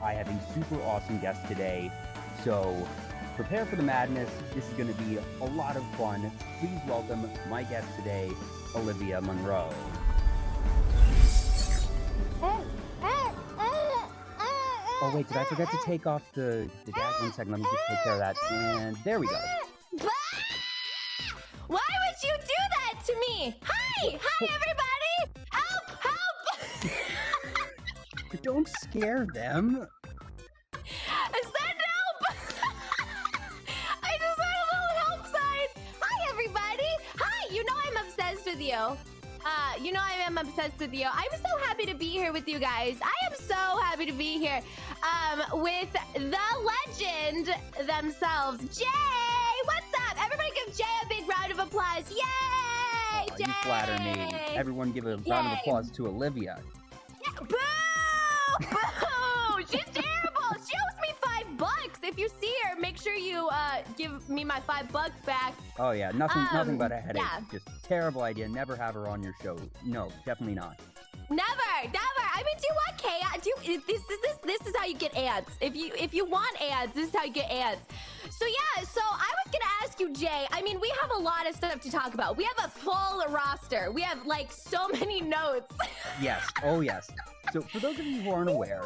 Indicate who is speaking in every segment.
Speaker 1: I have a super awesome guest today. So prepare for the madness. This is going to be a lot of fun. Please welcome my guest today, Olivia Monroe. Oh wait, did I forget to take off the gag? 1 second, let me just take care of that. And there we go.
Speaker 2: Why would you do that to me? Hi! Hi, everybody! Help! Help!
Speaker 1: Don't scare them.
Speaker 2: I said help! I just had a little help sign. Hi, everybody! Hi! You know I'm obsessed with you. You know I am obsessed with you. I'm so happy to be here with you guys. I am so happy to be here with the legend themselves. Jay! What's up? Everybody give Jay a big round of applause. Yay! Jay!
Speaker 1: You flatter me. Everyone give a round of applause to Olivia.
Speaker 2: Yeah. Boo! Boo! She's terrible. She owes me $5. If you see her, make sure you give me my $5 back.
Speaker 1: Oh yeah, nothing but a headache.
Speaker 2: Yeah.
Speaker 1: Just terrible idea. Never have her on your show. No, definitely not.
Speaker 2: Never. I mean, do you want chaos? This is how you get ads. If you want ads, this is how you get ads. So yeah, so I was gonna ask you, Jay. I mean, we have a lot of stuff to talk about. We have a full roster. We have like so many notes.
Speaker 1: Yes. Oh yes. So for those of you who aren't aware,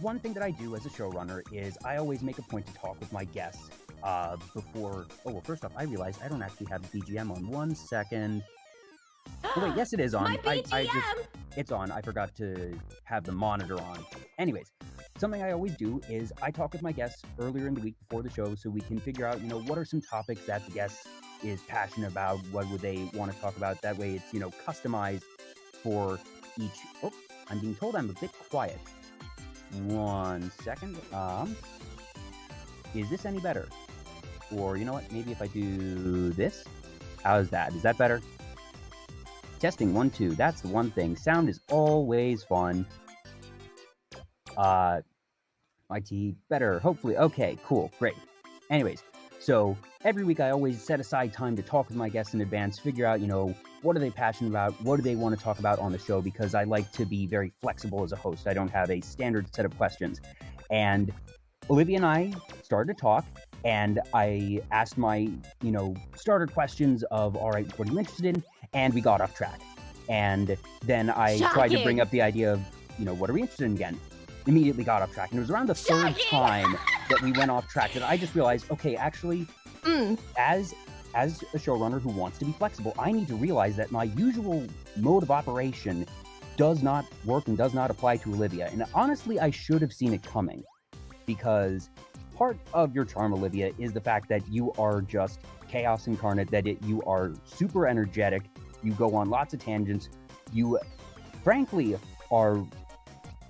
Speaker 1: one thing that I do as a showrunner is I always make a point to talk with my guests before. Oh well, first off, I realized I don't actually have the BGM on. 1 second. Oh wait, yes, it is on.
Speaker 2: My BGM.
Speaker 1: It's on. I forgot to have the monitor on. Anyways, something I always do is I talk with my guests earlier in the week before the show so we can figure out, what are some topics that the guest is passionate about? What would they want to talk about? That way it's, customized for each. Oh, I'm being told I'm a bit quiet. 1 second. Is this any better? Or you know what? Maybe if I do this. How's that? Is that better? Testing 1 2. That's the one thing. Sound is always fun. IT better. Hopefully. Okay. Cool. Great. Anyways, so every week I always set aside time to talk with my guests in advance. Figure out, what are they passionate about? What do they want to talk about on the show? Because I like to be very flexible as a host. I don't have a standard set of questions. And Olivia and I started to talk. And I asked my, starter questions of, all right, what are you interested in? And we got off track. And then I tried to bring up the idea of, what are we interested in again? Immediately got off track. And it was around the third time that we went off track that I just realized, okay, actually, as a showrunner who wants to be flexible, I need to realize that my usual mode of operation does not work and does not apply to Olivia. And honestly, I should have seen it coming because part of your charm, Olivia, is the fact that you are just chaos incarnate, that you are super energetic, you go on lots of tangents, you frankly are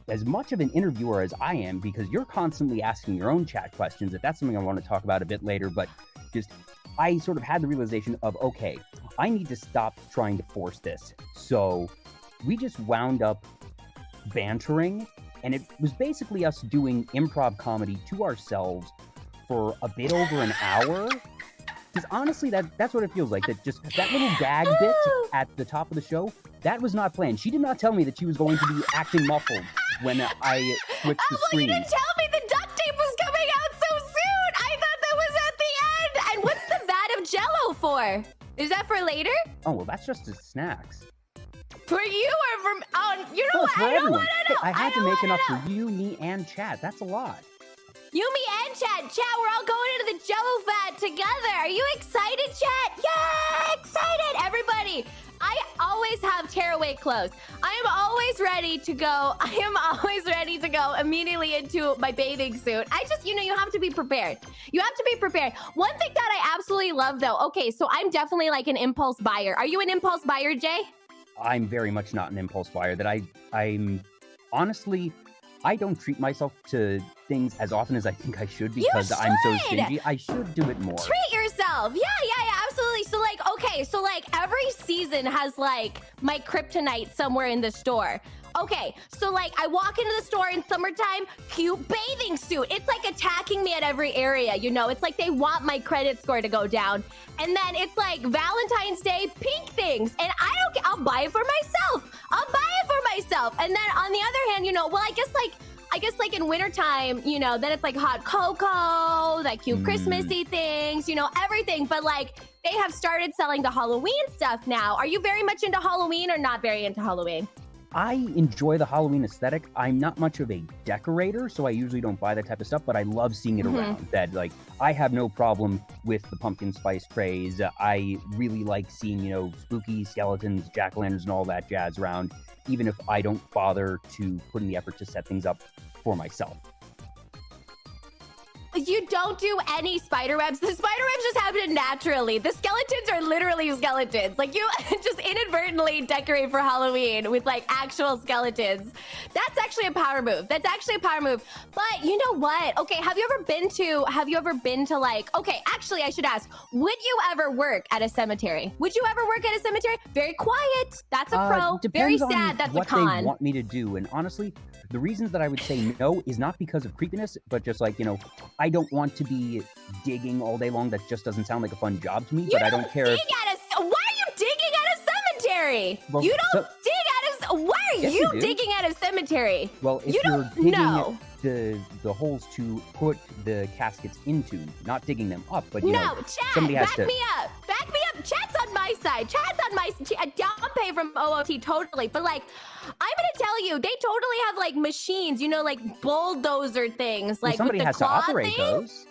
Speaker 1: as much of an interviewer as I am because you're constantly asking your own chat questions. If that's something I want to talk about a bit later, but just I sort of had the realization of, okay, I need to stop trying to force this. So we just wound up bantering. And it was basically us doing improv comedy to ourselves for a bit over an hour. Because honestly, that's what it feels like. That little gag bit at the top of the show, that was not planned. She did not tell me that she was going to be acting muffled when I switched the screen.
Speaker 2: You didn't tell me the duct tape was coming out so soon. I thought that was at the end. And what's the vat of Jell-O for? Is that for later?
Speaker 1: Oh, well, that's just as snacks.
Speaker 2: For you or for... Oh, you know what?
Speaker 1: I
Speaker 2: don't want to know.
Speaker 1: I had to make enough for you, me, and chat. That's a lot.
Speaker 2: You, me, and chat. Chat, we're all going into the Jell-O vat together. Are you excited, chat? Yeah, excited. Everybody, I always have tearaway clothes. I am always ready to go. I am always ready to go immediately into my bathing suit. I just, you have to be prepared. You have to be prepared. One thing that I absolutely love, though. Okay, so I'm definitely like an impulse buyer. Are you an impulse buyer, Jay?
Speaker 1: I'm very much not an impulse buyer. I'm honestly, I don't treat myself to things as often as I think I should because I'm so stingy. I should do it more.
Speaker 2: Treat yourself. Yeah, absolutely. So every season has like my kryptonite somewhere in the store. Okay, so I walk into the store in summertime, cute bathing suit. It's like attacking me at every area, It's like they want my credit score to go down. And then it's like Valentine's Day pink things. And I'll buy it for myself. And then on the other hand, I guess I guess like in wintertime, you know, then it's like hot cocoa, like cute Christmassy things, you know, everything. But like they have started selling the Halloween stuff now. Are you very much into Halloween or not very into Halloween?
Speaker 1: I enjoy the Halloween aesthetic. I'm not much of a decorator, so I usually don't buy that type of stuff, but I love seeing it around. That, like, I have no problem with the pumpkin spice craze. I really like seeing, you know, spooky skeletons, jack-o'-lanterns, and all that jazz around, even if I don't bother to put in the effort to set things up for myself.
Speaker 2: You don't do any spider webs. The spider webs just happen naturally. The skeletons are literally skeletons. Like you just inadvertently decorate for Halloween with like actual skeletons. That's actually a power move. That's actually a power move. But you know what? Okay, have you ever been to like, okay, actually I should ask, would you ever work at a cemetery? Would you ever work at a cemetery? Very quiet. That's a pro. Very sad. That's a con.
Speaker 1: What they want me to do. And honestly, the reasons that I would say no is not because of creepiness, but just like, you know, I don't want to be digging all day long. That just doesn't sound like a fun job to me, but I don't care.
Speaker 2: Why are you digging at a cemetery?
Speaker 1: Well,
Speaker 2: you don't dig at a... Why are you digging at a cemetery?
Speaker 1: Well, if you're digging the holes to put the caskets into, not digging them up, but you know,
Speaker 2: Chad, back me up. Back me up. Chat's on my side. Chat's on my side. Down pay from OOT, totally. But like, I'm gonna tell you, they totally have like machines, you know, like bulldozer things, like
Speaker 1: somebody
Speaker 2: with the
Speaker 1: has
Speaker 2: claw
Speaker 1: to operate
Speaker 2: thing.
Speaker 1: those.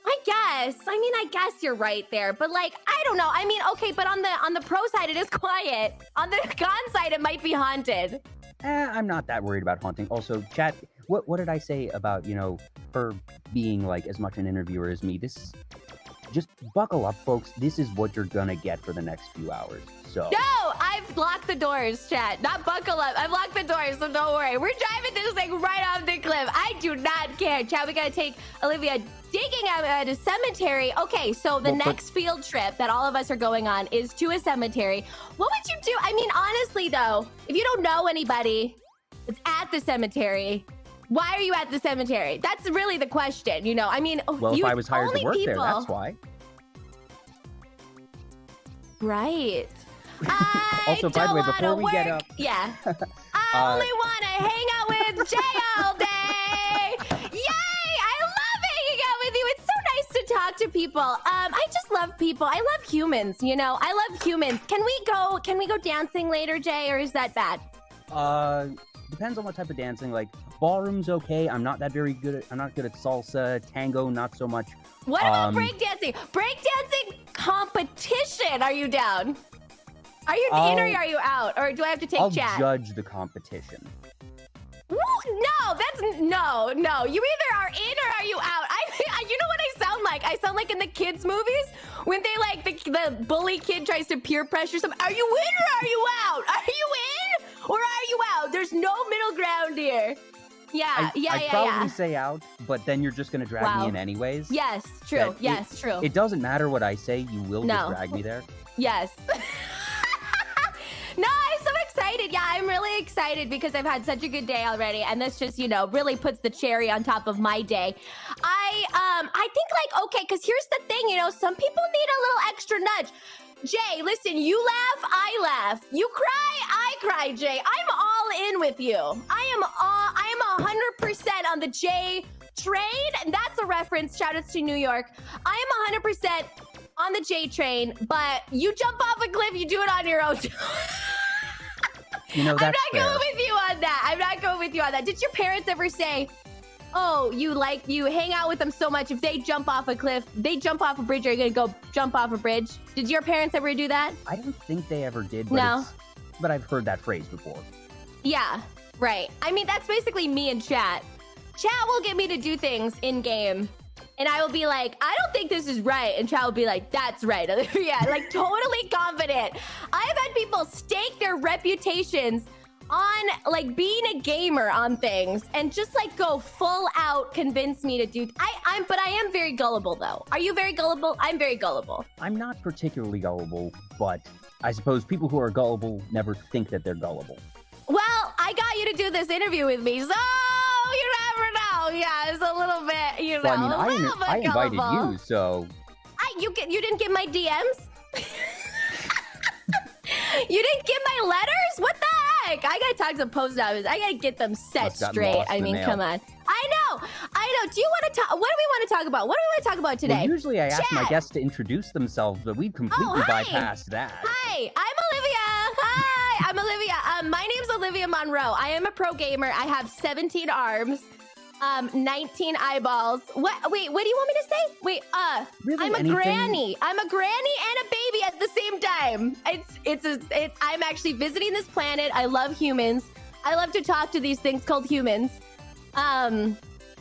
Speaker 2: I guess. I mean, I guess you're right there, but like, I don't know. I mean, okay, but on the pro side, it is quiet. On the con side, it might be haunted.
Speaker 1: I'm not that worried about haunting. Also, chat, what did I say about, you know, her being like as much an interviewer as me? Just buckle up, folks. This is what you're gonna get for the next few hours. So
Speaker 2: no, I've locked the doors, chat. Not buckle up. I've locked the doors, so don't worry. We're driving this thing right off the cliff. I do not care, chat. We gotta take Olivia digging at a cemetery. Okay, so the next field trip that all of us are going on is to a cemetery. What would you do? I mean, honestly, though, if you don't know anybody that's at the cemetery, why are you at the cemetery? That's really the question, you know? I mean,
Speaker 1: well, if I was hired to work there, that's why.
Speaker 2: Right.
Speaker 1: Also, by the way, before we get up...
Speaker 2: Yeah. I only want to hang out with Jay all day. Yay! I love hanging out with you. It's so nice to talk to people. I just love people. I love humans, you know? I love humans. Can we go dancing later, Jay, or is that bad?
Speaker 1: Depends on what type of dancing. Like, ballroom's okay. I'm not good at salsa. Tango, not so much.
Speaker 2: What about breakdancing? Breakdancing competition. Are you down? Are you in or are you out? Or do I have to take chat?
Speaker 1: I'll judge the competition.
Speaker 2: No. You either are in or are you out? You know what I sound like? I sound like in the kids' movies when they like the bully kid tries to peer pressure someone. Are you in or are you out? Are you in or are you out? There's no middle ground here. I'd probably say out, but then you're just going to drag me in anyways. Yes, true. True. It doesn't matter what I say, you will just drag me there. Yes. No, I'm so excited. Yeah, I'm really excited because I've had such a good day already, and this just, you know, really puts the cherry on top of my day. I think like, okay, because here's the thing, you know, some people need a little extra nudge. Jay, listen, you laugh, I laugh. You cry, I cry, Jay. I'm all in with you. I am 100% on the Jay train, and that's a reference. Shout outs to New York. I am 100% on the J train, but you jump off a cliff, you do it on your own. You know, that's I'm not going with you on that. I'm not going with you on that. Did your parents ever say, oh, you hang out with them so much, if they jump off a cliff, they jump off a bridge, are you going to go jump off a bridge? Did your parents ever do that? I don't think they ever did, but, but I've heard that phrase before. Yeah, right. I mean, that's basically me and chat. Chat will get me to do things in-game. And I will be like, I don't think this is right. And chat will be like, that's right. Yeah, like totally confident. I've had people stake their reputations on like being a gamer on things and just like go full out convince me to do. But I am very gullible though. Are you very gullible? I'm very gullible. I'm not particularly gullible, but I suppose people who are gullible never think that they're gullible. Well, I got you to do this interview with me, so you never know. Yeah, it's a little bit, you know, well, I mean, I invited you, so. You didn't get my DMs? You didn't get my letters? What the I gotta talk to post office. I gotta get them set
Speaker 1: Must've gotten
Speaker 2: straight.
Speaker 1: lost in
Speaker 2: I
Speaker 1: the
Speaker 2: mean,
Speaker 1: mail.
Speaker 2: come on. I know. Do you want to talk? What do we want to talk about? What do we want to talk about today?
Speaker 1: Well, usually I ask my
Speaker 2: Chat.
Speaker 1: guests to introduce themselves, but we've completely
Speaker 2: hi.
Speaker 1: bypassed that.
Speaker 2: Hi, I'm Olivia. Hi, I'm Olivia. My name's Olivia Monroe. I am a pro gamer. I have 17 arms, 19 eyeballs. What? Wait, what do you want me to say? Wait,
Speaker 1: Really,
Speaker 2: I'm a
Speaker 1: anything?
Speaker 2: granny. I'm a granny and a baby at the same time. I'm actually visiting this planet. I love humans. I love to talk to these things called humans.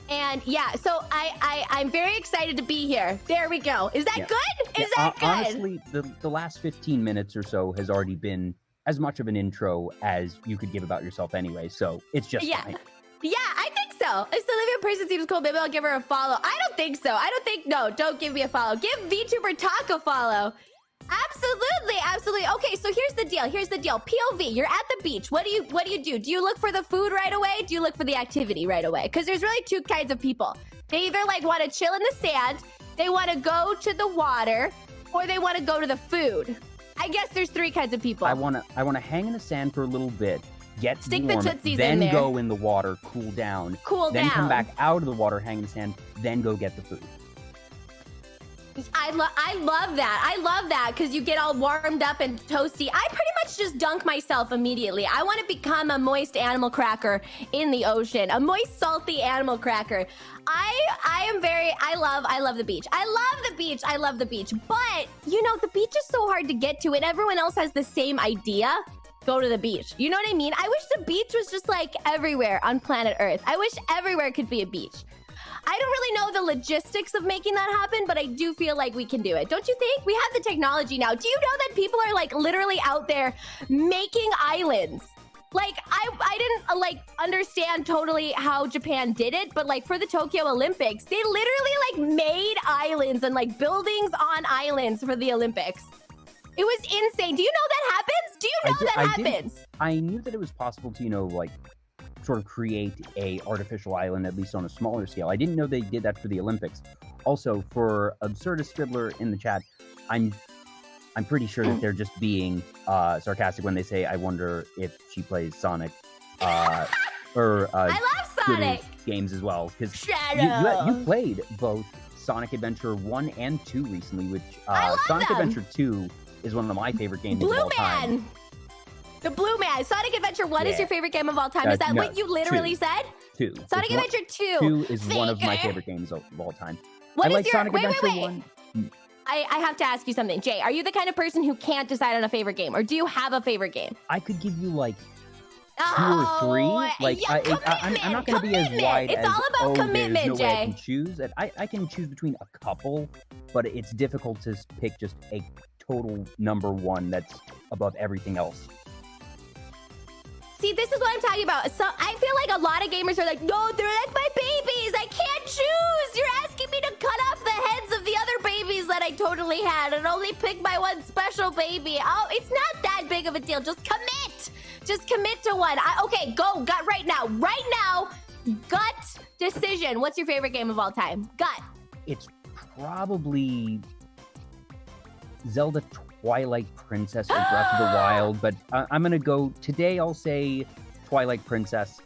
Speaker 2: And yeah, so I'm very excited to be here. There we go. Is that good? Is that good?
Speaker 1: Honestly, the last 15 minutes or so has already been as much of an intro as you could give about yourself anyway, so it's just fine.
Speaker 2: Yeah, I think so. If the Olivia person seems cool, maybe I'll give her a follow. I don't think so. No, don't give me a follow. Give VTuber Talk a follow. Absolutely. Okay, so here's the deal. POV, you're at the beach. What do you do? Do you look for the food right away? Do you look for the activity right away? Because there's really two kinds of people. They either like want to chill in the sand, they want to go to the water, or they want to go to the food. I guess there's three kinds of people.
Speaker 1: I wanna hang in the sand for a little bit, get
Speaker 2: Stick the
Speaker 1: warm,
Speaker 2: Tootsies
Speaker 1: then
Speaker 2: in there.
Speaker 1: go in the water, cool down, then come back out of the water, hang in the sand, then go get the food.
Speaker 2: I love that because you get all warmed up and toasty. I pretty much just dunk myself immediately. I want to become a moist animal cracker in the ocean, a moist salty animal cracker. I love the beach. I love the beach. But you know, the beach is so hard to get to, and everyone else has the same idea. Go to the beach. You know what I mean? I wish the beach was just like everywhere on planet Earth. I wish everywhere could be a beach. I don't really know the logistics of making that happen, but I do feel like we can do it. Don't you think? We have the technology now. Do you know that people are like literally out there making islands? Like, I didn't like understand totally how Japan did it, but like for the Tokyo Olympics, they literally like made islands and like buildings on islands for the Olympics. It was insane. Do you know that happens? Do you know that happens?
Speaker 1: I knew that it was possible to, like sort of create a artificial island, at least on a smaller scale. I didn't know they did that for the Olympics. Also, for Absurdist Scribbler in the chat, I'm pretty sure that they're just being sarcastic when they say, I wonder if she plays Sonic or
Speaker 2: I love Sonic
Speaker 1: games as well, because
Speaker 2: Shadow.
Speaker 1: you played both Sonic Adventure 1 and 2 recently, which Sonic
Speaker 2: them.
Speaker 1: Adventure 2 is one of my favorite games of all time.
Speaker 2: The Blue Man. Sonic Adventure 1 is your favorite game of all time. Is that what you literally said?
Speaker 1: 2.
Speaker 2: Sonic Adventure 2.
Speaker 1: 2 is one of my favorite games of all time.
Speaker 2: What
Speaker 1: I
Speaker 2: is
Speaker 1: like
Speaker 2: your...
Speaker 1: Sonic
Speaker 2: Wait.
Speaker 1: Adventure 1.
Speaker 2: I have to ask you something. Jay, are you the kind of person who can't decide on a favorite game? Or do you have a favorite game?
Speaker 1: I could give you like 2 or 3. Like I'm not going to be as wide
Speaker 2: it's
Speaker 1: as,
Speaker 2: all about commitment,
Speaker 1: there's no
Speaker 2: Jay.
Speaker 1: way I can choose. I can choose between a couple, but it's difficult to pick just a total number one that's above everything else.
Speaker 2: See, this is what I'm talking about. So I feel like a lot of gamers are like, no, they're like my babies. I can't choose. You're asking me to cut off the heads of the other babies that I totally had and only pick my one special baby. Oh, it's not that big of a deal. Just commit. Just commit to one. Okay, go. Gut right now. Right now. Gut decision. What's your favorite game of all time? Gut.
Speaker 1: It's probably Zelda Twilight Princess or Breath of the Wild, but I'm gonna go today. I'll say Twilight Princess,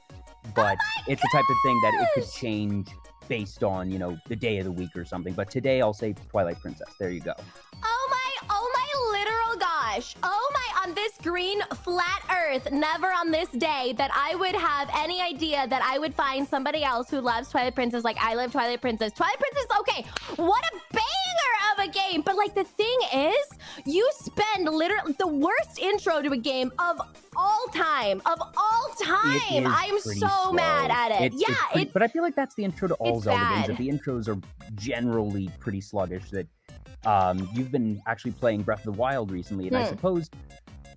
Speaker 1: but it's the type of thing that it could change based on the day of the week or something. But today I'll say Twilight Princess. There you go.
Speaker 2: Oh my literal gosh. Oh my, on this green flat earth, never on this day that I would have any idea that I would find somebody else who loves Twilight Princess like I love Twilight Princess. Twilight Princess, okay, what a banger of a game. But like the thing is, you spend literally the worst intro to a game of all time. I'm so
Speaker 1: slow.
Speaker 2: mad at it.
Speaker 1: But I feel like that's the intro to all Zelda games.
Speaker 2: bad.
Speaker 1: That the intros are generally pretty sluggish. That you've been actually playing Breath of the Wild recently, and I suppose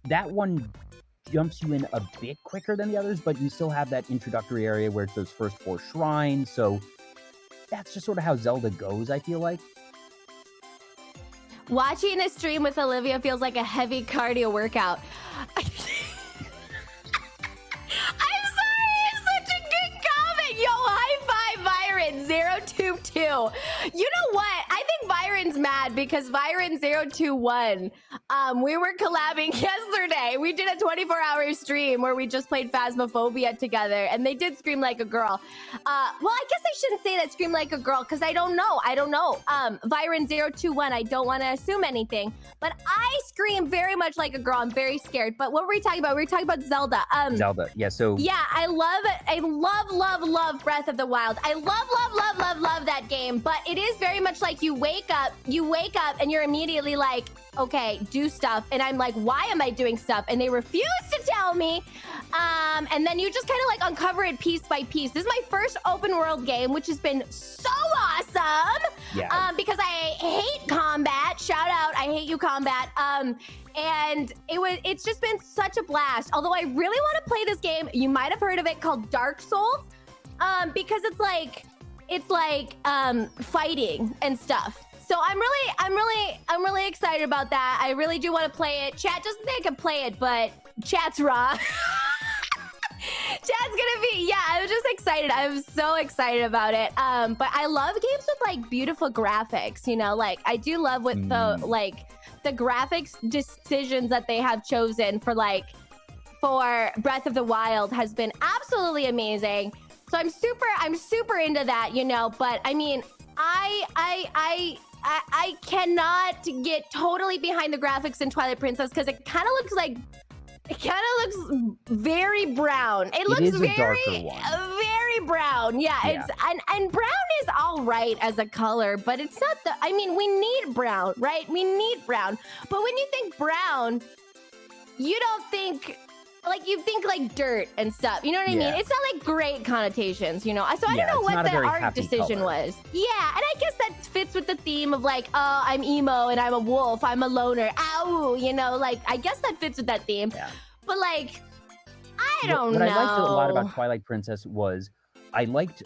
Speaker 1: that one jumps you in a bit quicker than the others, but you still have that introductory area where it's those first 4 shrines. So that's just sort of how Zelda goes, I feel like.
Speaker 2: Watching a stream with Olivia feels like a heavy cardio workout. I'm sorry, it's such a good comment. Yo, high five, Byron. 0 022. You know what? I think Byron's mad because Byron 021, we were collabing yesterday. We did a 24-hour stream where we just played Phasmophobia together, and they did Scream Like a Girl. Well, I guess I shouldn't say that Scream Like a Girl because I don't know. Byron 021, I don't want to assume anything, but I scream very much like a girl. I'm very scared. But what were we talking about? We were talking about Zelda.
Speaker 1: Zelda, yeah. So
Speaker 2: yeah, I love Breath of the Wild. I love that game. But it is very much like you wake up, and you're immediately like, okay, do stuff. And I'm like, why am I doing stuff? And they refuse to tell me. And then you just kind of like uncover it piece by piece. This is my first open world game, which has been so awesome.
Speaker 1: Yeah.
Speaker 2: Because I hate combat. Shout out, I hate you, combat. And it's just been such a blast. Although I really want to play this game. You might have heard of it, called Dark Souls. Because it's like fighting and stuff. So I'm really excited about that. I really do want to play it. Chat doesn't think I can play it, but chat's raw. Chat's gonna be, yeah, I'm just excited. I'm so excited about it. But I love games with like beautiful graphics, you know, like I do love with the graphics decisions that they have chosen for Breath of the Wild has been absolutely amazing. So I'm super into that, you know, but I mean, I cannot get totally behind the graphics in Twilight Princess because it kind of looks very brown. It looks very brown. Yeah, it's and brown is all right as a color, but it's not I mean, we need brown, right? We need brown. But when you think brown, you don't think you think like dirt and stuff. You know what I mean? It's not like great connotations, you know? So I don't know what the art decision was. Yeah, and I guess that fits with the theme of like, oh, I'm emo and I'm a wolf, I'm a loner. Ow, you know, like I guess that fits with that theme. Yeah. But like, I don't know.
Speaker 1: What I liked a lot about Twilight Princess was I liked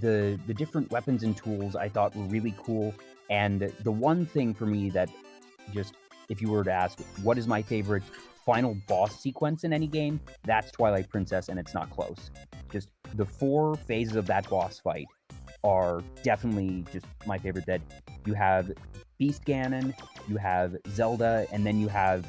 Speaker 1: the different weapons and tools I thought were really cool. And the one thing for me that just, if you were to ask, what is my favorite final boss sequence in any game, that's Twilight Princess, and it's not close. Just the 4 phases of that boss fight are definitely just my favorite. That you have Beast Ganon, you have Zelda, and then you have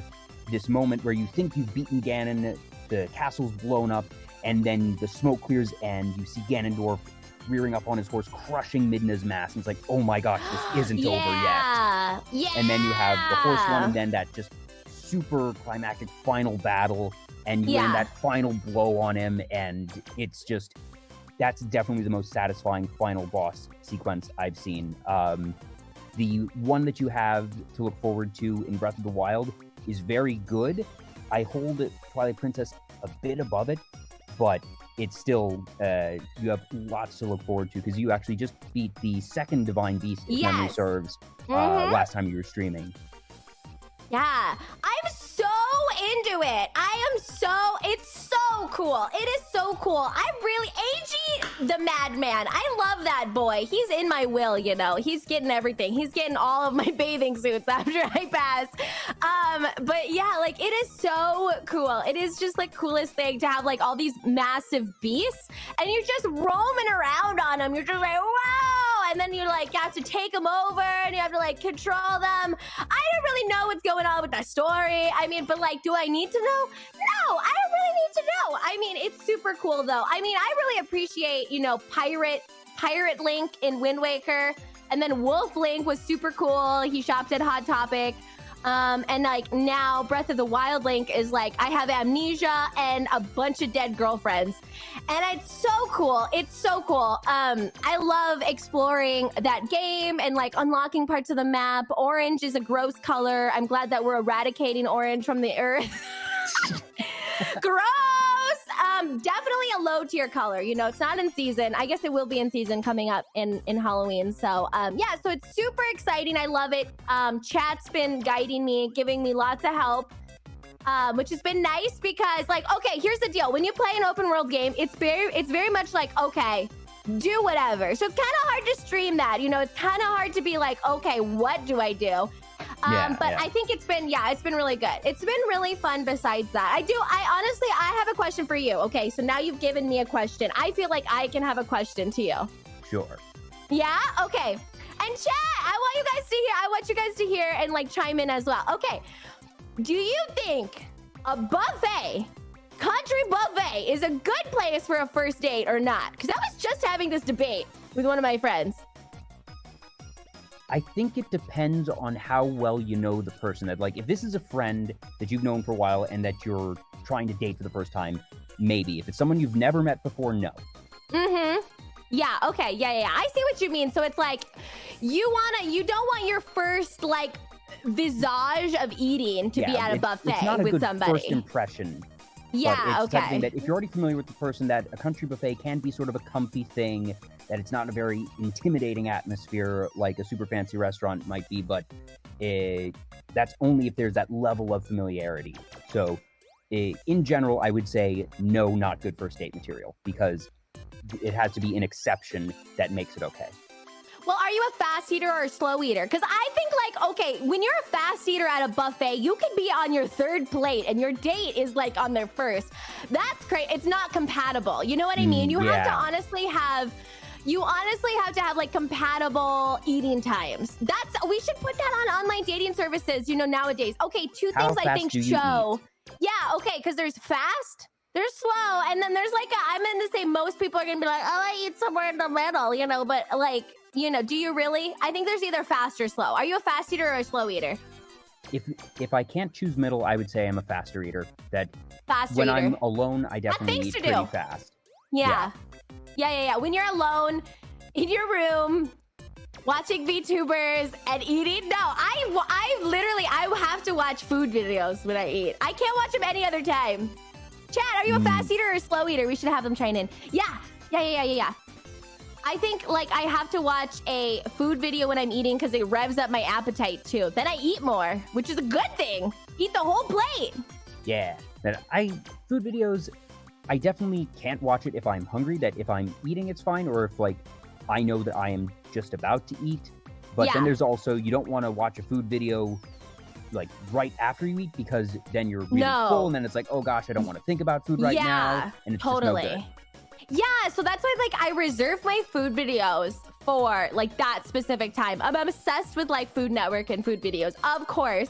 Speaker 1: this moment where you think you've beaten Ganon, the castle's blown up, and then the smoke clears and you see Ganondorf rearing up on his horse, crushing Midna's mask, and it's like, oh my gosh, this isn't over yet. Yeah. And then you have the horse one, and then that just super climactic final battle, and you land that final blow on him, and it's just, that's definitely the most satisfying final boss sequence I've seen. The one that you have to look forward to in Breath of the Wild is very good. I hold Twilight Princess a bit above it, but it's still, you have lots to look forward to because you actually just beat the second Divine Beast, if memory serves, last time you were streaming.
Speaker 2: Yeah, I'm so into it. It's so cool. It is so cool. I'm really, AG the madman. I love that boy. He's in my will, you know. He's getting everything. He's getting all of my bathing suits after I pass. But yeah, like it is so cool. It is just like coolest thing to have like all these massive beasts and you're just roaming around on them. You're just like, wow. And then you like have to take them over and you have to like control them. I don't really know what's going on with that story. I mean, but like, do I need to know? No, I don't really need to know. I mean, it's super cool though. I mean, I really appreciate, you know, Pirate Link in Wind Waker. And then Wolf Link was super cool. He shopped at Hot Topic. And like now Breath of the Wild Link is like, I have amnesia and a bunch of dead girlfriends. And it's so cool. It's so cool. I love exploring that game and like unlocking parts of the map. Orange is a gross color. I'm glad that we're eradicating orange from the earth. Gross! Definitely a low tier color. You know, it's not in season. I guess it will be in season coming up in Halloween. So yeah, so it's super exciting. I love it. Chat's been guiding me, giving me lots of help, which has been nice because like, okay, here's the deal. When you play an open world game, it's very much like, okay, do whatever. So it's kind of hard to stream that. You know, it's kind of hard to be like, okay, what do I do? But I think it's been really good. It's been really fun besides that. I have a question for you. Okay, so now you've given me a question. I feel like I can have a question to you.
Speaker 1: Sure.
Speaker 2: Yeah? Okay. And chat, I want you guys to hear and like chime in as well. Okay. Do you think a buffet, country buffet, is a good place for a first date or not? Because I was just having this debate with one of my friends.
Speaker 1: I think it depends on how well you know the person. That, like, if this is a friend that you've known for a while and that you're trying to date for the first time, maybe. If it's someone you've never met before, no.
Speaker 2: Mm-hmm. Yeah, okay, yeah. I see what you mean. So it's like, you don't want your first, like, visage of eating to be at a buffet
Speaker 1: it's not a
Speaker 2: with
Speaker 1: good
Speaker 2: somebody.
Speaker 1: First impression.
Speaker 2: Yeah,
Speaker 1: but it's something
Speaker 2: okay.
Speaker 1: that if you're already familiar with the person, that a country buffet can be sort of a comfy thing, that it's not a very intimidating atmosphere like a super fancy restaurant might be, but that's only if there's that level of familiarity. So in general, I would say no, not good first date material, because it has to be an exception that makes it okay.
Speaker 2: Well, are you a fast eater or a slow eater? Because I think, like, okay, when you're a fast eater at a buffet, you could be on your third plate and your date is like on their first. That's great. It's not compatible. You know what I mean? You have to honestly have like compatible eating times. We should put that on online dating services, you know, nowadays. Okay, two things I think show. Yeah, okay, because there's fast, there's slow, and then there's like I'm going to say most people are going to be like, oh, I eat somewhere in the middle, you know, but like, you know, do you really? I think there's either fast or slow. Are you a fast eater or a slow eater?
Speaker 1: If I can't choose middle, I would say I'm a faster eater.
Speaker 2: When
Speaker 1: I'm alone, I definitely eat pretty fast.
Speaker 2: Yeah. When you're alone in your room, watching VTubers and eating. No, I have to watch food videos when I eat. I can't watch them any other time. Chat, are you a fast eater or a slow eater? We should have them chime in. Yeah. I think, like, I have to watch a food video when I'm eating because it revs up my appetite, too. Then I eat more, which is a good thing. Eat the whole plate.
Speaker 1: Yeah. Food videos, I definitely can't watch it if I'm hungry. That if I'm eating, it's fine. Or if, like, I know that I am just about to eat. But then there's also, you don't want to watch a food video, like, right after you eat, because then you're really full. And then it's like, oh, gosh, I don't want to think about food right now. And it's just no good.
Speaker 2: Yeah, so that's why, like, I reserve my food videos for, like, that specific time. I'm obsessed with, like, Food Network and food videos, of course.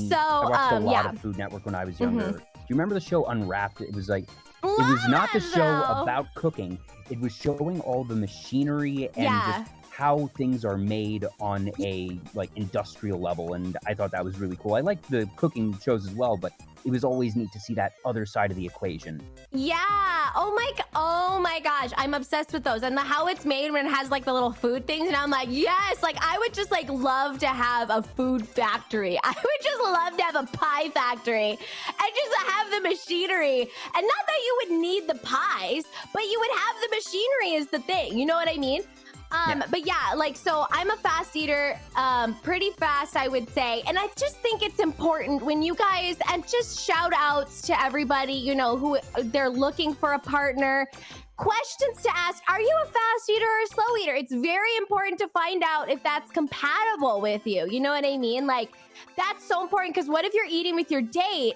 Speaker 2: So,
Speaker 1: I watched a lot of Food Network when I was younger. Do you remember the show Unwrapped? It was like, it was not the show about cooking. It was showing all the machinery and just how things are made on a, like, industrial level. And I thought that was really cool. I liked the cooking shows as well, but it was always neat to see that other side of the equation.
Speaker 2: Yeah. Oh my gosh. I'm obsessed with those. And how it's made when it has like the little food things. And I'm like, yes, like I would just like love to have a food factory. I would just love to have a pie factory and just have the machinery. And not that you would need the pies, but you would have the machinery is the thing. You know what I mean? But yeah, like, so I'm a fast eater, pretty fast, I would say. And I just think it's important when you guys, and just shout outs to everybody, you know, who they're looking for a partner. Questions to ask, are you a fast eater or a slow eater? It's very important to find out if that's compatible with you. You know what I mean? Like, that's so important, because what if you're eating with your date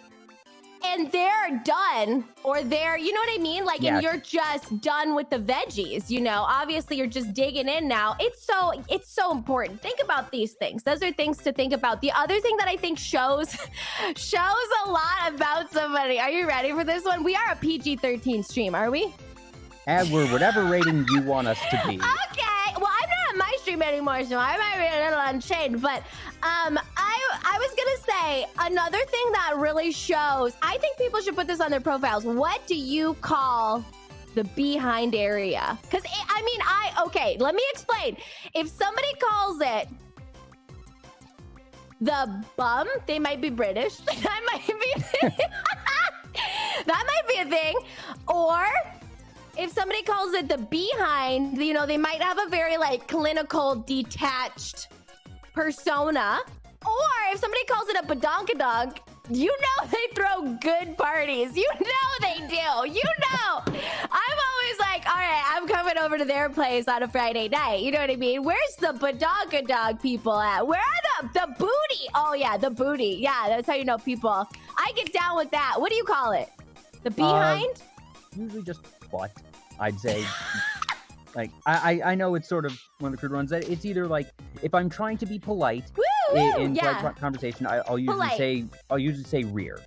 Speaker 2: and they're done, or they're, you know what I mean? Like, and you're just done with the veggies, you know? Obviously, you're just digging in now. It's so important. Think about these things. Those are things to think about. The other thing that I think shows a lot about somebody. Are you ready for this one? We are a PG-13 stream, are we?
Speaker 1: And we're whatever rating you want us to be.
Speaker 2: Okay. Well, I'm not on my stream anymore, so I might be a little unchained. But I was gonna say another thing that really shows. I think people should put this on their profiles. What do you call the behind area? Because okay, let me explain. If somebody calls it the bum, they might be British. That might be a thing. Or if somebody calls it the behind, you know, they might have a very like clinical, detached persona. Or if somebody calls it a badonkadonk, you know they throw good parties. You know they do. You know. I'm always like, all right, I'm coming over to their place on a Friday night. You know what I mean? Where's the badonkadonk people at? Where are the booty? Oh, yeah, the booty. Yeah, that's how you know people. I get down with that. What do you call it? The behind?
Speaker 1: Usually just butt, I'd say. Like, I know it's sort of one of the crude ones. That it's either like, if I'm trying to be polite in polite conversation, I'll usually say rear.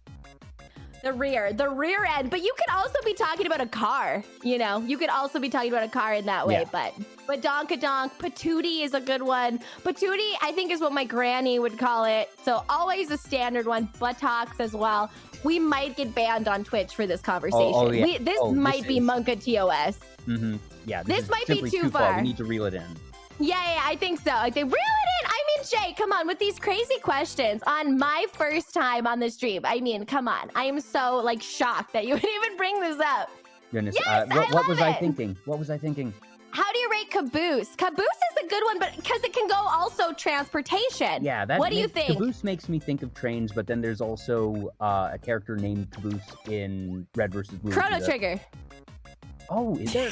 Speaker 2: The rear end. But you could also be talking about a car, you know? You could also be talking about a car in that way.
Speaker 1: Yeah.
Speaker 2: But donkadonk, patootie is a good one. Patootie, I think, is what my granny would call it. So always a standard one. Buttocks as well. We might get banned on Twitch for this conversation.
Speaker 1: Oh, yeah.
Speaker 2: This might be Monka TOS.
Speaker 1: Mm-hmm. Yeah,
Speaker 2: this might be too
Speaker 1: far. We need to reel it in.
Speaker 2: Yeah, I think so. I think reel it in. I mean, Jay, come on, with these crazy questions on my first time on the stream. I mean, come on. I am so like shocked that you would even bring this up.
Speaker 1: Goodness.
Speaker 2: Yes,
Speaker 1: what was I thinking? What was I thinking?
Speaker 2: How do you rate Caboose? Caboose is a good one, but because it can go also transportation.
Speaker 1: Yeah,
Speaker 2: what do you think?
Speaker 1: Caboose makes me think of trains, but then there's also a character named Caboose in Red vs. Blue.
Speaker 2: Chrono Trigger.
Speaker 1: Oh, is there?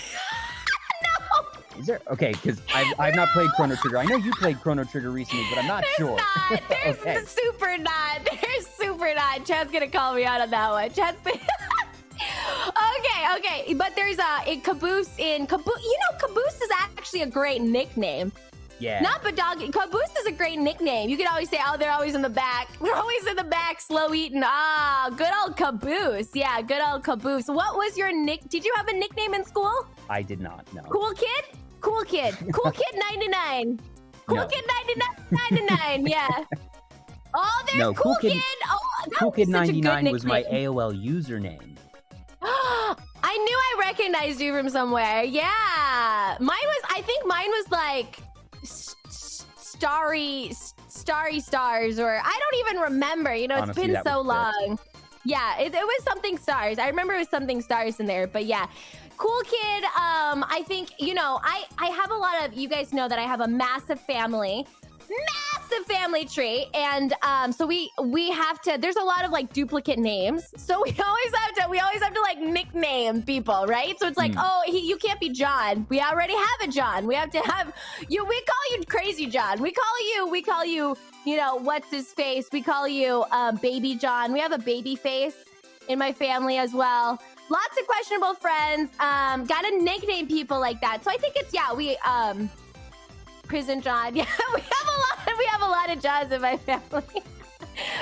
Speaker 2: No.
Speaker 1: Is there? Okay, because I've not played Chrono Trigger. I know you played Chrono Trigger recently, but I'm not sure.
Speaker 2: There's
Speaker 1: okay.
Speaker 2: super not. There's super not. Chad's gonna call me out on that one. Chad's. Okay. But there's a Caboose in Caboose. You know, Caboose is actually a great nickname.
Speaker 1: Yeah.
Speaker 2: Not Badog. Caboose is a great nickname. You could always say, oh, they're always in the back. They're always in the back, slow eating. Ah, good old Caboose. Yeah, good old Caboose. What was your Did you have a nickname in school?
Speaker 1: I did not, no.
Speaker 2: Cool Kid? Cool Kid. Cool Kid 99. Cool Kid 99. Yeah. Oh, there's Cool Kid. Oh,
Speaker 1: Cool Kid 99 was my AOL username.
Speaker 2: I knew I recognized you from somewhere. Yeah. I think mine was like Starry Stars, or I don't even remember. You know,
Speaker 1: Honestly,
Speaker 2: it's been so long. Yeah, it was something stars. I remember it was something stars in there, but yeah. Cool Kid, I think, you know, I have a lot of, you guys know that I have a massive family tree, and so we have to, there's a lot of like duplicate names, so we always have to like nickname people, right? So it's like, oh, you can't be John, we already have a John, we have to have you, we call you Crazy John, we call you, you know, what's his face, we call you Baby John. We have a baby face in my family as well. Lots of questionable friends. Gotta nickname people like that. So I think it's, yeah, we Prison John. Yeah, we have a lot of Johns in my family.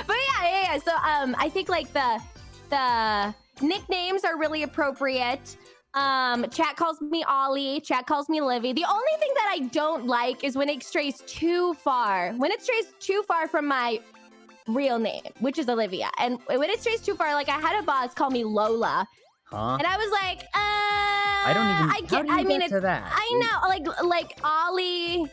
Speaker 2: But yeah. So I think like the nicknames are really appropriate. Chat calls me Ollie. Chat calls me Livy. The only thing that I don't like is when it strays too far. When it strays too far from my real name, which is Olivia. And when it strays too far, like I had a boss call me Lola.
Speaker 1: Huh?
Speaker 2: And I was like,
Speaker 1: I don't even get to that.
Speaker 2: I know, like Ollie,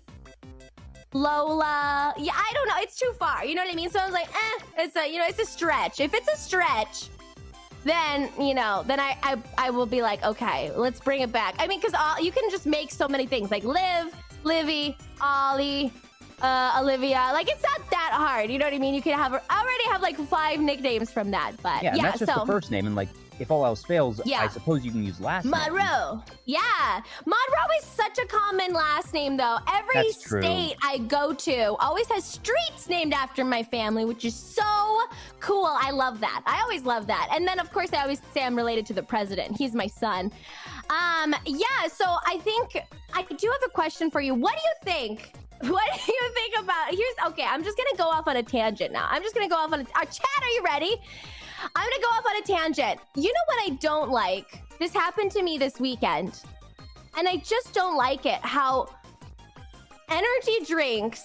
Speaker 2: Lola. Yeah, I don't know. It's too far. You know what I mean? So I was like, it's a stretch. If it's a stretch, then, you know, then I will be like, okay, let's bring it back. I mean, because you can just make so many things like Liv, Livy, Ollie, Olivia. Like, it's not that hard. You know what I mean? You can already have like 5 nicknames from that. But
Speaker 1: yeah, that's just the first name, and like, if all else fails, I suppose you can use last name.
Speaker 2: Monroe. Yeah. Monroe is such a common last name, though. Every state I go to always has streets named after my family, which is so cool. I love that. I always love that. And then, of course, I always say I'm related to the president. He's my son. Yeah, so I think I do have a question for you. What do you think? What do you think about... Okay, I'm just going to go off on a tangent now. Chat, are you ready? I'm gonna go off on a tangent. You know what I don't like? This happened to me this weekend, and I just don't like it. How energy drinks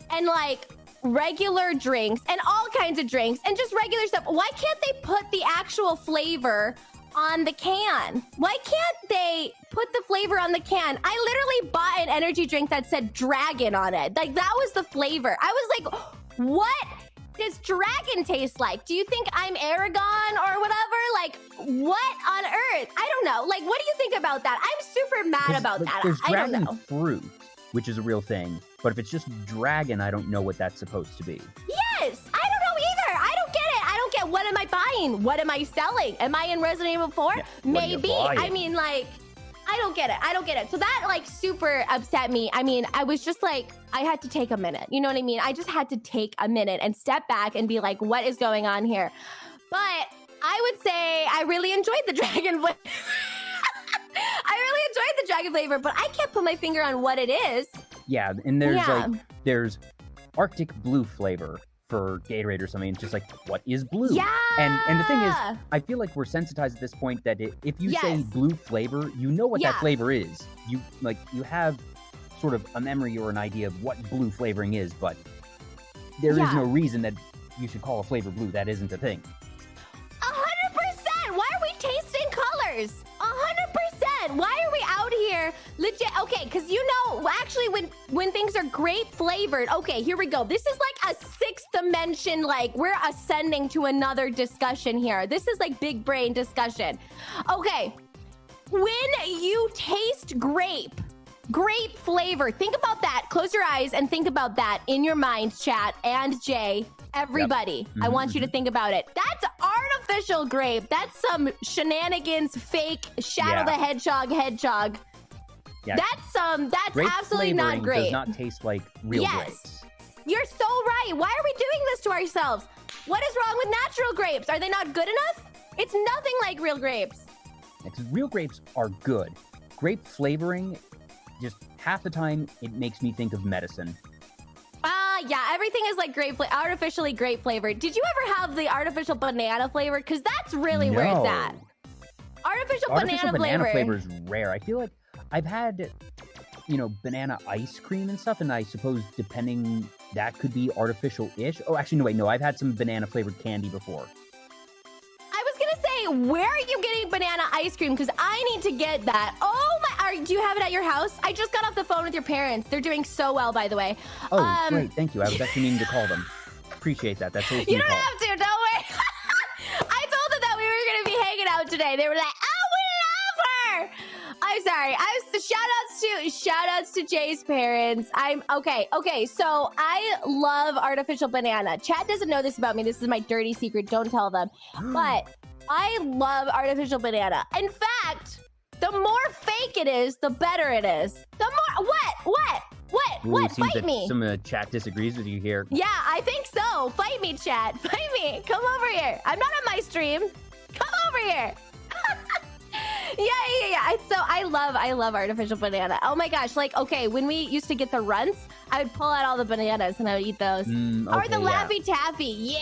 Speaker 2: and like regular drinks and all kinds of drinks and just regular stuff, why can't they put the actual flavor on the can? Why can't they put the flavor on the can? I literally bought an energy drink that said dragon on it. Like, that was the flavor. I was like, what does dragon taste like? Do you think I'm Aragon or whatever? Like, what on earth? I don't know. Like, what do you think about that? I'm super mad about that.
Speaker 1: There's
Speaker 2: I don't
Speaker 1: dragon
Speaker 2: know.
Speaker 1: fruit, which is a real thing. But if it's just dragon, I don't know what that's supposed to be.
Speaker 2: Yes! I don't know either. I don't get it. I don't get, what am I buying? What am I selling? Am I in Resident Evil 4?
Speaker 1: Yeah,
Speaker 2: maybe. I mean, like, I don't get it. So that, like, super upset me. I mean, I was just like, I had to take a minute. You know what I mean? I just had to take a minute and step back and be like, what is going on here? But I would say I really enjoyed the dragon flavor. I really enjoyed the dragon flavor, but I can't put my finger on what it is.
Speaker 1: Yeah, and there's Arctic blue flavor for Gatorade or something. It's just like, what is blue?
Speaker 2: Yeah.
Speaker 1: And the thing is, I feel like we're sensitized at this point that if you say blue flavor, you know what that flavor is. You have sort of a memory or an idea of what blue flavoring is, but there is no reason that you should call a flavor blue. That isn't a thing.
Speaker 2: 100%. Why are we tasting colors? 100%. Why are we out here legit? Okay, because you know, actually, when things are grape flavored. Okay, here we go. This is like a sixth dimension. Like we're ascending to another discussion here. This is like big brain discussion. Okay, when you taste grape flavor, think about that. Close your eyes and think about that in your mind, chat and Jay. Everybody,
Speaker 1: yep.
Speaker 2: I want you to think about it. That's artificial grape. That's some shenanigans, fake Shadow the Hedgehog. Yeah. That's
Speaker 1: grape
Speaker 2: absolutely not great.
Speaker 1: Does not taste like real grapes.
Speaker 2: You're so right. Why are we doing this to ourselves? What is wrong with natural grapes? Are they not good enough? It's nothing like real grapes.
Speaker 1: Real grapes are good. Grape flavoring, just half the time, it makes me think of medicine.
Speaker 2: Yeah, everything is like artificially grape flavored. Did you ever have the artificial banana flavor? Because that's really where it's at. Artificial banana
Speaker 1: flavor is rare. I feel like I've had, banana ice cream and stuff, and I suppose depending, that could be artificial-ish. Oh, actually, no, I've had some banana-flavored candy before.
Speaker 2: I was gonna say, where are you getting banana ice cream? Because I need to get that. Oh my, do you have it at your house? I just got off the phone with your parents. They're doing so well, by the way.
Speaker 1: Oh, great, thank you. I was actually meaning to call them. Appreciate that. That's
Speaker 2: you don't have to, don't worry. I told them that we were gonna be hanging out today. They were like, oh, we love her. I'm sorry. Shout outs to Jay's parents. I'm okay. So I love artificial banana. Chat doesn't know this about me. This is my dirty secret. Don't tell them. But I love artificial banana. In fact, the more fake it is, the better it is. The more what? Fight me.
Speaker 1: Some of the chat disagrees with you here.
Speaker 2: Yeah, I think so. Fight me, chat. Fight me. Come over here. I'm not on my stream. Come over here. Yeah. So I love artificial banana. Oh my gosh, okay, when we used to get the runts, I would pull out all the bananas and I would eat those. Or the Laffy Taffy. Yeah,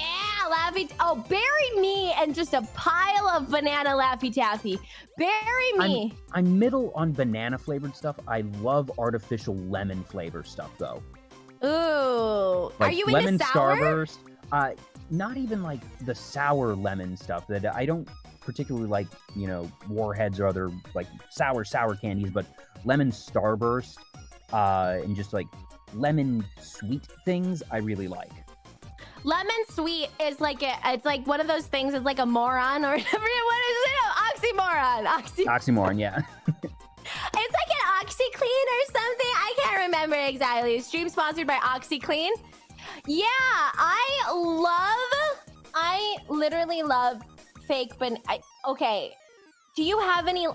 Speaker 2: Laffy. Oh, bury me and just a pile of banana Laffy Taffy. Bury me.
Speaker 1: I'm middle on banana flavored stuff. I love artificial lemon flavored stuff though.
Speaker 2: Ooh. Are you
Speaker 1: lemon
Speaker 2: into sour?
Speaker 1: Starburst? Not even like the sour lemon stuff that I don't particularly like, Warheads or other like sour candies, but lemon Starburst and just like lemon sweet things I really like.
Speaker 2: Lemon sweet is it's like one of those things. It's like a moron or whatever. What is it? Oxymoron, yeah. It's like an OxyClean or something. I can't remember exactly. Stream sponsored by OxyClean. Yeah, I literally love fake okay. Do you have any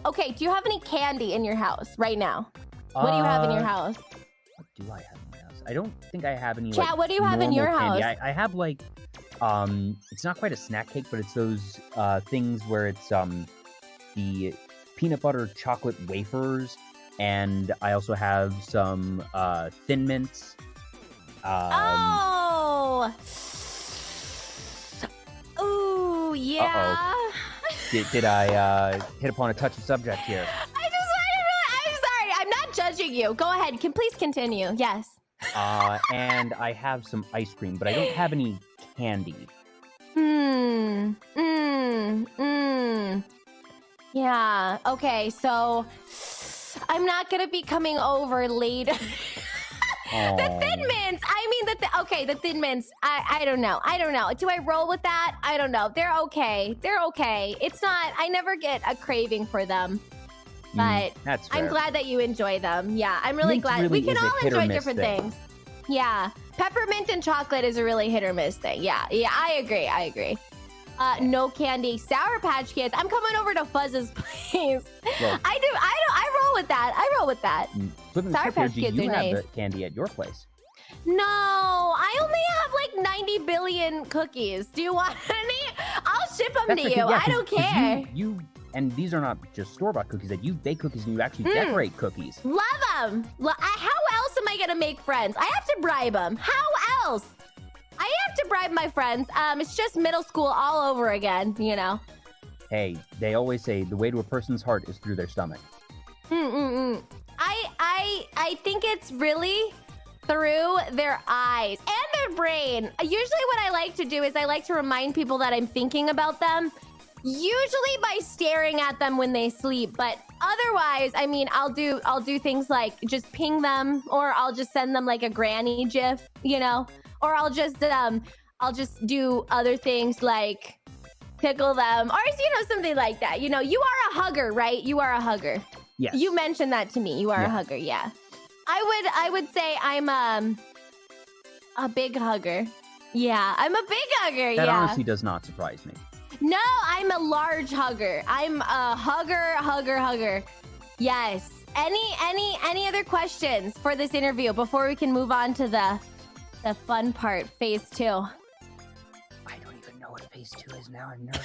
Speaker 2: candy in your house right now? What do you have in your house?
Speaker 1: What do I have in my house? I don't think I have any.
Speaker 2: Chat, what do you have in your
Speaker 1: candy.
Speaker 2: house?
Speaker 1: I have it's not quite a snack cake, but it's those things where it's the peanut butter chocolate wafers, and I also have some Thin Mints.
Speaker 2: Ooh, yeah.
Speaker 1: Uh-oh. Did I hit upon a touchy subject here?
Speaker 2: I'm sorry. I'm not judging you. Go ahead. Please continue. Yes.
Speaker 1: And I have some ice cream, but I don't have any candy.
Speaker 2: Yeah. Okay. So I'm not gonna be coming over later. The Thin Mints. I mean, the Thin Mints. I don't know. Do I roll with that? I don't know. They're okay. It's not. I never get a craving for them. But
Speaker 1: that's fair.
Speaker 2: I'm glad that you enjoy them. Yeah, I'm really glad.
Speaker 1: Really
Speaker 2: we can all enjoy different things. Yeah, peppermint and chocolate is a really hit or miss thing. Yeah, I agree. No candy, Sour Patch Kids. I'm coming over to Fuzz's place. Well, I roll with that. Sour Patch Kids are nice.
Speaker 1: Do you have the candy at your place?
Speaker 2: No, I only have like 90 billion cookies. Do you want any? I'll ship them to you. I don't care.
Speaker 1: You and these are not just store-bought cookies. That you bake cookies and you actually decorate cookies.
Speaker 2: Love them. How else am I gonna make friends? I have to bribe them. How else? I have to bribe my friends. It's just middle school all over again, you know.
Speaker 1: Hey, they always say the way to a person's heart is through their stomach.
Speaker 2: I think it's really through their eyes and their brain. Usually what I like to do is I like to remind people that I'm thinking about them, usually by staring at them when they sleep. But otherwise, I mean, I'll do things like just ping them, or I'll just send them like a granny gif, you know, or I'll just do other things like tickle them, or you know, something like that. You know, you are a hugger, right? You are a hugger.
Speaker 1: Yes.
Speaker 2: You mentioned that to me. You are a hugger, yeah. I would say I'm a big hugger. Yeah, I'm a big hugger.
Speaker 1: That
Speaker 2: yeah.
Speaker 1: honestly does not surprise me.
Speaker 2: No, I'm a large hugger. I'm a hugger. Yes. Any other questions for this interview before we can move on to the fun part, phase 2?
Speaker 1: I don't even know what phase 2 is now. I'm nervous.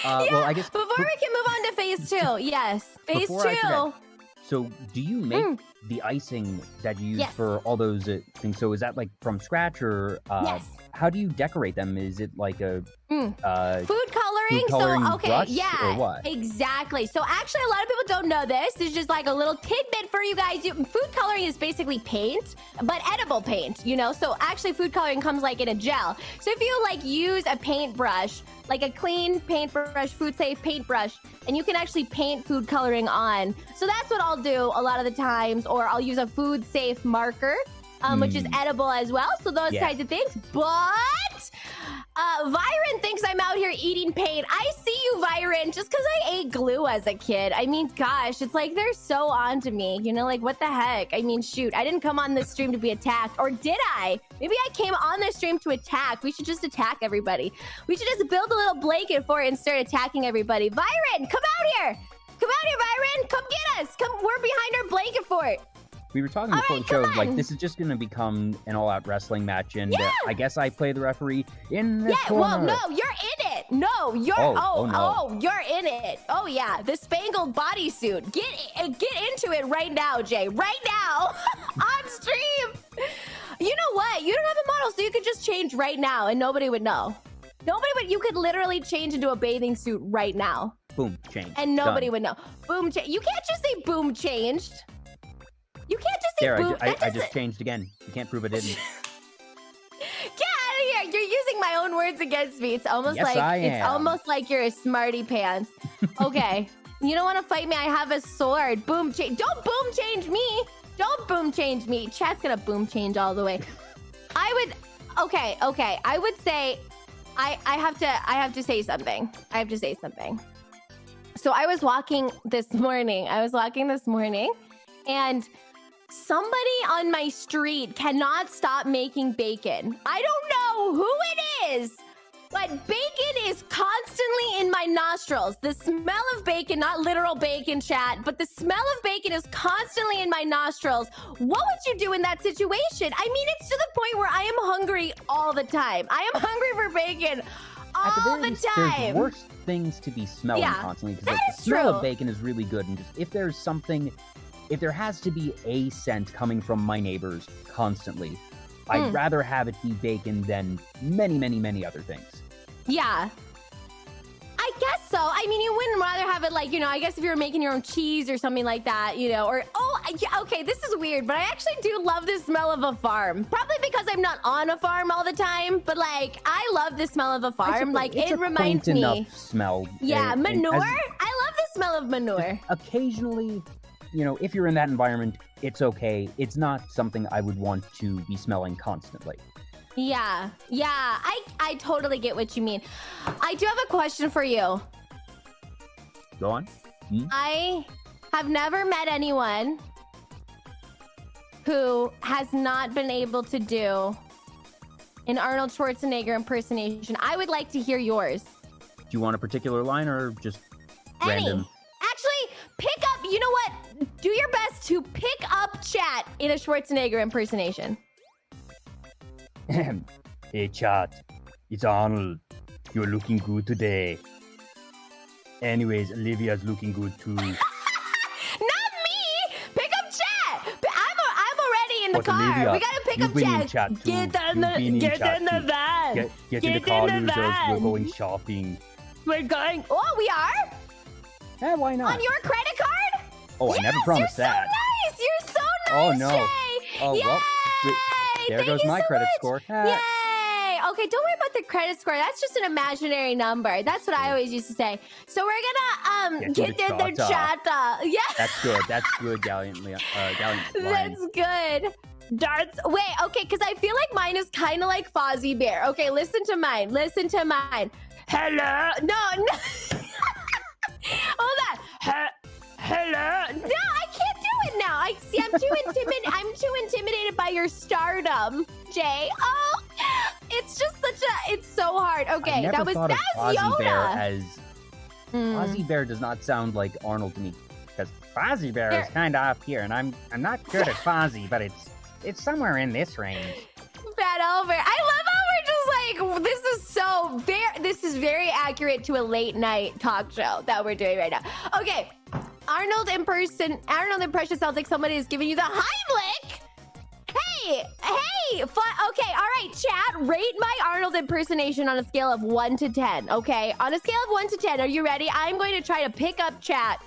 Speaker 1: Well, I guess
Speaker 2: before we can move on to phase 2, yes, phase 2.
Speaker 1: So, do you make the icing that you use for all those things? So, is that like from scratch, or
Speaker 2: yes?
Speaker 1: How do you decorate them? Is it like a
Speaker 2: food coloring? So, okay,
Speaker 1: brush,
Speaker 2: yeah,
Speaker 1: or what?
Speaker 2: Exactly. So, actually, a lot of people don't know this. It's just like a little tidbit for you guys. Food coloring is basically paint, but edible paint. You know, so actually, food coloring comes like in a gel. So, if you like use a paintbrush, like a clean paintbrush, food safe paintbrush, and you can actually paint food coloring on. So that's what I'll do a lot of the times, or I'll use a food safe marker, which is edible as well. So those kinds of things. But Viren thinks I'm out here eating paint. I see you, Viren, just because I ate glue as a kid. I mean, gosh, it's like they're so on to me. You know, like, what the heck? I mean, shoot, I didn't come on this stream to be attacked. Or did I? Maybe I came on this stream to attack. We should just attack everybody. We should just build a little blanket for it and start attacking everybody. Viren, come out here. Come out here, Viren. Come get us. Come, we're behind our blanket fort.
Speaker 1: We were talking before the show, like, this is just going to become an all-out wrestling match, and I guess I play the referee in this corner.
Speaker 2: Well, no, you're in it. No, you're, you're in it. Oh, yeah, the spangled bodysuit. Get into it right now, Jay. Right now, on stream. You know what? You don't have a model, so you could just change right now, and nobody would know. You could literally change into a bathing suit right now.
Speaker 1: Boom, changed.
Speaker 2: And nobody would know. Boom, you can't just say boom, changed. You can't just say boom.
Speaker 1: I just changed again. You can't prove I didn't.
Speaker 2: Get out of here! You're using my own words against me. It's almost it's almost like you're a smarty pants. Okay, you don't want to fight me? I have a sword. Boom change. Don't boom change me. Don't boom change me. Chat's gonna boom change all the way. Okay. I would say I have to say something. I have to say something. So I was walking this morning, and somebody on my street cannot stop making bacon. I don't know who it is, but bacon is constantly in my nostrils. The smell of bacon, not literal bacon, chat, but the smell of bacon is constantly in my nostrils. What would you do in that situation? I mean, it's to the point where I am hungry all the time. I am hungry for bacon all the time.
Speaker 1: There's worse things to be smelling constantly, because like, the smell of bacon is really good, and just if there has to be a scent coming from my neighbors constantly, I'd rather have it be bacon than many other things. Yeah.
Speaker 2: I guess so. I mean, you wouldn't rather have it like, you know, I guess if you were making your own cheese or something like that, you know, or, okay, this is weird, but I actually do love the smell of a farm. Probably because I'm not on a farm all the time, but like, I love the smell of a farm. Like, it reminds me.
Speaker 1: Enough smell.
Speaker 2: Yeah, manure. I love the smell of manure.
Speaker 1: Occasionally, you know, if you're in that environment, it's okay. It's not something I would want to be smelling constantly.
Speaker 2: Yeah, I totally get what you mean. I do have a question for you.
Speaker 1: Go on.
Speaker 2: I have never met anyone who has not been able to do an Arnold Schwarzenegger impersonation. I would like to hear yours.
Speaker 1: Do you want a particular line or just random?
Speaker 2: Actually, pick up, you know what? Do your best to pick up chat in a Schwarzenegger impersonation.
Speaker 1: Hey, chat. It's Arnold. You're looking good today. Anyways, Olivia's looking good too.
Speaker 2: Not me! Pick up chat! I'm already in the car.
Speaker 1: Olivia,
Speaker 2: We gotta pick
Speaker 1: you've
Speaker 2: up
Speaker 1: been
Speaker 2: chat.
Speaker 1: in chat too.
Speaker 2: Get in the van.
Speaker 1: Get in the car, losers. We're going shopping.
Speaker 2: We're going. Oh, we are?
Speaker 1: Yeah, why not?
Speaker 2: On your credit card?
Speaker 1: Oh, I never promised that.
Speaker 2: You're so nice.
Speaker 1: Oh, no.
Speaker 2: Jay.
Speaker 1: Oh,
Speaker 2: Yay!
Speaker 1: well. There goes my credit score.
Speaker 2: Yay! Okay, don't worry about the credit score. That's just an imaginary number. That's what I always used to say. So we're gonna get in the chat. Yeah.
Speaker 1: That's good, Gallant Lion.
Speaker 2: That's good. Wait, okay, because I feel like mine is kind of like Fozzie Bear. Okay, listen to mine. Hello. No. Hold on. Hello. No, I can't do it now. I'm too intimidated by your stardom, Jay. Oh, it's just it's so hard. Okay, that was Yoda.
Speaker 1: Fozzie Bear does not sound like Arnold to me, because Fozzie Bear is kind of up here, and I'm not good at Fozzie, but it's somewhere in this range.
Speaker 2: Fat Albert. I love how we're just like, this is very accurate to a late night talk show that we're doing right now. Okay, Arnold impression sounds like somebody is giving you the Heimlich. Hey, okay, all right, chat, rate my Arnold impersonation on a scale of 1 to 10, okay? On a scale of 1 to 10, are you ready? I'm going to try to pick up chat.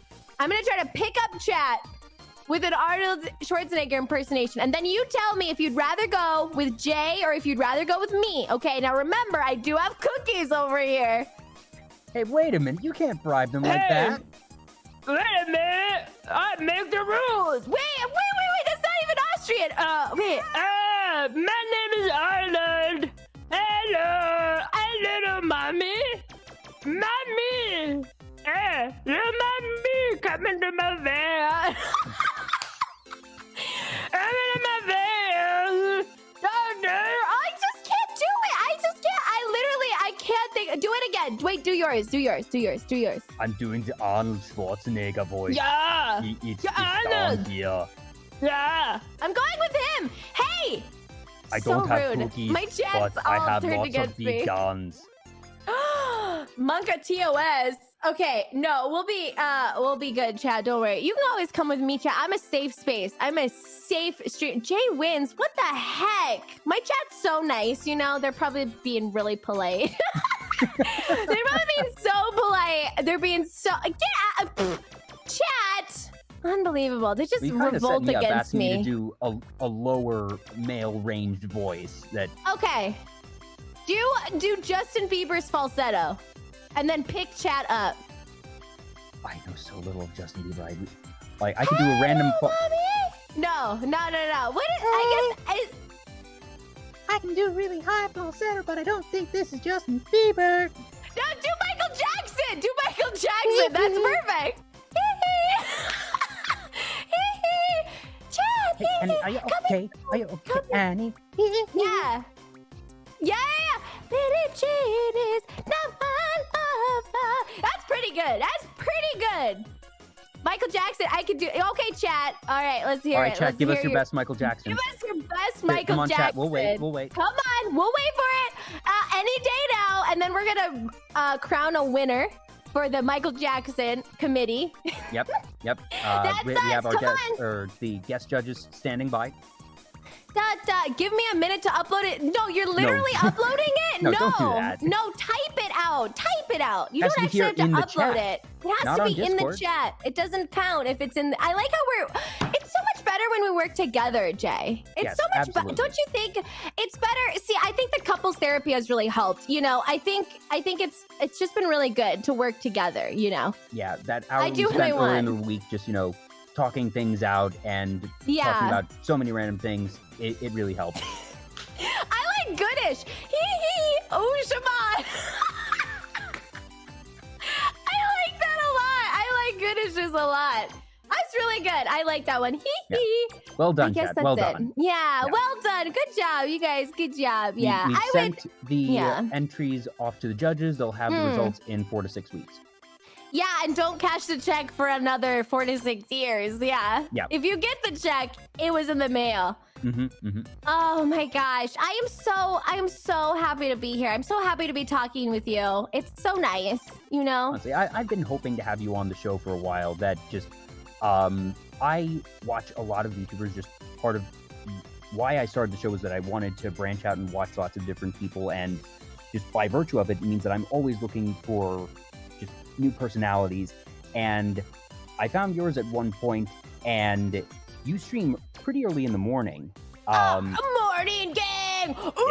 Speaker 2: With an Arnold Schwarzenegger impersonation. And then you tell me if you'd rather go with Jay or if you'd rather go with me. Okay, now remember, I do have cookies over here.
Speaker 1: Hey, wait a minute. You can't bribe them like that.
Speaker 2: Wait a minute. I make the rules. Wait. That's not even Austrian. My name is Arnold. Hello. Little mommy. Mommy. Little mommy, come into my van. I'm in my van. I just can't do it. I can't think. Do it again. Wait, do yours.
Speaker 1: I'm doing the Arnold Schwarzenegger voice.
Speaker 2: Yeah.
Speaker 1: It's down here.
Speaker 2: Yeah. I'm going with him. Hey.
Speaker 1: I don't have cookies,
Speaker 2: my jets
Speaker 1: but
Speaker 2: all
Speaker 1: I have
Speaker 2: turned
Speaker 1: lots of
Speaker 2: against
Speaker 1: big
Speaker 2: me.
Speaker 1: guns.
Speaker 2: Monka TOS. Okay, no, we'll be good, Chad. Don't worry. You can always come with me, Chad. I'm a safe space. I'm a safe street. Jay wins. What the heck? My chat's so nice, you know? They're probably being really polite. They're being so chat. Unbelievable. They just revolt against me.
Speaker 1: You to do a lower male ranged voice that.
Speaker 2: Okay. Do Justin Bieber's falsetto. And then pick chat up.
Speaker 1: I know so little of Justin Bieber. I can do a random.
Speaker 2: No. What?
Speaker 3: I can do really high falsetto, but I don't think this is Justin Bieber.
Speaker 2: No, do Michael Jackson. That's perfect. Chad,
Speaker 1: hey, Annie, are you okay? Annie?
Speaker 2: Yeah. Little cheese, not my lover. That's pretty good. Michael Jackson, I could do. Okay, chat. All right, let's hear it.
Speaker 1: All right, chat. Give us your best Michael Jackson.
Speaker 2: Give us your best Michael Jackson.
Speaker 1: Chat. We'll wait.
Speaker 2: Come on, we'll wait for it. Any day now, and then we're gonna crown a winner for the Michael Jackson committee.
Speaker 1: Yep. We have the guest judges standing by.
Speaker 2: Give me a minute to upload it. No, you're literally uploading it?
Speaker 1: No, don't do that.
Speaker 2: No, type it out. You don't actually have to upload it. It has to be in the chat. It doesn't count if it's in I like how it's so much better when we work together, Jay. It's so much better. Don't you think it's better? See, I think the couples therapy has really helped. You know, I think it's just been really good to work together, you know.
Speaker 1: Yeah, that hour we spent earlier in the week just, talking things out and talking about so many random things. It really helped.
Speaker 2: I like Goodish. Oh, Shaman. I like that a lot. I like Goodishes a lot. That's really good. I like that one.
Speaker 1: Well done, Chad. Well done.
Speaker 2: Yeah, well done. Good job, you guys. Good job. Yeah.
Speaker 1: We sent the entries off to the judges. They'll have the results in 4 to 6 weeks.
Speaker 2: Yeah, and don't cash the check for another 4 to 6 years. Yeah. If you get the check, it was in the mail. Oh my gosh. I am so happy to be here. I'm so happy to be talking with you. It's so nice, you know?
Speaker 1: Honestly, I've been hoping to have you on the show for a while. That just, I watch a lot of YouTubers. Just part of why I started the show was that I wanted to branch out and watch lots of different people, and just by virtue of it means that I'm always looking for just new personalities. And I found yours at one point, and you stream pretty early in the morning.
Speaker 2: Morning gang! Morning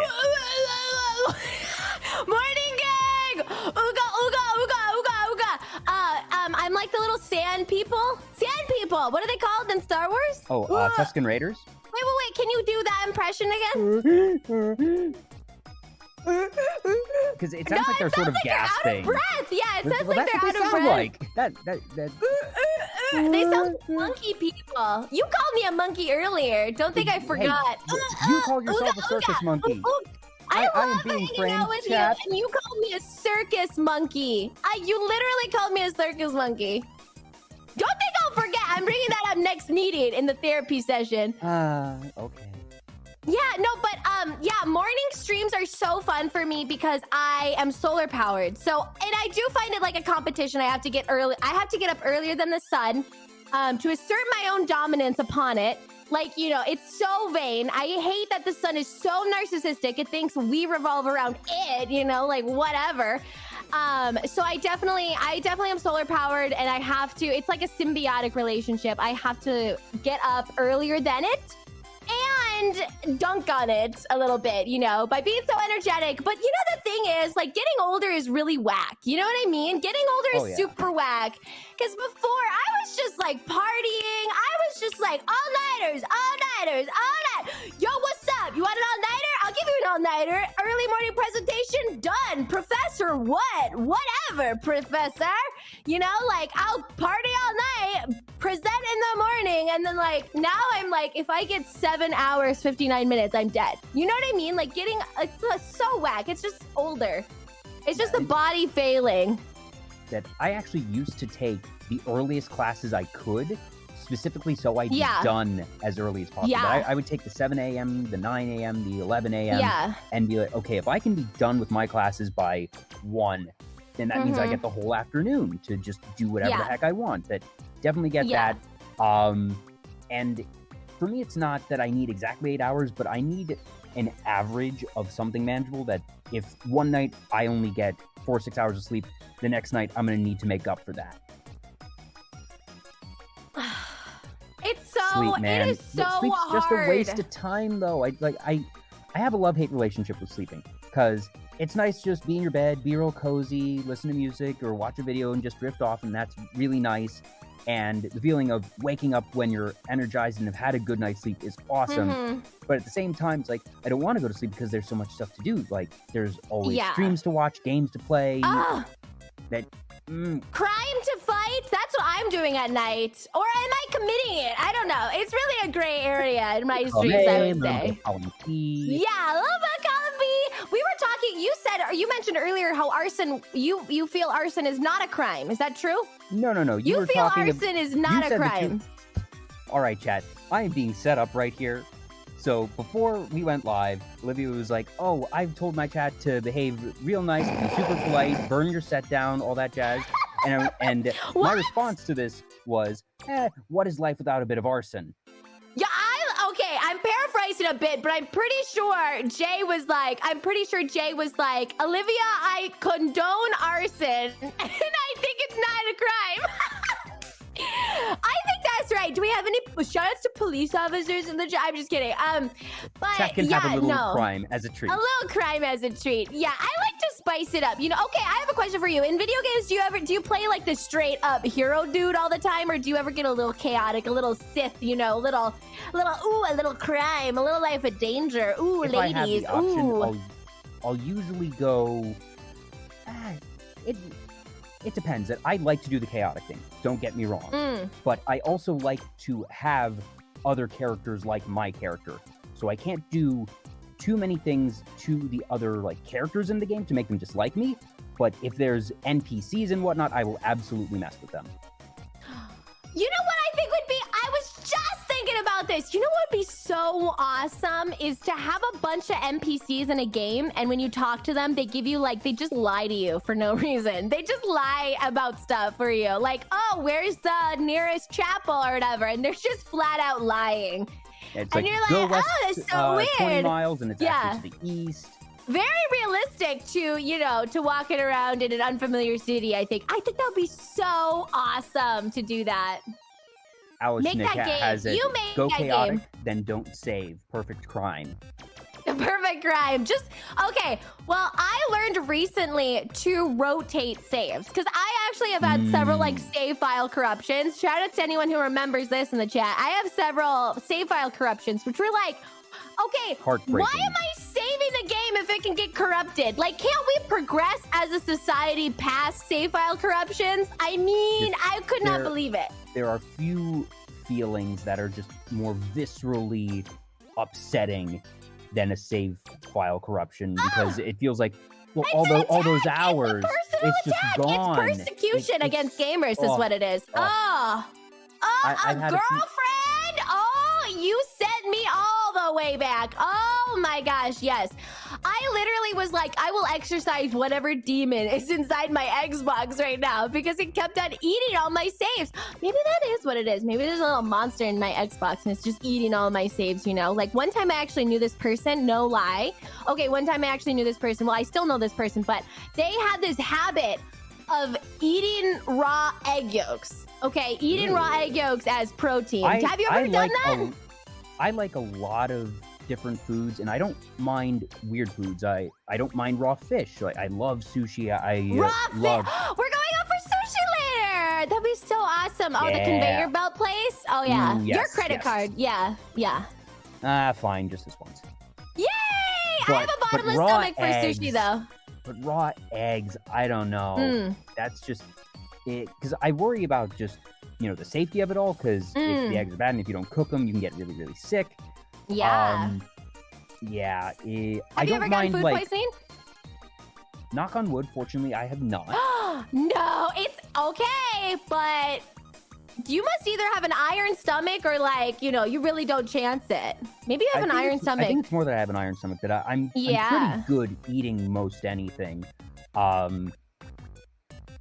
Speaker 2: gang! Ooga, ooga, ooga, ooga, ooga. I'm like the little sand people. Sand people! What are they called in Star Wars?
Speaker 1: Oh, Tusken Raiders?
Speaker 2: Wait. Can you do that impression again?
Speaker 1: Because it sounds like they're sort of gasping.
Speaker 2: Out of breath. Yeah, it sounds like they're out of breath.
Speaker 1: Like. That.
Speaker 2: They sound like monkey people. You called me a monkey earlier. Don't think I forgot.
Speaker 1: Hey, you called yourself a circus monkey.
Speaker 2: I
Speaker 1: am
Speaker 2: love
Speaker 1: being
Speaker 2: hanging
Speaker 1: framed,
Speaker 2: out with
Speaker 1: chat.
Speaker 2: you, and you called me a circus monkey. You literally called me a circus monkey. Don't think I'll forget. I'm bringing that up next meeting in the therapy session.
Speaker 1: Okay.
Speaker 2: Yeah, no, but morning streams are so fun for me because I am solar powered. So, and I do find it like a competition. I have to get up earlier than the sun to assert my own dominance upon it. Like, you know, it's so vain. I hate that the sun is so narcissistic. It thinks we revolve around it, you know, like whatever. So I definitely am solar powered, and I have to, it's like a symbiotic relationship. I have to get up earlier than it and dunk on it a little bit, you know, by being so energetic. But you know, the thing is, like, getting older is really whack. You know what I mean? Getting older is super whack. Because before, I was just like partying. I was just like all-nighters, all-nighters, all-night. Yo, what's up? You want an all-nighter? I'll give you an all-nighter. Early morning presentation, done. Professor, what? Whatever, professor. You know, like, I'll party all night, present in the morning, and then, like, now I'm like, if I get 7 hours, 59 minutes, I'm dead. You know what I mean? Like, it's so whack. It's just older. It's just the body failing.
Speaker 1: That I actually used to take the earliest classes I could, specifically so I'd be done as early as possible.
Speaker 2: Yeah.
Speaker 1: I would take the 7 a.m., the 9 a.m., the 11 a.m., and be like, okay, if I can be done with my classes by 1, then that means I get the whole afternoon to just do whatever the heck I want. That definitely get that. And for me, it's not that I need exactly 8 hours, but I need an average of something manageable. That if one night I only get 4 or 6 hours of sleep, the next night I'm going to need to make up for that.
Speaker 2: It's so,
Speaker 1: Sleep, man.
Speaker 2: it is so
Speaker 1: Sleep's
Speaker 2: hard.
Speaker 1: just a waste of time, though. I have a love-hate relationship with sleeping, because it's nice just be in your bed, be real cozy, listen to music or watch a video and just drift off, and that's really nice. And the feeling of waking up when you're energized and have had a good night's sleep is awesome. But at the same time, it's like, I don't want to go to sleep because there's so much stuff to do. Like, there's always streams to watch, games to play.
Speaker 2: Crime to fight? That's what I'm doing at night. Or am I committing it? I don't know. It's really a gray area in my streams, I would say. Yeah, a little bit of column B. We were talking, you mentioned earlier how arson, you feel arson is not a crime. Is that true?
Speaker 1: No.
Speaker 2: You feel arson is not a crime.
Speaker 1: All right, chat. I am being set up right here. So before we went live, Olivia was like, oh, I've told my chat to behave real nice, be super polite, burn your set down, all that jazz. And my response to this was, what is life without a bit of arson?
Speaker 2: Yeah, okay, I'm paraphrasing a bit, but I'm pretty sure Jay was like, Olivia, I condone arson, and I think it's not a crime. I think that's right. Do we have any shout-outs to police officers in the chat? I'm just kidding. But
Speaker 1: Chat can have a little crime as a treat.
Speaker 2: A little crime as a treat. Yeah, I like to spice it up. You know, okay, I have a question for you. In video games, do you play like the straight up hero dude all the time, or do you ever get a little chaotic, a little Sith, you know, a little crime, a little life of danger. Ooh,
Speaker 1: if
Speaker 2: ladies.
Speaker 1: I have the option, I'll usually go. It depends. I like to do the chaotic thing. Don't get me wrong. But I also like to have other characters like my character. So I can't do too many things to the other like characters in the game to make them just like me. But if there's NPCs and whatnot, I will absolutely mess with them.
Speaker 2: You know what I think would be? I was just thinking about this. You know what would be so awesome is to have a bunch of NPCs in a game, and when you talk to them, they give you like, they just lie to you for no reason. They just lie about stuff for you. Like, oh, where's the nearest chapel or whatever? And they're just flat out lying.
Speaker 1: It's
Speaker 2: and
Speaker 1: like,
Speaker 2: you're like,
Speaker 1: go west,
Speaker 2: oh, that's so weird.
Speaker 1: 20 miles, and it's actually to the east.
Speaker 2: Very realistic to, you know, to walking around in an unfamiliar city, I think. I think that would be so awesome to do that.
Speaker 1: Alice
Speaker 2: Make
Speaker 1: Nick
Speaker 2: that game.
Speaker 1: has it.
Speaker 2: You make
Speaker 1: Go
Speaker 2: that
Speaker 1: chaotic,
Speaker 2: game.
Speaker 1: then don't save. Perfect crime.
Speaker 2: The perfect crime. Just, okay. Well, I learned recently to rotate saves because I actually have had several like save file corruptions. Shout out to anyone who remembers this in the chat. I have several save file corruptions, which were like, okay, why am I saving the game if it can get corrupted? Like, can't we progress as a society past save file corruptions? I mean, I could not believe it.
Speaker 1: There are few feelings that are just more viscerally upsetting than a save file corruption because it feels like, well, all those hours, it's just gone.
Speaker 2: It's persecution against gamers is what it is. A girlfriend? Oh, you sent me all the way back. Oh my gosh, yes. I literally was like, I will exercise whatever demon is inside my Xbox right now because it kept on eating all my saves. Maybe that is what it is. Maybe there's a little monster in my Xbox and it's just eating all my saves, you know? Like one time I actually knew this person, no lie. Okay, one time I actually knew this person. Well, I still know this person, but they had this habit of eating raw egg yolks. Okay, eating raw egg yolks as protein. Have you ever done that?
Speaker 1: I like a lot of different foods, and I don't mind weird foods. I don't mind raw fish. Like I love sushi.
Speaker 2: Raw fish. We're going out for sushi later. That'd be so awesome. Oh, the conveyor belt place. Oh yeah, your credit card. Yeah.
Speaker 1: Fine, just this once.
Speaker 2: Yay! I have a bottomless stomach for sushi though.
Speaker 1: But raw eggs, I don't know. That's just it, because I worry about just, you know, the safety of it all, because if the eggs are bad and if you don't cook them, you can get really, really sick.
Speaker 2: Yeah.
Speaker 1: I
Speaker 2: have you
Speaker 1: don't
Speaker 2: ever
Speaker 1: mind,
Speaker 2: gotten food poisoning?
Speaker 1: Knock on wood, fortunately, I have not.
Speaker 2: No, it's okay, but you must either have an iron stomach or like, you know, you really don't chance it. Maybe you have an iron stomach.
Speaker 1: I think it's more that I have an iron stomach, that I'm pretty good eating most anything.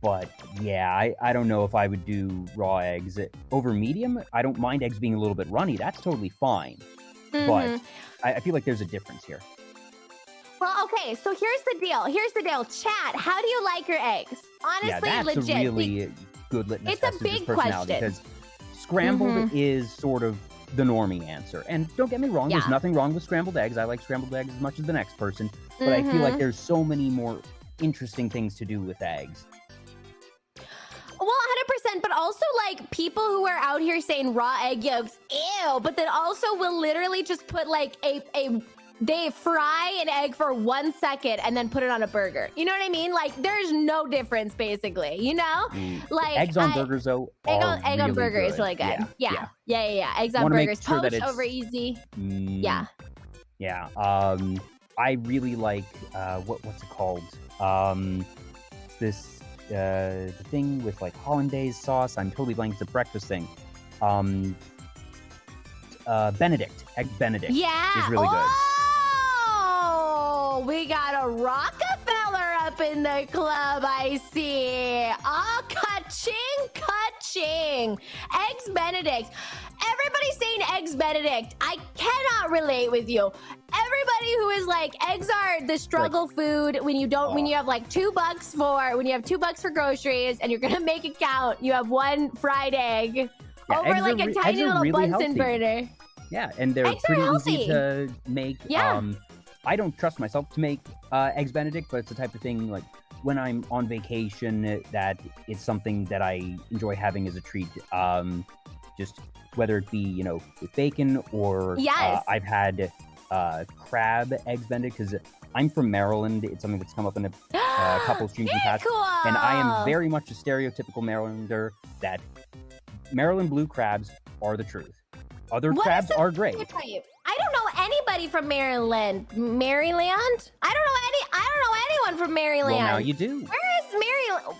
Speaker 1: But yeah, I don't know if I would do raw eggs over medium. I don't mind eggs being a little bit runny. That's totally fine. But I feel like there's a difference here.
Speaker 2: Well, okay, so here's the deal. Chat, how do you like your eggs? Honestly,
Speaker 1: yeah, that's
Speaker 2: legit.
Speaker 1: a really good litmus
Speaker 2: It's
Speaker 1: test
Speaker 2: a
Speaker 1: of this
Speaker 2: big
Speaker 1: personality,
Speaker 2: question.
Speaker 1: because scrambled is sort of the normie answer. And don't get me wrong, there's nothing wrong with scrambled eggs. I like scrambled eggs as much as the next person. But I feel like there's so many more interesting things to do with eggs.
Speaker 2: Well, 100%, but also like people who are out here saying raw egg yolks, ew, but then also will literally just put like they fry an egg for 1 second and then put it on a burger. You know what I mean? Like there's no difference basically, you know? Like
Speaker 1: eggs on burgers though.
Speaker 2: Egg on
Speaker 1: really
Speaker 2: burger
Speaker 1: good.
Speaker 2: is really good. Yeah. Eggs on burgers. Poached over easy. Yeah.
Speaker 1: I really like what's it called? This the thing with like hollandaise sauce. I'm totally blanking. It's a breakfast thing. Benedict. Egg Benedict.
Speaker 2: Yeah.
Speaker 1: Is really good.
Speaker 2: Oh, we got a Rockefeller up in the club, I see. Oh, ka-ching. Eggs Benedict. Everybody's saying Eggs Benedict. I cannot relate with you. Everybody who is like, eggs are the struggle food when you don't, when you have like $2 for groceries and you're gonna make it count. You have one fried egg over like a tiny little
Speaker 1: really
Speaker 2: Bunsen burner.
Speaker 1: Yeah, and they're pretty easy to make.
Speaker 2: Yeah.
Speaker 1: I don't trust myself to make Eggs Benedict, but it's the type of thing like when I'm on vacation that it's something that I enjoy having as a treat. Just whether it be, you know, with bacon or I've had crab Eggs Benedict, because I'm from Maryland. It's something that's come up in a couple of streams in the past.
Speaker 2: Cool.
Speaker 1: And I am very much a stereotypical Marylander that Maryland blue crabs are the truth. Other crabs are great.
Speaker 2: I don't know anybody from Maryland. Maryland? I don't know anyone from Maryland.
Speaker 1: Well, now you do.
Speaker 2: Where is Maryland?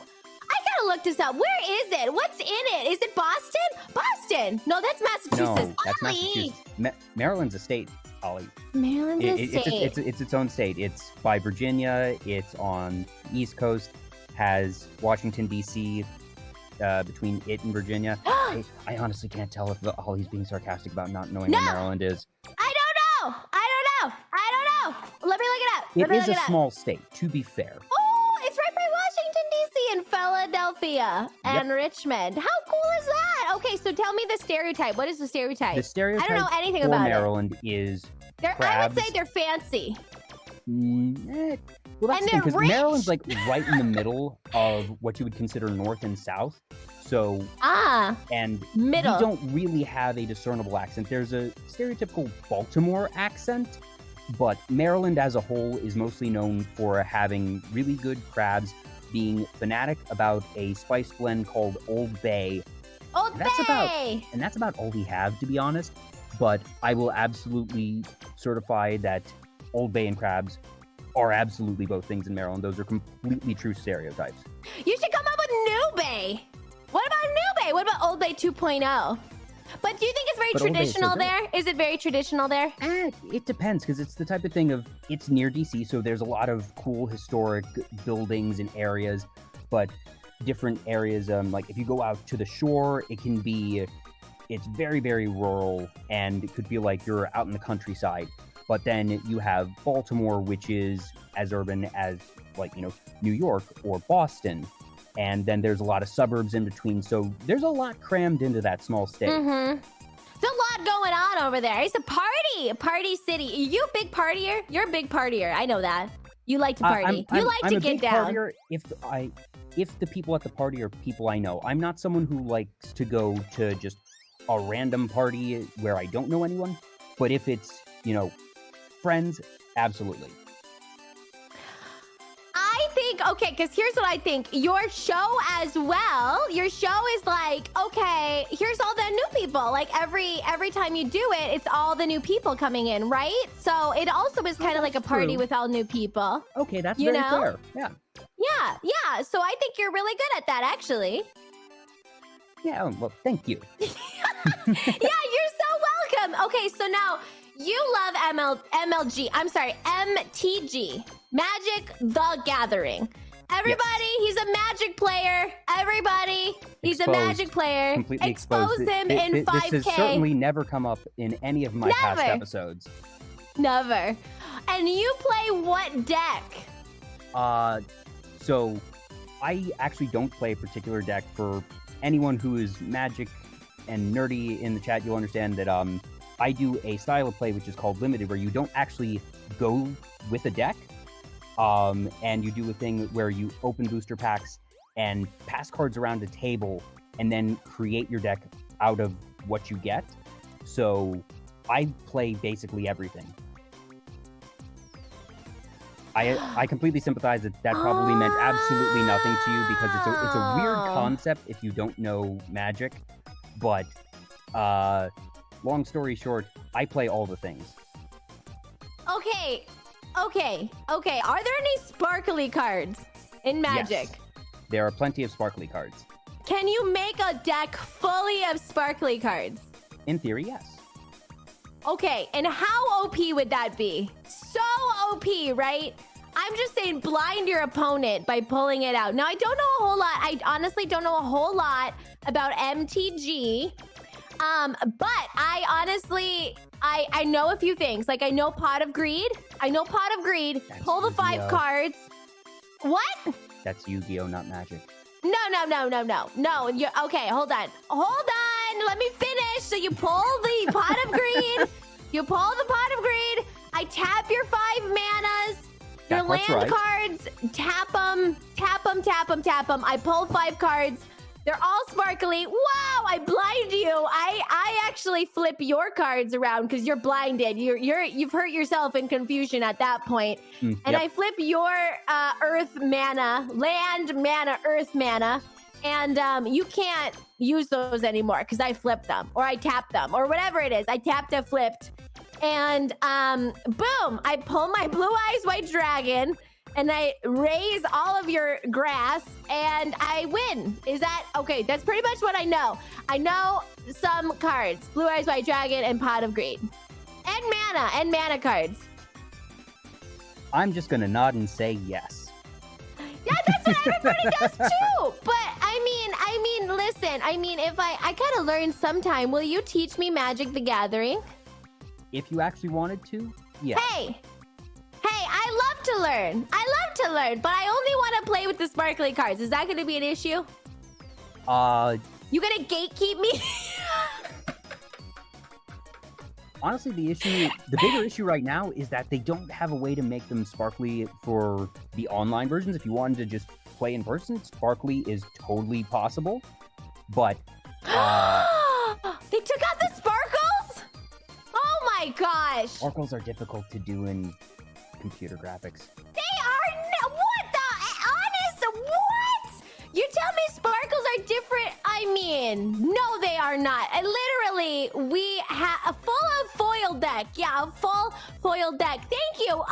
Speaker 2: I gotta look this up. Where is it? What's in it? Is it Boston? Boston. No, that's Massachusetts.
Speaker 1: No, that's
Speaker 2: Ollie.
Speaker 1: Massachusetts. Maryland's a state, Ollie.
Speaker 2: Maryland's a state.
Speaker 1: It's its own state. It's by Virginia. It's on the East Coast. Has Washington, D.C. Between it and Virginia. I honestly can't tell if Ollie's being sarcastic about not knowing where Maryland is.
Speaker 2: I don't know. Let me look it up.
Speaker 1: It is a small state, to be fair.
Speaker 2: Oh, it's right by Washington, D.C. and Philadelphia and Richmond. How cool is that? Okay, so tell me the stereotype. What is the stereotype?
Speaker 1: The stereotype
Speaker 2: I don't know anything
Speaker 1: for
Speaker 2: about
Speaker 1: Maryland is
Speaker 2: I
Speaker 1: crabs.
Speaker 2: would say they're fancy.
Speaker 1: Well, that's
Speaker 2: And
Speaker 1: the thing,
Speaker 2: they're
Speaker 1: because
Speaker 2: rich.
Speaker 1: Maryland's like right in the middle of what you would consider north and south. So, and
Speaker 2: middle.
Speaker 1: we don't really have a discernible accent. There's a stereotypical Baltimore accent, but Maryland as a whole is mostly known for having really good crabs, being fanatic about a spice blend called Old Bay.
Speaker 2: Old Bay!
Speaker 1: And that's about all we have, to be honest. But I will absolutely certify that Old Bay and crabs are absolutely both things in Maryland. Those are completely true stereotypes.
Speaker 2: You should come up with New Bay. What about New Bay? What about Old Bay 2.0? But do you think it's very traditional there? Is it very traditional there?
Speaker 1: It depends, because it's the type of thing of, it's near DC, so there's a lot of cool historic buildings and areas, but different areas, like if you go out to the shore, it's very, very rural, and it could feel like you're out in the countryside. But then you have Baltimore, which is as urban as, like, New York or Boston. And then there's a lot of suburbs in between. So there's a lot crammed into that small state.
Speaker 2: There's a lot going on over there. It's a party city. Are you a big partier? You're a big partier. I know that. You like to party.
Speaker 1: I'm
Speaker 2: to get down.
Speaker 1: Partier if the people at the party are people I know. I'm not someone who likes to go to just a random party where I don't know anyone. But if it's, friends, absolutely.
Speaker 2: I think, okay, because here's what I think. Your show as well, your show is like, okay, here's all the new people. Like every time you do it, it's all the new people coming in, right? So it also is kind of like a party with all new people.
Speaker 1: Okay, that's very fair. Yeah.
Speaker 2: Yeah. So I think you're really good at that, actually.
Speaker 1: Yeah, well, thank you.
Speaker 2: Yeah, you're so welcome. Okay, so now you love MTG, Magic the Gathering. Everybody, he's a Magic player. Everybody, he's a Magic player.
Speaker 1: Completely
Speaker 2: Expose him in 5K.
Speaker 1: This has certainly never come up in any of my past episodes.
Speaker 2: Never. And you play what deck?
Speaker 1: So I actually don't play a particular deck. For anyone who is Magic and nerdy in the chat, you'll understand that I do a style of play which is called Limited, where you don't actually go with a deck, and you do a thing where you open booster packs and pass cards around a table and then create your deck out of what you get. So I play basically everything. I completely sympathize that probably meant absolutely nothing to you, because it's a weird concept if you don't know Magic, but long story short, I play all the things.
Speaker 2: Okay. Are there any sparkly cards in Magic?
Speaker 1: Yes, there are plenty of sparkly cards.
Speaker 2: Can you make a deck fully of sparkly cards?
Speaker 1: In theory, yes.
Speaker 2: Okay, and how OP would that be? So OP, right? I'm just saying blind your opponent by pulling it out. Now, I don't know a whole lot. I honestly don't know a whole lot about MTG. But I honestly, I know a few things. Like, I know Pot of Greed.
Speaker 1: That's
Speaker 2: Pull the 5 cards. What?
Speaker 1: That's Yu-Gi-Oh, not Magic.
Speaker 2: No. Okay, hold on. Let me finish. So you pull the Pot of Greed. I tap your 5 manas. Your land cards. Tap them. I pull 5 cards. They're all sparkly. Wow, I blind you. I actually flip your cards around because you're blinded. You've hurt yourself in confusion at that point. And I flip your earth mana, land mana, earth mana. And you can't use those anymore because I flipped them, or I tapped them, or whatever it is. I tapped and flipped. And boom, I pull my Blue Eyes White Dragon. and I raise all of your grass, and I win. Is that okay? That's pretty much what I know. I know some cards: Blue Eyes White Dragon and Pot of Greed, and mana cards.
Speaker 1: I'm just gonna nod and say yes.
Speaker 2: Yeah, that's what everybody does too. But I mean, listen. I mean, if I gotta learn sometime, will you teach me Magic the Gathering?
Speaker 1: If you actually wanted to, yeah.
Speaker 2: Hey, I love to learn. But I only want to play with the sparkly cards. Is that going to be an issue? You gonna gatekeep me?
Speaker 1: Honestly, the bigger issue right now is that they don't have a way to make them sparkly for the online versions. If you wanted to just play in person, sparkly is totally possible. But
Speaker 2: they took out the sparkles? Oh my gosh!
Speaker 1: Sparkles are difficult to do in computer graphics.
Speaker 2: They are what the honest what? You tell me sparkles are different? I mean, no, they are not. And literally, we have a full foil deck. Yeah, a full foil deck. Thank you.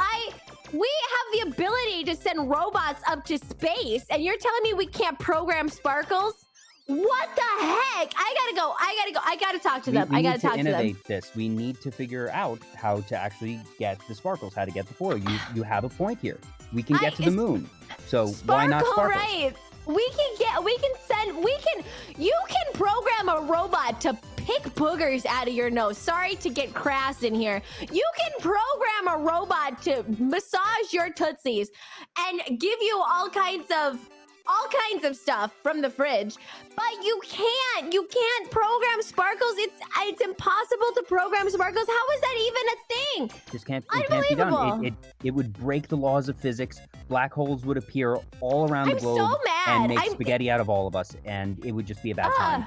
Speaker 2: We have the ability to send robots up to space, and you're telling me we can't program sparkles? What the heck? I gotta go. I gotta talk to them. I gotta talk to them. We need to innovate
Speaker 1: this. We need to figure out how to actually get the sparkles, how to get the foil. You have a point here. We can get to the moon. So why not sparkles?
Speaker 2: Right. You can program a robot to pick boogers out of your nose. Sorry to get crass in here. You can program a robot to massage your tootsies and give you all kinds of stuff from the fridge, but you can't program sparkles. It's impossible to program sparkles. How is that even a thing?
Speaker 1: Just can't be done. It would break the laws of physics. Black holes would appear all around the globe
Speaker 2: so mad.
Speaker 1: and make spaghetti out of all of us, and it would just be a bad time.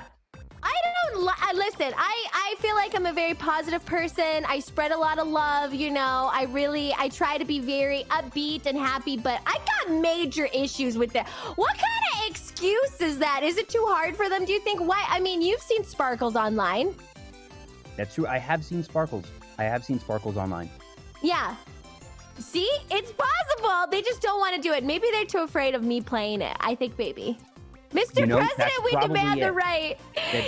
Speaker 2: Listen, I feel like I'm a very positive person. I spread a lot of love, you know. I try to be very upbeat and happy, but I got major issues with that. What kind of excuse is that? Is it too hard for them, do you think? Why? I mean, you've seen sparkles online.
Speaker 1: That's true. I have seen sparkles. Online.
Speaker 2: Yeah. See? It's possible. They just don't want to do it. Maybe they're too afraid of me playing it. I think maybe. Mr. President, we demand the right.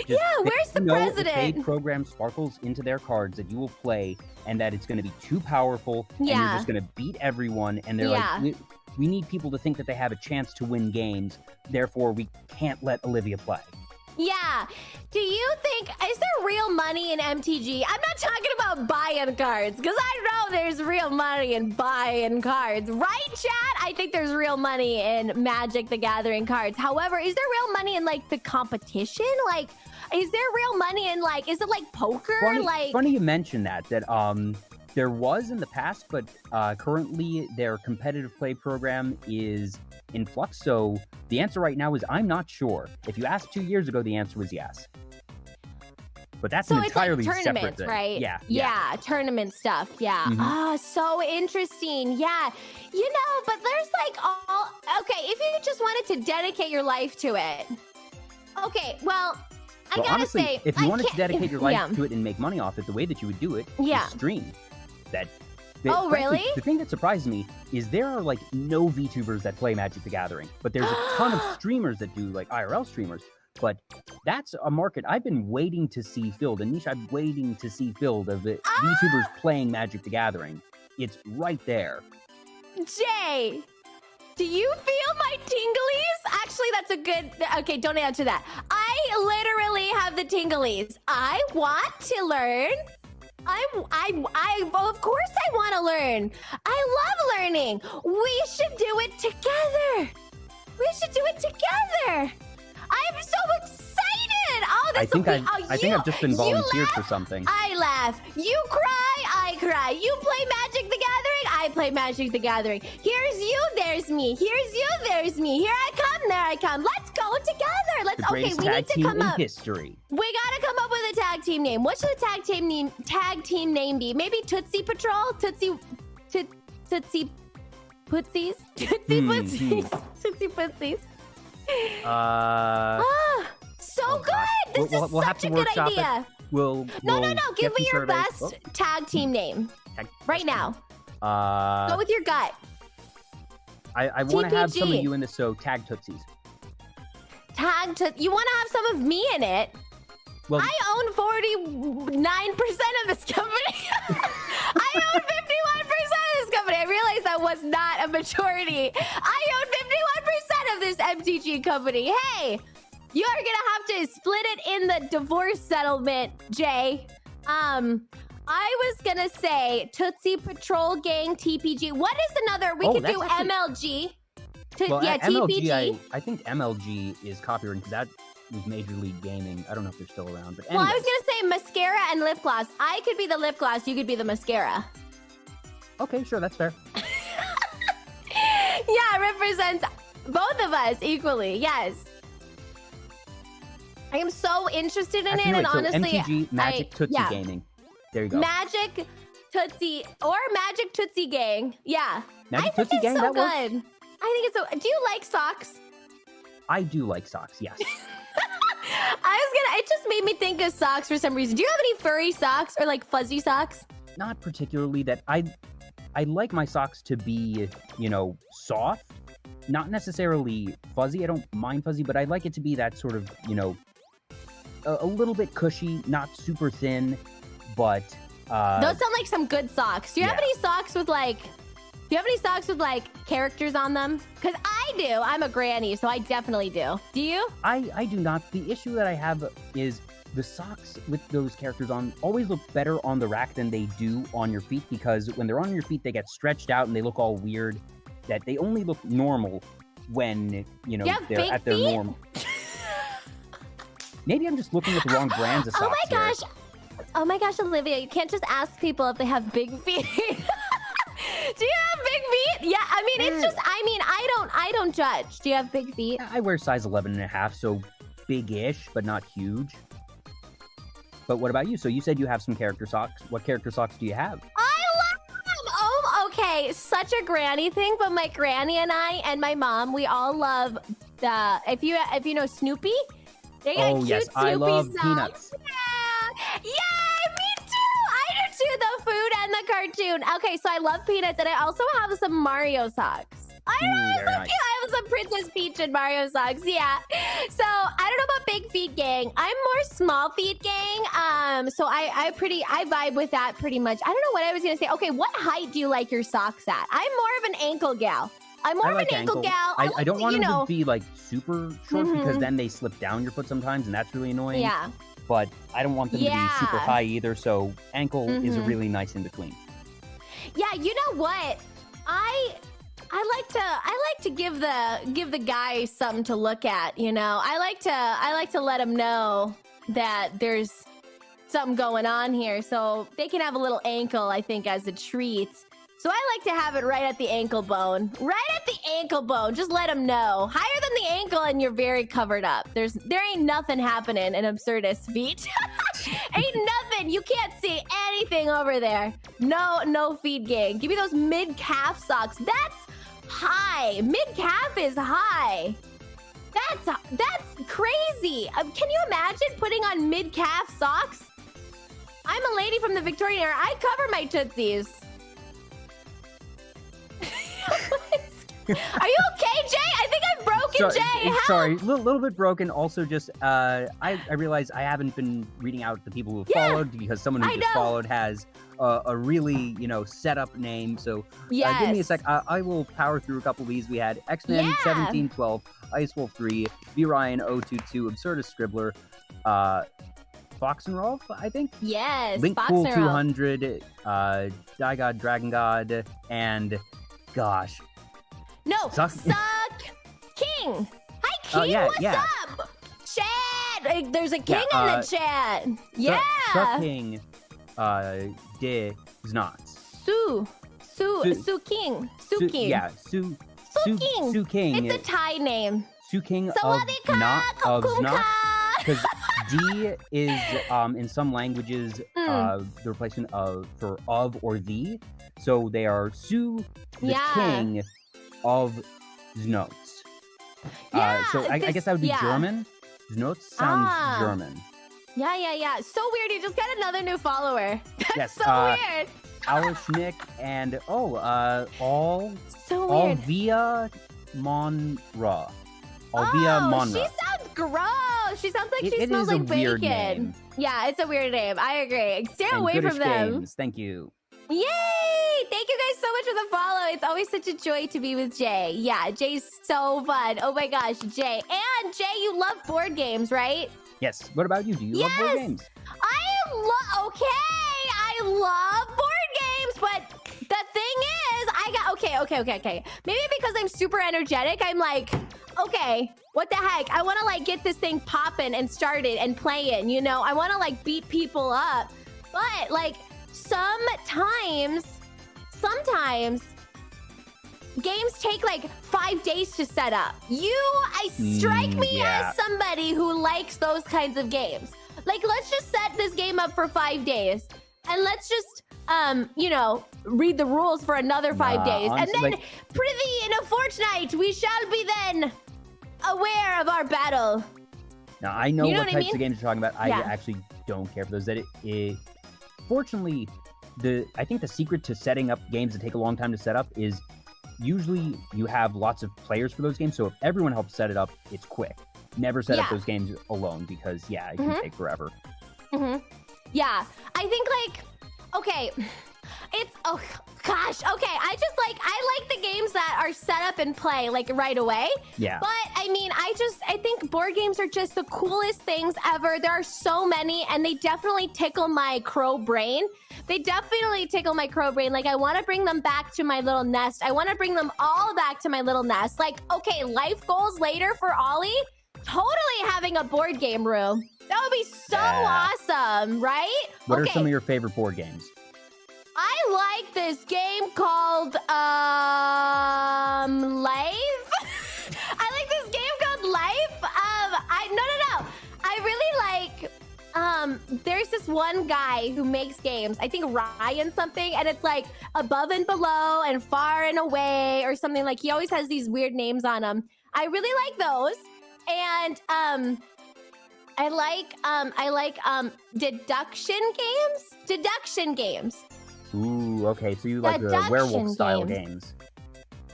Speaker 2: Where's the president? If they program
Speaker 1: sparkles into their cards that you will play, and that it's going to be too powerful, and you're just going to beat everyone, and they're like, we need people to think that they have a chance to win games, therefore we can't let Olivia play.
Speaker 2: Yeah. Do you think, is there real money in MTG? I'm not talking about buying cards, because I know there's real money in buying cards. Right, chat? I think there's real money in Magic the Gathering cards. However, is there real money in, like, the competition? Like, is there real money in, like, is it like poker?
Speaker 1: Funny you mention that there was in the past, but currently their competitive play program is in flux. So the answer right now is I'm not sure. If you asked 2 years ago, the answer was yes. But that's an entirely separate thing.
Speaker 2: Right? Yeah, tournament stuff. Yeah.
Speaker 1: Mm-hmm.
Speaker 2: So interesting. Yeah. You know, but there's like if you just wanted to dedicate your life to it. Okay, well, I gotta
Speaker 1: honestly,
Speaker 2: say,
Speaker 1: if you wanted to dedicate your life to it and make money off it, the way that you would do it is stream. Really? The thing that surprises me is there are like no VTubers that play Magic the Gathering, but there's a ton of streamers that do, like IRL streamers. But that's a market I've been waiting to see filled, a niche I'm waiting to see filled of VTubers playing Magic the Gathering. It's right there.
Speaker 2: Jay, do you feel my tinglies? Actually, that's a good... Okay, don't answer that. I literally have the tinglies. I want to learn. Of course I want to learn. I love learning. We should do it together. I'm so excited. Oh, this will be...
Speaker 1: I think I've just been volunteered for something.
Speaker 2: I laugh. You cry, I cry. You play Magic the Gathering, I play Magic the Gathering. Here's you, there's me. Here's you, there's me. Here I come, there I come. Let's go together. We need to come up.
Speaker 1: History.
Speaker 2: We gotta come up with a tag team name. What should the tag team name be? Maybe Tootsie Patrol? Tootsie Pootsies? Tootsie Pootsies. So good! This is such a good idea.
Speaker 1: No.
Speaker 2: Give me your best tag team name right now. Go with your gut.
Speaker 1: I want to have some of
Speaker 2: TPG.
Speaker 1: you in this, so tag Tootsies.
Speaker 2: You want to have some of me in it?
Speaker 1: Well,
Speaker 2: I own 49% of this company. I own 51% of this company. I realized that was not a majority. I own 51% of this MTG company. Hey, you are gonna have to split it in the divorce settlement, Jay. I was gonna say Tootsie Patrol Gang TPG. What is another? We could do
Speaker 1: actually...
Speaker 2: MLG.
Speaker 1: Well,
Speaker 2: yeah,
Speaker 1: MLG,
Speaker 2: TPG.
Speaker 1: I think MLG is copyrighted because that was Major League Gaming. I don't know if they're still around, but
Speaker 2: Well, I
Speaker 1: anyways.
Speaker 2: was gonna say mascara and lip gloss. I could be the lip gloss. You could be the mascara.
Speaker 1: Okay, sure, that's fair.
Speaker 2: Yeah, it represents both of us equally. Yes. I am so interested in
Speaker 1: Actually,
Speaker 2: it, and
Speaker 1: wait, so
Speaker 2: honestly,
Speaker 1: MTG Magic Tootsie
Speaker 2: yeah.
Speaker 1: Gaming. There you go.
Speaker 2: Magic Tootsie or Magic Tootsie Gang. Yeah.
Speaker 1: Magic
Speaker 2: I think
Speaker 1: Tootsie
Speaker 2: it's
Speaker 1: Gang,
Speaker 2: so
Speaker 1: that
Speaker 2: good.
Speaker 1: works?
Speaker 2: I think it's so. Do you like socks?
Speaker 1: I do like socks, yes.
Speaker 2: It just made me think of socks for some reason. Do you have any furry socks or like fuzzy socks?
Speaker 1: Not particularly that I like my socks to be, you know, soft. Not necessarily fuzzy. I don't mind fuzzy, but I like it to be that sort of, you know, a little bit cushy, not super thin, but
Speaker 2: Those sound like some good socks. Do you have any socks with like characters on them? Because I do. I'm a granny, so I definitely do. Do you?
Speaker 1: I do not. The issue that I have is the socks with those characters on always look better on the rack than they do on your feet, because when they're on your feet, they get stretched out and they look all weird. That they only look normal when, you know, they're at their normal. Maybe I'm just looking at the wrong brands of socks.
Speaker 2: Oh my gosh, Olivia, you can't just ask people if they have big feet. Do you have big feet? Yeah, I mean, it's just, I don't judge. Do you have big feet?
Speaker 1: I wear size 11.5, so big-ish, but not huge. But what about you? So you said you have some character socks. What character socks do you have?
Speaker 2: I love them! Oh, okay, such a granny thing, but my granny and I and my mom, we all love the, if you know Snoopy, they got cute
Speaker 1: yes,
Speaker 2: Snoopy
Speaker 1: I love
Speaker 2: socks.
Speaker 1: Peanuts.
Speaker 2: Yeah, me too! I do too, the food and the cartoon. Okay, so I love Peanuts, and I also have some Mario socks. I know, so
Speaker 1: nice.
Speaker 2: cute. I have some Princess Peach and Mario socks, yeah. So, I don't know about big feet gang. I'm more small feet gang. So I vibe with that pretty much. I don't know what I was gonna say. Okay, what height do you like your socks at? I'm more of an ankle gal. I'm more of an ankle gal.
Speaker 1: I don't want them to be like super short because then they slip down your foot sometimes, and that's really annoying.
Speaker 2: Yeah.
Speaker 1: But I don't want them to be super high either, so ankle is a really nice in between.
Speaker 2: Yeah, you know what? I like to give the guy something to look at, you know. I like to let him know that there's something going on here, so they can have a little ankle, I think, as a treat. So I like to have it right at the ankle bone. Right at the ankle bone. Just let them know. Higher than the ankle and you're very covered up. There ain't nothing happening in Absurdist feet. Ain't nothing. You can't see anything over there. No feet gang. Give me those mid-calf socks. That's high. Mid-calf is high. That's crazy. Can you imagine putting on mid-calf socks? I'm a lady from the Victorian era. I cover my tootsies. Are you okay, Jay? I think I've broken Jay. Help!
Speaker 1: Sorry, a little bit broken. Also, just I realize I haven't been reading out the people who followed because someone who just followed has a really, you know, set up name. So give me a sec. I will power through a couple of these. We had X-Men 1712, Ice Wolf 3, V Ryan 022, Absurdist Scribbler, Fox and Rolf, I think.
Speaker 2: Yes,
Speaker 1: Link
Speaker 2: Fox
Speaker 1: Pool
Speaker 2: and
Speaker 1: 200, Digod, Dragon God, and gosh.
Speaker 2: No, Suck King. Hi, King. What's up? Chat. There's a king in the chat. Yeah.
Speaker 1: Suck King. Is not.
Speaker 2: Su King. Su King.
Speaker 1: Yeah. Su King.
Speaker 2: It's a Thai name.
Speaker 1: Su King of not. Because D is in some languages the replacement of for of or the. So they are Su the King of Znots. So I guess that would be German. Znots sounds German.
Speaker 2: Yeah. So weird. You just got another new follower. That's so weird.
Speaker 1: Our Schnick and all.
Speaker 2: So so weird.
Speaker 1: Olivia Monroe. Olivia Monroe.
Speaker 2: She sounds gross. She sounds like she smells like bacon.
Speaker 1: Weird name.
Speaker 2: Yeah, it's a weird name. I agree. Stay
Speaker 1: And
Speaker 2: away from them.
Speaker 1: Games. Thank you.
Speaker 2: Yay! Thank you guys so much for the follow. It's always such a joy to be with Jay. Yeah, Jay's so fun. Oh my gosh, Jay. And Jay, you love board games, right?
Speaker 1: Yes. What about you? Do you love board games?
Speaker 2: I love board games, but the thing is, okay. Maybe because I'm super energetic, I'm like, okay, what the heck? I want to like get this thing popping and started and playing, you know? I want to like beat people up. But like sometimes games take like 5 days to set up. Strike me as somebody who likes those kinds of games. Like, let's just set this game up for 5 days. And let's just, you know, read the rules for another 5 days.
Speaker 1: Honestly,
Speaker 2: and then, prithee, in a fortnight, we shall be then aware of our battle.
Speaker 1: Now, I know what types of games you're talking about. I
Speaker 2: Yeah.
Speaker 1: actually don't care for those. Fortunately, I think the secret to setting up games that take a long time to set up is usually you have lots of players for those games. So if everyone helps set it up, it's quick. Never set up those games alone because, it can take forever.
Speaker 2: Yeah, I think like, okay, I like the games that are set up and play like right away.
Speaker 1: Yeah.
Speaker 2: But I mean, I think board games are just the coolest things ever. There are so many and they definitely tickle my crow brain. Like, I want to bring them back to my little nest. I want to bring them all back to my little nest. Like, okay, life goals later for Ollie, totally having a board game room. That would be so awesome, right?
Speaker 1: What are some of your favorite board games?
Speaker 2: I like this game called Life. I like this game called Life. No. I really like there's this one guy who makes games. I think Ryan something, and it's like above and below and far and away or something. Like he always has these weird names on them. I really like those. And I like deduction games.
Speaker 1: Ooh, okay. So you like the werewolf style games.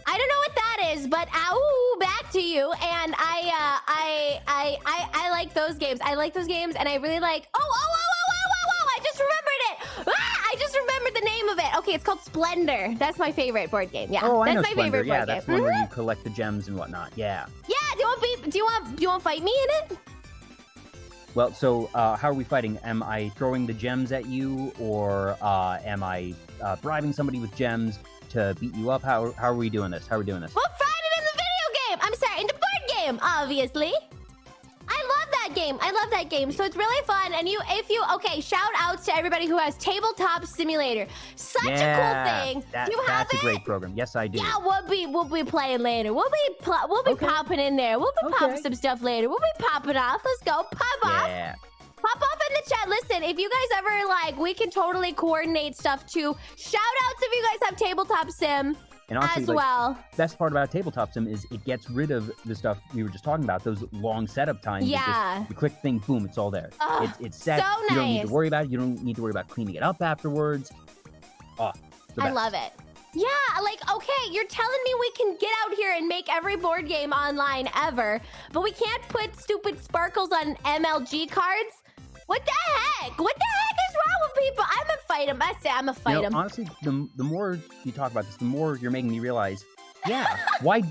Speaker 2: I don't know what that is, but back to you. And I like those games. I like those games, and I really like. I just remembered it. I just remembered the name of it. Okay, it's called Splendor. That's my favorite board game. Yeah,
Speaker 1: I know
Speaker 2: that's my
Speaker 1: Splendor.
Speaker 2: favorite board game.
Speaker 1: That's the one where you collect the gems and whatnot. Yeah.
Speaker 2: Yeah. Do you want to fight me in it?
Speaker 1: Well, so how are we fighting? Am I throwing the gems at you, or am I bribing somebody with gems to beat you up? How are we doing this?
Speaker 2: We'll fight it in the video game. I'm sorry, in the board game, obviously. I love that game. So it's really fun. And shout outs to everybody who has Tabletop Simulator. Such a cool thing.
Speaker 1: That's a great program. Yes, I do.
Speaker 2: Yeah, we'll be playing later. We'll be popping in there. We'll be popping some stuff later. We'll be popping off. Let's go. Pop off. Pop off in the chat. Listen, if you guys ever we can totally coordinate stuff too. Shout outs if you guys have Tabletop Sim.
Speaker 1: And honestly,
Speaker 2: as well.
Speaker 1: Best part about Tabletop Sim is it gets rid of the stuff we were just talking about, those long setup times.
Speaker 2: Yeah.
Speaker 1: You click thing, boom, it's all there. It's set.
Speaker 2: So
Speaker 1: You don't need
Speaker 2: nice.
Speaker 1: to worry about it. You don't need to worry about cleaning it up afterwards. Oh, the
Speaker 2: I
Speaker 1: best.
Speaker 2: love it. Yeah, you're telling me we can get out here and make every board game online ever, but we can't put stupid sparkles on MLG cards? What the heck? What the heck is wrong with people? I'm gonna fight him. I say I'm gonna fight him.
Speaker 1: Honestly, the more you talk about this, the more you're making me realize, why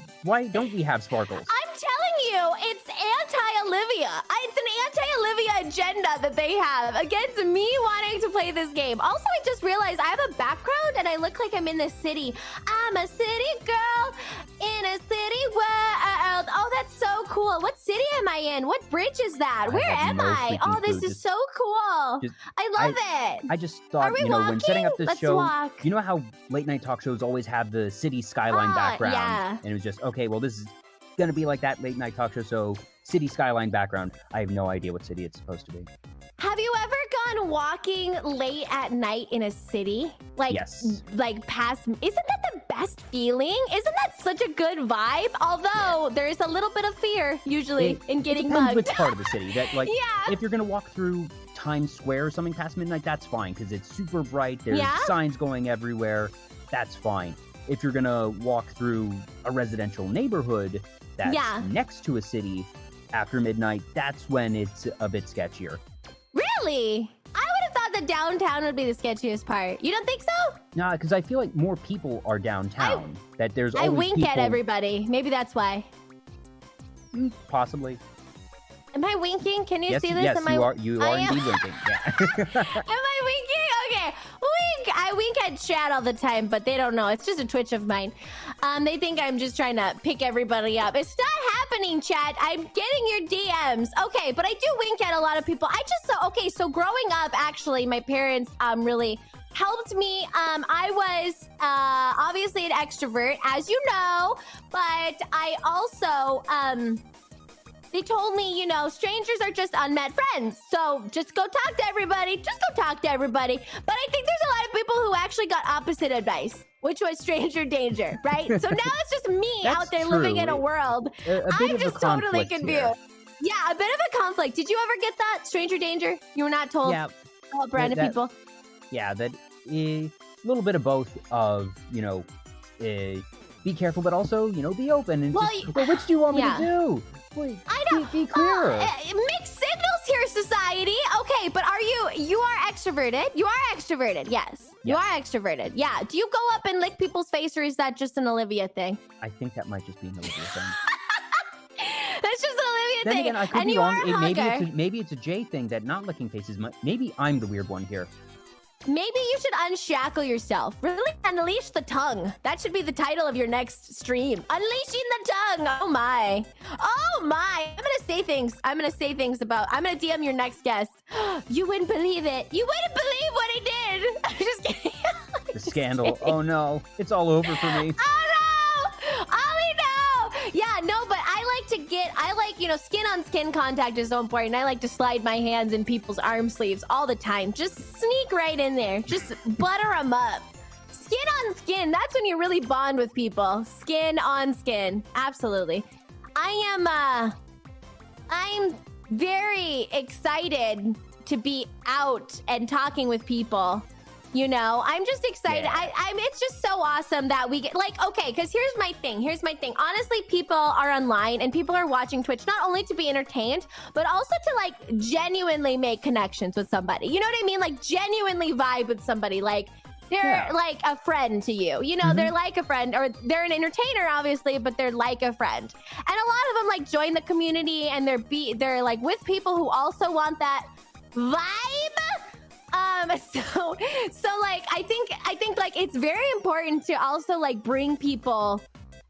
Speaker 1: don't we have sparkles?
Speaker 2: I'm telling you, it's anti-Olivia. It's an anti-Olivia agenda that they have against me wanting to play this game. Also, I just realized I have a background and I look like I'm in the city. I'm a city girl in a city world. Oh, that's so cool. What city am I in? What bridge is that? Where am I? Oh, this is so cool. I love it.
Speaker 1: I just thought, when setting up this show, you know how late night talk shows always have the city skyline background?
Speaker 2: Yeah.
Speaker 1: And it was just, okay, well, this is going to be like that late night talk show, so city skyline background. I have no idea what city it's supposed to be.
Speaker 2: Have you ever gone walking late at night in a city?
Speaker 1: Yes.
Speaker 2: Isn't that the best feeling? Isn't that such a good vibe? Although there is a little bit of fear usually in getting mugged.
Speaker 1: Which part of the city? That if you're going to walk through Times Square or something past midnight, that's fine because it's super bright. There's signs going everywhere. That's fine. if you're gonna walk through a residential neighborhood that's next to a city after midnight, that's when it's a bit sketchier.
Speaker 2: Really? I would have thought that downtown would be the sketchiest part. You don't think so?
Speaker 1: Nah, because I feel like more people are downtown. That there's always
Speaker 2: I wink
Speaker 1: people...
Speaker 2: at everybody. Maybe that's why.
Speaker 1: Possibly.
Speaker 2: Am I winking? Can you see this?
Speaker 1: Yes,
Speaker 2: Am
Speaker 1: you are indeed winking. Yeah.
Speaker 2: Am I winking? Okay. Wink. I wink at chat all the time, but they don't know. It's just a twitch of mine. They think I'm just trying to pick everybody up. It's not happening, chat. I'm getting your DMs. Okay, but I do wink at a lot of people. So growing up, actually, my parents really helped me. I was obviously an extrovert, as you know, but I also they told me, you know, strangers are just unmet friends. So just go talk to everybody. Just go talk to everybody. But I think there's a lot of people who actually got opposite advice, which was stranger danger, right? So now it's just me out there living in a world. I'm just totally confused. Here. Yeah, a bit of a conflict. Did you ever get that? Stranger danger? You were not told about random people?
Speaker 1: Yeah, that a little bit of both of, you know, be careful, but also, you know, be open. And which do you want me to do? Wait, I know. Be clear.
Speaker 2: Mixed signals here, society. Okay, but you are extroverted? You are extroverted, yes. You are extroverted. Yeah. Do you go up and lick people's face, or is that just an Olivia thing?
Speaker 1: I think that might just be an Olivia thing.
Speaker 2: That's just an Olivia
Speaker 1: then
Speaker 2: thing.
Speaker 1: Again, I could be wrong. Maybe it's a Jay thing that not licking faces. Maybe I'm the weird one here.
Speaker 2: Maybe you should unshackle yourself. Really unleash the tongue. That should be the title of your next stream. Unleashing the tongue. Oh my. Oh my. I'm gonna say things about. I'm gonna DM your next guest. You wouldn't believe it. You wouldn't believe what he did. I'm just kidding.
Speaker 1: The scandal. Oh no. It's all over for me.
Speaker 2: Oh no. Ollie, no. Yeah, no, but you know, skin on skin contact is so important. I like to slide my hands in people's arm sleeves all the time. Just sneak right in there. Just butter them up. Skin on skin. That's when you really bond with people. Skin on skin. Absolutely. I'm very excited to be out and talking with people. You know, I'm just excited. Yeah. It's just so awesome that we get, like, okay, because here's my thing. Honestly, people are online and people are watching Twitch not only to be entertained, but also to, like, genuinely make connections with somebody. You know what I mean? Like, genuinely vibe with somebody. Like, they're like a friend to you. You know, they're like a friend, or they're an entertainer, obviously, but they're like a friend. And a lot of them, like, join the community and they're like with people who also want that vibe. So like I think like it's very important to also like bring people,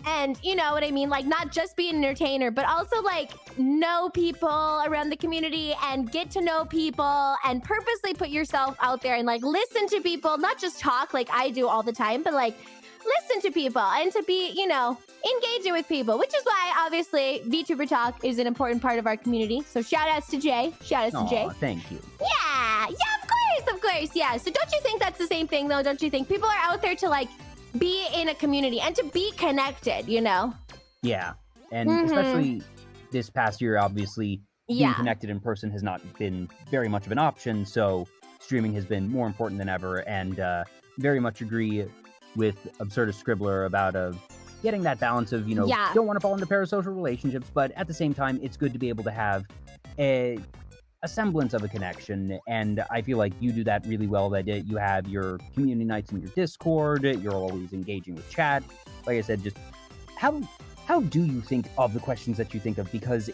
Speaker 2: and you know what I mean, like not just be an entertainer, but also like know people around the community and get to know people and purposely put yourself out there and like listen to people, not just talk like I do all the time, but like listen to people and to be, you know, engaging with people, which is why obviously Vtuber Talk is an important part of our community. So shout outs to Jay. Shout outs to Jay.
Speaker 1: Thank you.
Speaker 2: Yeah, of course, yeah. So don't you think that's the same thing though? Don't you think people are out there to like be in a community and to be connected, you know?
Speaker 1: Yeah. And especially this past year, obviously being connected in person has not been very much of an option. So streaming has been more important than ever, and very much agree with Absurdist Scribbler about getting that balance of, you know, don't want to fall into parasocial relationships, but at the same time, it's good to be able to have a semblance of a connection. And I feel like you do that really well, that you have your community nights in your Discord, you're always engaging with chat. Like I said, just how do you think of the questions that you think of? Because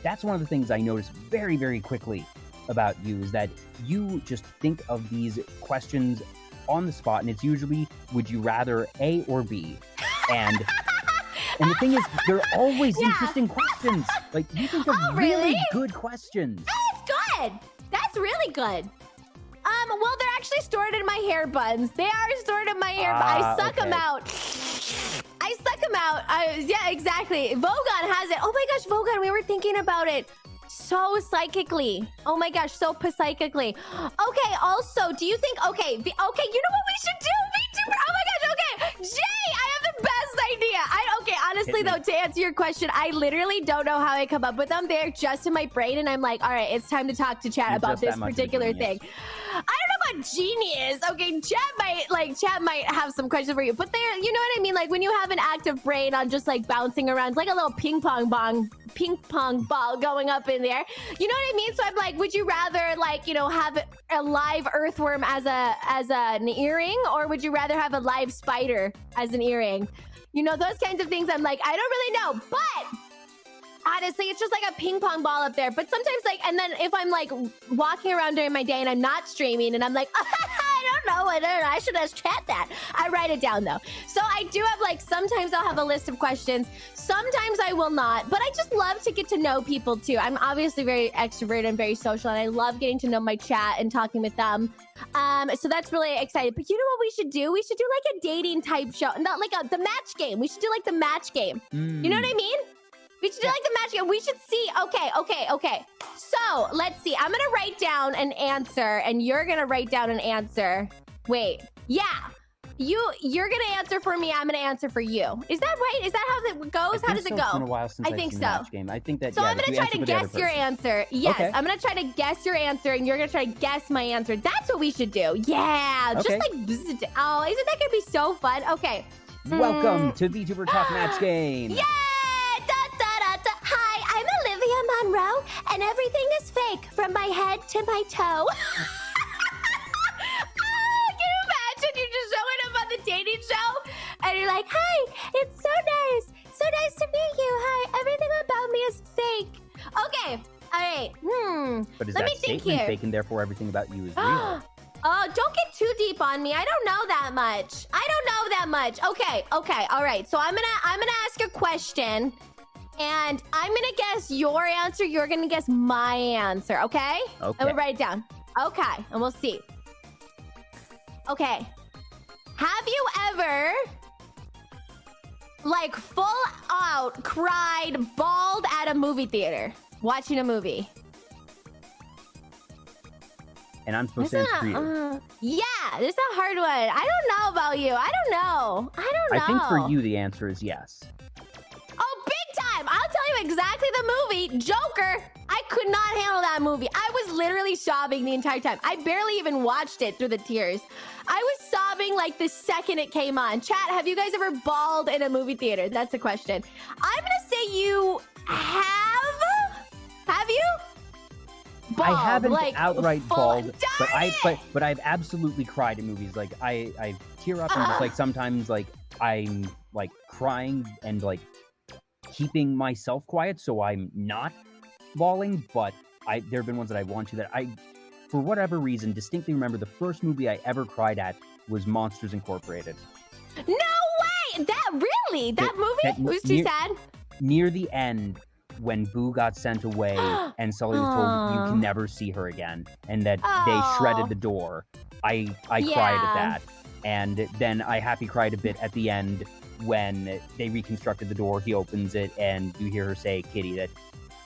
Speaker 1: that's one of the things I noticed very, very quickly about you, is that you just think of these questions on the spot, and it's usually, would you rather A or B? And the thing is, they're always interesting questions. Like, you think of really good questions.
Speaker 2: That's good. That's really good. Well, they're actually stored in my hair buns. They are stored in my hair buns. I suck them out. Yeah, exactly. Vogon has it. Oh my gosh, Vogon, we were thinking about it so psychically. Oh my gosh, so psychically. Okay, also, do you think, okay, you know what we should do? VTuber, oh my gosh, okay. Jay, I have the best idea. Honestly though, to answer your question, I literally don't know how I come up with them. They're just in my brain, and I'm like, all right, it's time to talk to chat about this particular thing. I don't know if a genius. Okay, chat might have some questions for you, but there, you know what I mean? Like when you have an active brain on just like bouncing around, like a little ping pong ball going up in there. You know what I mean? So I'm like, would you rather like, you know, have a live earthworm as an earring, or would you rather have a live spider as an earring? You know, those kinds of things. I'm like, I don't really know, but honestly, it's just like a ping pong ball up there. But sometimes like, and then if I'm like walking around during my day and I'm not streaming and I'm like, I don't know, I should ask chat that. I write it down though. So I do have like, sometimes I'll have a list of questions. Sometimes I will not, but I just love to get to know people too. I'm obviously very extroverted and very social, and I love getting to know my chat and talking with them. So that's really exciting. But you know what we should do? We should do like a dating type show, not like the match game. We should do like the match game. You know what I mean? We should do like the match game. We should see. Okay. So let's see. I'm gonna write down an answer, and you're gonna write down an answer. Wait. Yeah. You're gonna answer for me. I'm gonna answer for you. Is that right? Is that how it goes? How does it go?
Speaker 1: It's been a while since
Speaker 2: I think so.
Speaker 1: Match game. I think that.
Speaker 2: So
Speaker 1: yeah,
Speaker 2: I'm gonna try to guess your answer. Yes, okay. I'm gonna try to guess your answer, and you're gonna try to guess my answer. That's what we should do. Yeah. Okay. Just like, oh, isn't that gonna be so fun? Okay.
Speaker 1: Welcome to Vtuber Talk Match Game.
Speaker 2: Yeah. Hi, I'm Olivia Monroe, and everything is fake from my head to my toe. Can you imagine you just showing up on the dating show, and you're like, hi, it's so nice to meet you. Hi, everything about me is fake. Okay, all right.
Speaker 1: But is
Speaker 2: Let
Speaker 1: that
Speaker 2: me think
Speaker 1: statement
Speaker 2: here.
Speaker 1: fake, and therefore everything about you is real?
Speaker 2: Oh, don't get too deep on me. I don't know that much. Okay, all right. So I'm gonna ask a question. And I'm gonna guess your answer. You're gonna guess my answer, okay?
Speaker 1: Okay.
Speaker 2: And we'll write it down. Okay, and we'll see. Okay. Have you ever, like, full out cried, bawled at a movie theater watching a movie?
Speaker 1: And I'm supposed to answer you.
Speaker 2: Yeah, this is a hard one. I don't know about you. I don't know.
Speaker 1: I think for you the answer is yes.
Speaker 2: Oh, big time! I'll tell you exactly the movie, Joker. I could not handle that movie. I was literally sobbing the entire time. I barely even watched it through the tears. I was sobbing like the second it came on. Chat, have you guys ever bawled in a movie theater? That's the question. I'm gonna say you have. Have you? Bawled,
Speaker 1: I haven't
Speaker 2: like,
Speaker 1: outright bawled, but I've absolutely cried in movies. Like I tear up and just like sometimes like I'm like crying and like keeping myself quiet so I'm not bawling, but there have been ones that I want to that I, for whatever reason, distinctly remember the first movie I ever cried at was Monsters Incorporated.
Speaker 2: No way! That movie? It was too sad?
Speaker 1: Near the end, when Boo got sent away and Sully was told you can never see her again, and that they shredded the door, I cried at that. And then I happy cried a bit at the end when they reconstructed the door, he opens it, and you hear her say, Kitty, that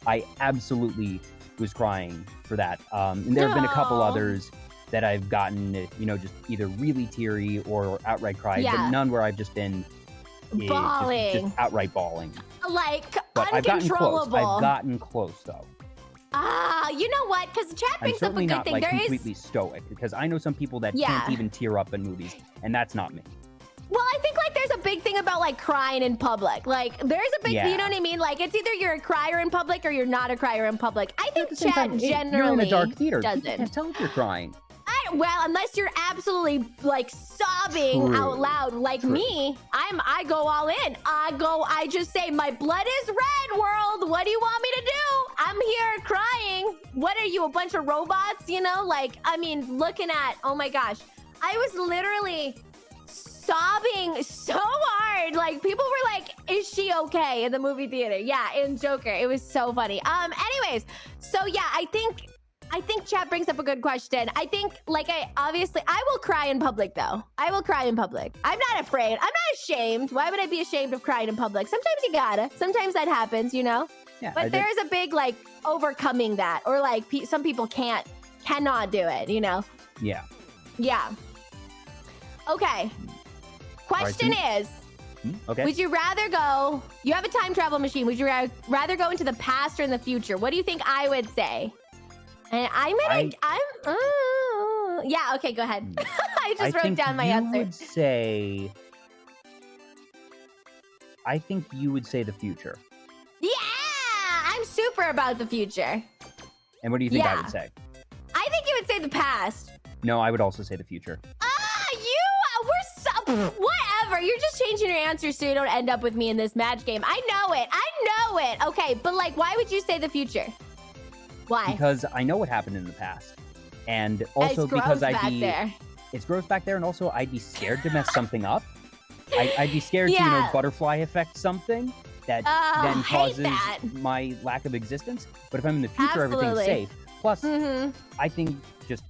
Speaker 1: I absolutely was crying for that. And there have been a couple others that I've gotten, you know, just either really teary or outright cried, but none where I've just been
Speaker 2: bawling.
Speaker 1: Just outright bawling.
Speaker 2: Like,
Speaker 1: but
Speaker 2: uncontrollable.
Speaker 1: I've gotten close, though.
Speaker 2: You know what? Because the chat brings up a good
Speaker 1: not,
Speaker 2: thing.
Speaker 1: Like,
Speaker 2: there
Speaker 1: completely stoic, because I know some people that can't even tear up in movies, and that's not me.
Speaker 2: Well, I think like there's a big thing about like crying in public. Like there's a big, you know what I mean? Like it's either you're a crier in public or you're not a crier in public. I think chat generally
Speaker 1: you're in a dark theater.
Speaker 2: doesn't.
Speaker 1: You can't tell if you're crying.
Speaker 2: Well, unless you're absolutely like sobbing out loud, like me, I go all in. I just say, my blood is red, world. What do you want me to do? I'm here crying. What are you, a bunch of robots? You know, like, I mean, looking at, oh my gosh, I was literally sobbing so hard. Like, people were like, is she okay in the movie theater? Yeah, in Joker. It was so funny. Anyways, so yeah, I think chat brings up a good question. I think, like, I will cry in public, though. I will cry in public. I'm not afraid. I'm not ashamed. Why would I be ashamed of crying in public? Sometimes you gotta. Sometimes that happens, you know? Yeah, but there is a big, like, overcoming that. Or, like, some people cannot do it, you know? Yeah. Yeah. Okay. Question is, would you rather go, you have a time travel machine, would you rather go into the past or in the future? What do you think I would say? And Yeah, okay, go ahead. I just wrote
Speaker 1: think
Speaker 2: down my
Speaker 1: you
Speaker 2: answer.
Speaker 1: would say... I think you would say the future.
Speaker 2: Yeah! I'm super about the future.
Speaker 1: And what do you think I
Speaker 2: Yeah.
Speaker 1: would say?
Speaker 2: I think you would say the past.
Speaker 1: No, I would also say the future.
Speaker 2: Whatever. You're just changing your answers so you don't end up with me in this match game. I know it. Okay, but like, why would you say the future? Why?
Speaker 1: Because I know what happened in the past. And also
Speaker 2: it's
Speaker 1: because
Speaker 2: gross back there.
Speaker 1: It's gross back there, and also I'd be scared to mess something up. I'd be scared to,
Speaker 2: Yeah.
Speaker 1: butterfly effect something that
Speaker 2: Oh,
Speaker 1: then
Speaker 2: hate
Speaker 1: causes
Speaker 2: that.
Speaker 1: my lack of existence. But if I'm in the future, everything's
Speaker 2: Absolutely.
Speaker 1: safe. Plus,
Speaker 2: Mm-hmm.
Speaker 1: I think just,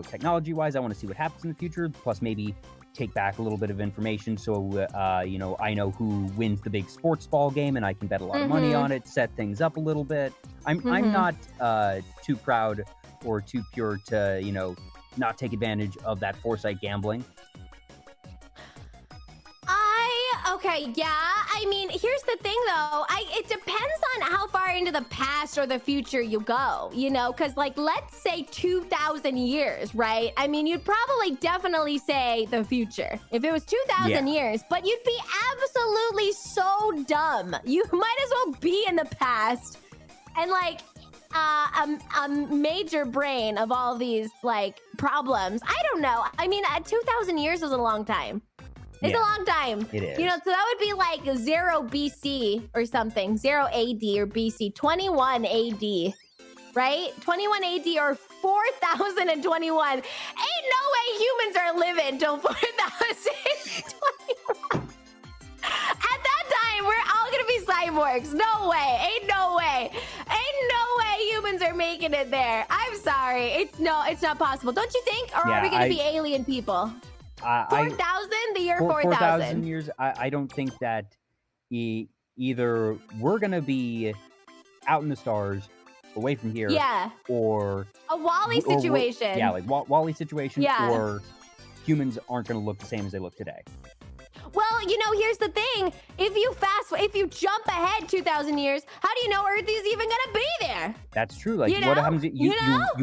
Speaker 1: technology-wise, I want to see what happens in the future. Plus, maybe take back a little bit of information so, I know who wins the big sports ball game, and I can bet a lot of money
Speaker 2: Mhm.
Speaker 1: on it, set things up a little bit. I'm
Speaker 2: Mhm.
Speaker 1: not too proud or too pure to, not take advantage of that foresight gambling.
Speaker 2: Okay, yeah. I mean, here's the thing, though. It depends on how far into the past or the future you go, because, like, let's say 2,000 years, right? I mean, you'd probably definitely say the future if it was 2,000 years, but you'd be absolutely so dumb. You might as well be in the past and, like, a major brain of all these, like, problems. I don't know. I mean, 2,000 years is a long time. It's a long time.
Speaker 1: It is.
Speaker 2: So that would be like 0 BC or something. 0 AD or BC. 21 AD. Right? 21 AD or 4021. Ain't no way humans are living till 4021. At that time, we're all gonna be cyborgs. No way. Ain't no way. Ain't no way humans are making it there. I'm sorry. It's not possible. Don't you think? Or are we gonna be alien people? 4,000? The year 4,000.
Speaker 1: 4,000 years, I don't think that either we're going to be out in the stars, away from here, or...
Speaker 2: A Wall-E situation.
Speaker 1: Yeah, like Wall-E situation,
Speaker 2: Yeah.
Speaker 1: or humans aren't going to look the same as they look today.
Speaker 2: Well, here's the thing. If you jump ahead 2,000 years, how do you know Earth is even gonna be there?
Speaker 1: That's true. Like, what happens? You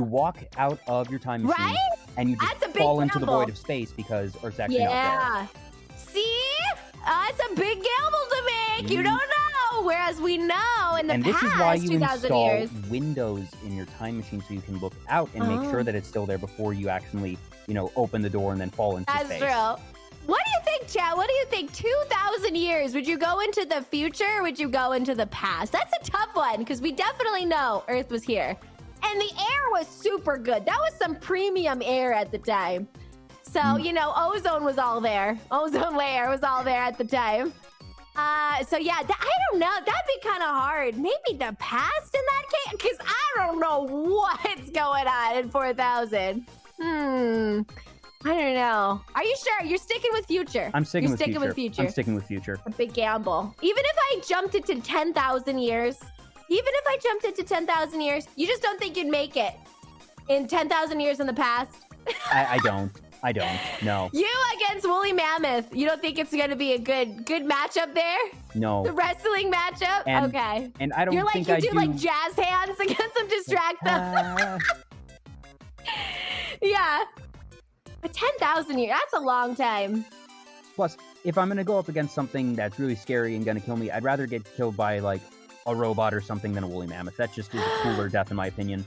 Speaker 1: walk out of your time machine,
Speaker 2: Right?
Speaker 1: and you just
Speaker 2: That's a big
Speaker 1: fall into the
Speaker 2: gamble.
Speaker 1: void of space because Earth's actually not there.
Speaker 2: See? That's a big gamble to make. You don't know. Whereas we know in the
Speaker 1: And
Speaker 2: past,
Speaker 1: this is why you
Speaker 2: 2,000
Speaker 1: install
Speaker 2: years.
Speaker 1: Windows in your time machine so you can look out and make sure that it's still there before you actually, open the door and then fall into
Speaker 2: That's
Speaker 1: space.
Speaker 2: true. What do you think, Chad? What do you think? 2,000 years. Would you go into the future or would you go into the past? That's a tough one because we definitely know Earth was here. And the air was super good. That was some premium air at the time. So, ozone was all there. Ozone layer was all there at the time. So yeah, I don't know. That'd be kind of hard. Maybe the past in that case? Because I don't know what's going on in 4,000. I don't know. Are you sure? You're sticking with future.
Speaker 1: I'm sticking with future.
Speaker 2: with future.
Speaker 1: I'm sticking with future.
Speaker 2: A big gamble. Even if I jumped it to 10,000 years, you just don't think you'd make it in 10,000 years in the past?
Speaker 1: I don't. No.
Speaker 2: You against Woolly Mammoth. You don't think it's going to be a good matchup there?
Speaker 1: No.
Speaker 2: The wrestling matchup? Okay.
Speaker 1: And I don't
Speaker 2: You're like,
Speaker 1: think
Speaker 2: you
Speaker 1: I
Speaker 2: do like jazz hands against them, distract them. Yeah. But 10,000 years, that's a long time.
Speaker 1: Plus, if I'm going to go up against something that's really scary and going to kill me, I'd rather get killed by, like, a robot or something than a woolly mammoth. That just is a cooler death, in my opinion.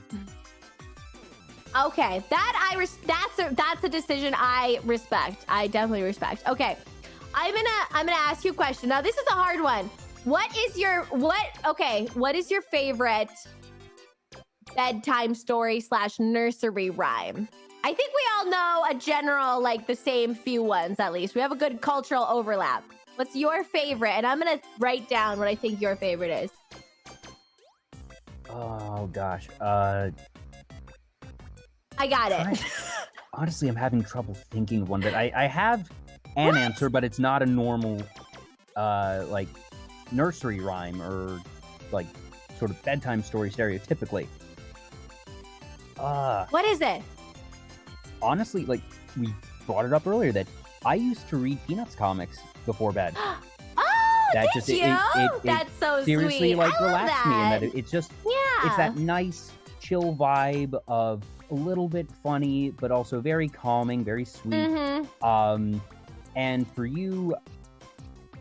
Speaker 2: Okay, that's a decision I respect. I definitely respect. Okay, I'm gonna ask you a question. Now, this is a hard one. What is your favorite bedtime story / nursery rhyme? I think we all know a general, like the same few ones at least. We have a good cultural overlap. What's your favorite? And I'm gonna write down what I think your favorite is.
Speaker 1: Oh gosh.
Speaker 2: I got it.
Speaker 1: Honestly, I'm having trouble thinking of one that I have an answer, but it's not a normal like nursery rhyme or like sort of bedtime story stereotypically.
Speaker 2: What is it?
Speaker 1: Honestly, like we brought it up earlier that I used to read Peanuts comics before bed.
Speaker 2: Oh,
Speaker 1: that
Speaker 2: did
Speaker 1: just,
Speaker 2: you? That's so
Speaker 1: seriously,
Speaker 2: sweet.
Speaker 1: like
Speaker 2: I love
Speaker 1: relaxed me, and that it's just
Speaker 2: yeah.
Speaker 1: it's that nice chill vibe of a little bit funny, but also very calming, very sweet.
Speaker 2: Mm-hmm.
Speaker 1: And for you,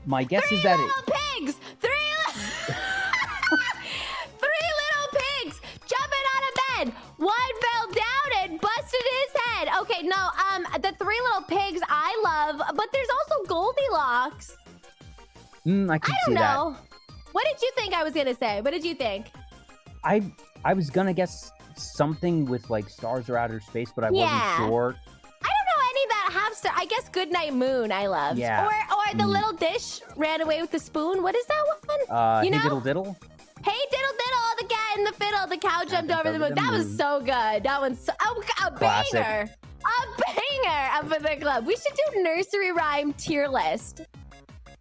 Speaker 1: my guess
Speaker 2: Three
Speaker 1: is that
Speaker 2: little pigs! Three little pigs jumping out of bed. One fell down and busted his head. Okay, no, the three little pigs I love, but there's also Goldilocks.
Speaker 1: I can
Speaker 2: I
Speaker 1: see
Speaker 2: don't
Speaker 1: that.
Speaker 2: know. What did you think I was gonna say? What did you think?
Speaker 1: I was gonna guess something with like stars or outer space, but I wasn't sure.
Speaker 2: I don't know any that have star. I guess Goodnight Moon I love.
Speaker 1: Yeah.
Speaker 2: Or the little dish ran away with the spoon. What is that one?
Speaker 1: Hey Diddle Diddle?
Speaker 2: Hey Diddle Diddle, the cat in the fiddle, the cow jumped over the moon. That was so good. That one's so, a
Speaker 1: Classic.
Speaker 2: banger. A banger up in the club. We should do nursery rhyme tier list.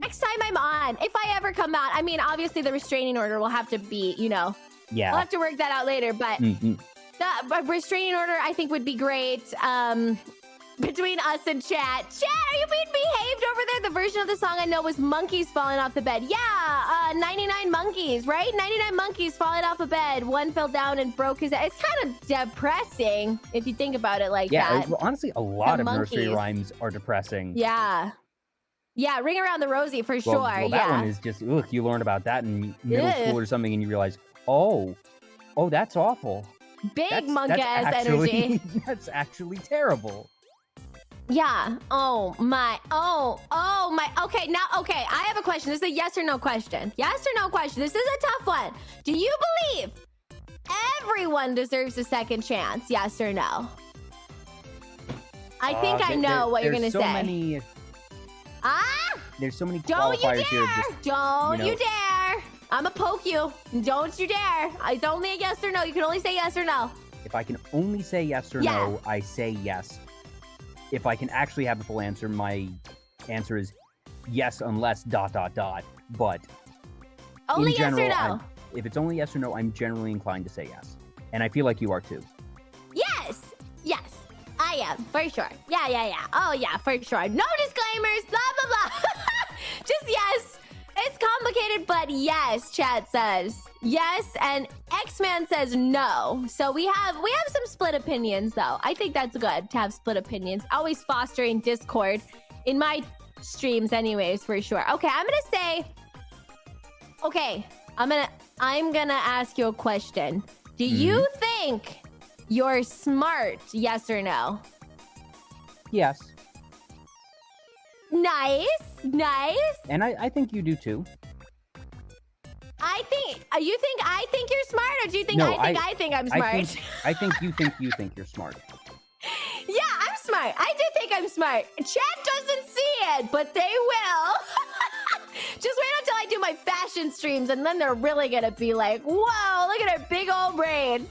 Speaker 2: Next time I'm on, if I ever come out. I mean, obviously the restraining order will have to be,
Speaker 1: Yeah.
Speaker 2: we'll have to work that out later, but the restraining order I think would be great. Between us and chat. Chat, are you being behaved over there? The version of the song I know was monkeys falling off the bed. Yeah, 99 monkeys, right? 99 monkeys falling off a bed. One fell down and broke his head. It's kind of depressing if you think about it like that.
Speaker 1: Yeah, honestly, a lot of nursery
Speaker 2: monkeys.
Speaker 1: rhymes are depressing.
Speaker 2: Yeah. Yeah, Ring Around the Rosie for sure.
Speaker 1: Well, that one is just, you learned about that in middle
Speaker 2: Ugh.
Speaker 1: school or something, and you realize, oh, that's awful.
Speaker 2: Big monk-ass
Speaker 1: actually,
Speaker 2: energy.
Speaker 1: That's actually terrible.
Speaker 2: Yeah. Oh my. Okay, I have a question. This is a yes or no question. Yes or no question. This is a tough one. Do you believe everyone deserves a second chance? Yes or no? I think I know what you're going to say.
Speaker 1: Many, there's so many
Speaker 2: Don't you dare!
Speaker 1: qualifiers here.
Speaker 2: Don't you dare! I'ma poke you. Don't you dare. It's only a yes or no. You can only say yes or no.
Speaker 1: If I can only say yes or no, I say yes. If I can actually have a full answer, my answer is yes unless ... But
Speaker 2: Only
Speaker 1: in general,
Speaker 2: yes or no?
Speaker 1: if it's only yes or no, I'm generally inclined to say yes. And I feel like you are too.
Speaker 2: Yes! Yes. I am, for sure. Yeah. Oh, yeah, for sure. No disclaimers, blah, blah, blah. Just yes. It's complicated, but yes, chat says. Yes, and X-Man says no. So we have some split opinions, though. I think that's good to have split opinions. Always fostering discord in my streams anyways, for sure. Okay, I'm gonna ask you a question. Do you think you're smart, yes or no?
Speaker 1: Yes.
Speaker 2: Nice.
Speaker 1: And I think you do too.
Speaker 2: You think I think you're smart, or do you think
Speaker 1: No,
Speaker 2: I think I'm smart?
Speaker 1: I think you think you're smart.
Speaker 2: Yeah, I'm smart. I do think I'm smart. Chat doesn't see it, but they will. Just wait until I do my fashion streams, and then they're really gonna be like, whoa, look at her big old brain.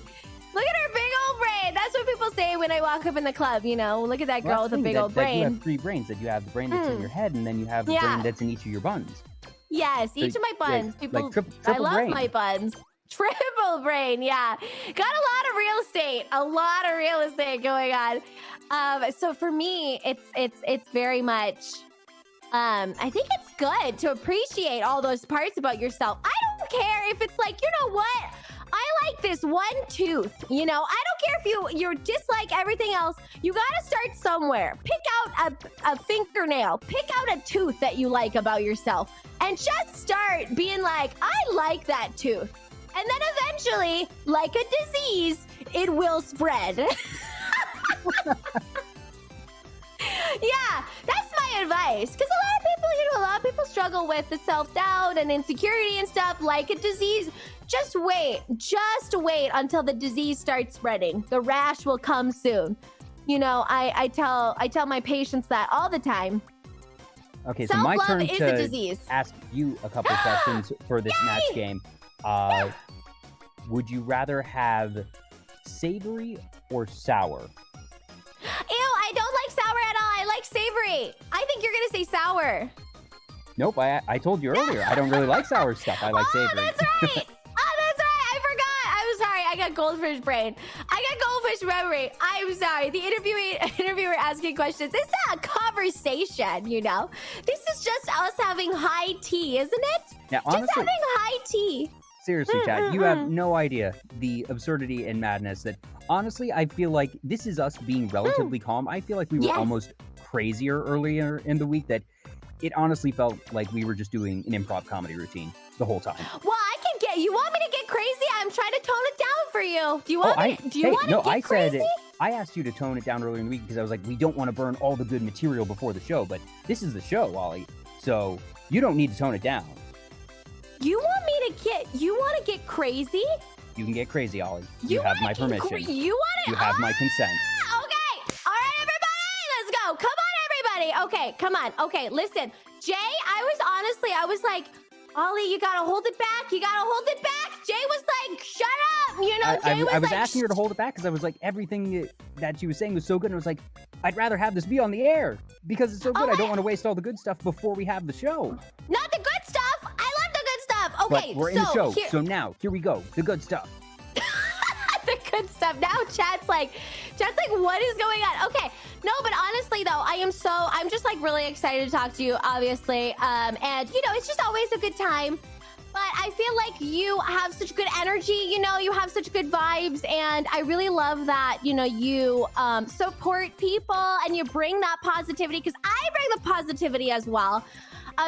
Speaker 2: Look at her big old brain. That's what people say when I walk up in the club, Look at that girl with a big old brain.
Speaker 1: You have three brains. That you have the brain that's in your head, and then you have the brain that's in each of your buns.
Speaker 2: Yes, each of my buns. People,
Speaker 1: triple
Speaker 2: I love
Speaker 1: brain.
Speaker 2: my buns. Triple brain, yeah. Got a lot of real estate. A lot of real estate going on. So for me, it's very much. I think it's good to appreciate all those parts about yourself. I don't care if it's like, you know what? I like this one tooth, I don't care if you dislike everything else. You gotta start somewhere. Pick out a fingernail. Pick out a tooth that you like about yourself. And just start being like, I like that tooth. And then eventually, like a disease, it will spread. Yeah, that's my advice. Because a lot of people struggle with the self-doubt and insecurity and stuff like a disease. Just wait until the disease starts spreading. The rash will come soon. I tell my patients that all the time.
Speaker 1: Okay, so my turn
Speaker 2: is a disease.
Speaker 1: Ask you a couple questions for this match game. Would you rather have savory or sour?
Speaker 2: Ew, I don't like sour at all. I like savory. I think you're gonna say sour.
Speaker 1: Nope, I told you earlier. I don't really like sour stuff. I like savory.
Speaker 2: That's right. I forgot. I'm sorry. I got goldfish brain. I got goldfish memory. I'm sorry. The interviewer asking questions. This is a conversation, This is just us having high tea, isn't it?
Speaker 1: Now, honestly,
Speaker 2: just having high tea.
Speaker 1: Seriously, Chad, you have no idea the absurdity and madness that, honestly, I feel like this is us being relatively calm. I feel like we were almost crazier earlier in the week, that it honestly felt like we were just doing an improv comedy routine the whole time.
Speaker 2: Well, you want me to get crazy? I'm trying to tone it down for you. Do you want me to get crazy?
Speaker 1: I asked you to tone it down earlier in the week because I was like, we don't want to burn all the good material before the show, but this is the show, Ollie. So you don't need to tone it down.
Speaker 2: You want to get crazy?
Speaker 1: You can get crazy, Ollie. You have my permission. You have my consent.
Speaker 2: Okay. All right, everybody, let's go. Come on, everybody. Okay, come on. Okay, listen. Jay, I was like, Ollie, you gotta hold it back. You gotta hold it back. Jay was like, shut up. You know,
Speaker 1: I was asking her to hold it back because I was like, everything that she was saying was so good. And I was like, I'd rather have this be on the air because it's so good. I don't want to waste all the good stuff before we have the show.
Speaker 2: Not the good stuff. I love the good stuff. Okay,
Speaker 1: but we're in the show. So now, here we go. The good stuff.
Speaker 2: The good stuff. Now Chad's like, what is going on? Okay. No, but honestly though, I'm just like really excited to talk to you, obviously. And you know, it's just always a good time. But I feel like you have such good energy, you know, you have such good vibes, and I really love that, you know, you support people and you bring that positivity, because I bring the positivity as well.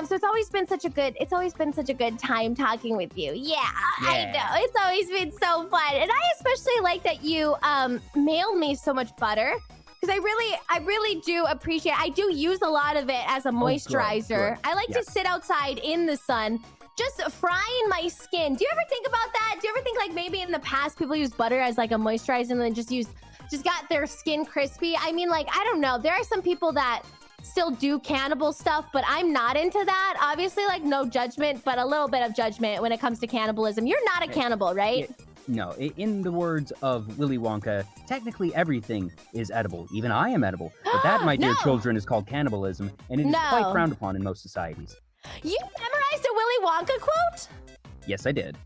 Speaker 2: So it's always been such a good time talking with you. Yeah, I know. It's always been so fun. And I especially like that you mailed me so much butter, because I really do appreciate it. I do use a lot of it as a moisturizer.
Speaker 1: Good.
Speaker 2: I like to sit outside in the sun, just frying my skin. Do you ever think about that? Do you ever think like maybe in the past people use butter as like a moisturizer and then just got their skin crispy? I mean, like, I don't know. There are some people that still do cannibal stuff, but I'm not into that. Obviously, like, no judgment, but a little bit of judgment when it comes to cannibalism. You're not a cannibal, right?
Speaker 1: No, in the words of Willy Wonka, technically everything is edible. Even I am edible. But that, my dear children, is called cannibalism, and it is quite frowned upon in most societies.
Speaker 2: You memorized a Willy Wonka quote?
Speaker 1: Yes, I did.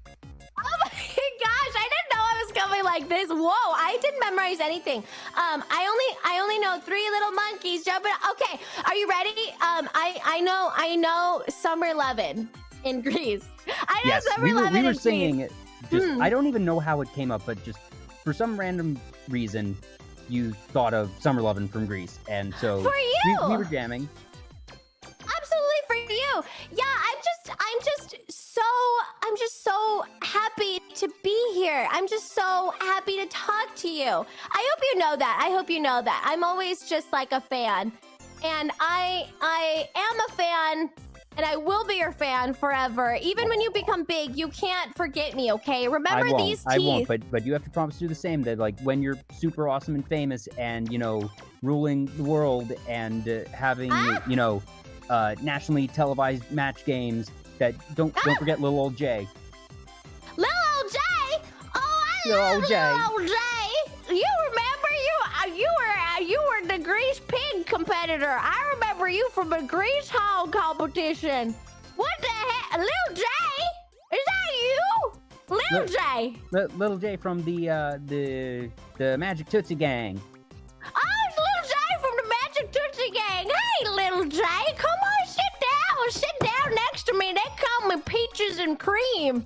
Speaker 2: Oh my gosh, I didn't know I was coming like this. Whoa, I didn't memorize anything. I only know 3 little monkeys jumping. Okay, are you ready? I know Summer Lovin' in Greece. I know Summer Lovin' in Greece. We were singing
Speaker 1: it. I don't even know how it came up, but just for some random reason, you thought of Summer Lovin' from Greece, and so
Speaker 2: for you,
Speaker 1: we were jamming.
Speaker 2: Absolutely for you. Yeah, I'm just so happy to be here. I'm just so happy to talk to you. I hope you know that. I'm always just like a fan. And I am a fan, and I will be your fan forever. Even when you become big, you can't forget me, okay? Remember these teeth.
Speaker 1: I won't, but you have to promise to do the same, that like when you're super awesome and famous and, you know, ruling the world and having, you know, nationally televised match games, that don't forget little old Jay.
Speaker 2: Little old Jay? Oh, I
Speaker 1: love
Speaker 2: little old Jay. You remember you were the grease pig competitor. I remember you from a grease hog competition. What the heck? Little Jay? Is that you? Little Jay.
Speaker 1: Little Jay from the Magic Tootsie Gang.
Speaker 2: Oh, it's Little Jay from the Magic Tootsie Gang. Hey, Little Jay, come on, sit down next to me. They call me Peaches and Cream.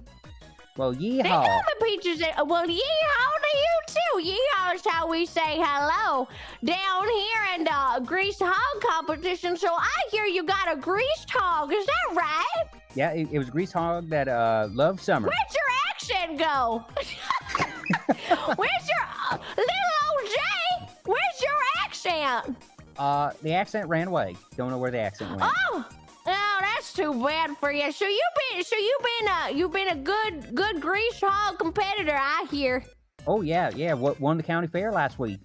Speaker 1: Well, yeehaw.
Speaker 2: They call me Peaches and... Well, yeehaw to you, too. Yeehaw is how we say hello down here in the greased hog competition. So I hear you got a greased hog. Is that right?
Speaker 1: Yeah, it was greased hog that loved summer.
Speaker 2: Where'd your accent go? Where's your... Little old Jay, where's your accent?
Speaker 1: The accent ran away. Don't know where the accent went.
Speaker 2: Oh, that's too bad for you. So you've been a good grease hog competitor, I hear.
Speaker 1: Oh yeah. Won the county fair last week.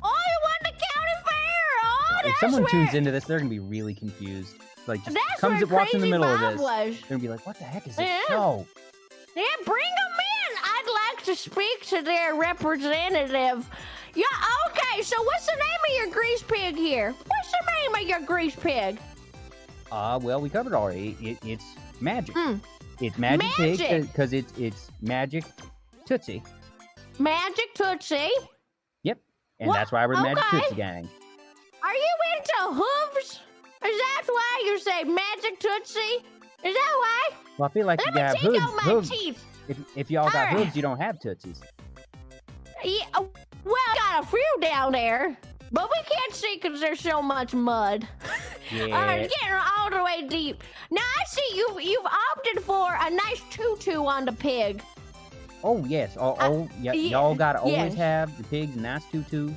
Speaker 2: Oh, you won the county fair. Oh,
Speaker 1: if someone tunes into this, they're gonna be really confused. Like, just walks in the middle of this. They're gonna be like, "What the heck is this show?"
Speaker 2: Yeah, bring them in. I'd like to speak to their representative. Yeah, okay, so what's the name of your grease pig here? What's the name of your grease pig?
Speaker 1: Well, we covered already. It's Magic. It's Magic Pig, because it's Magic Tootsie.
Speaker 2: Magic Tootsie?
Speaker 1: Yep, and that's why we're the Magic Tootsie Gang.
Speaker 2: Are you into hooves? Is that why you say Magic Tootsie? Is that why?
Speaker 1: Well, I feel like
Speaker 2: Let me take out my teeth.
Speaker 1: If y'all got
Speaker 2: Alright.
Speaker 1: hooves, you don't have tootsies.
Speaker 2: Yeah, well, got a few down there, but we can't see because there's so much mud.
Speaker 1: Yeah.
Speaker 2: It's getting all the way deep. Now I see you've opted for a nice tutu on the pig.
Speaker 1: Oh yes. Y'all gotta always have the pigs and that's tutu.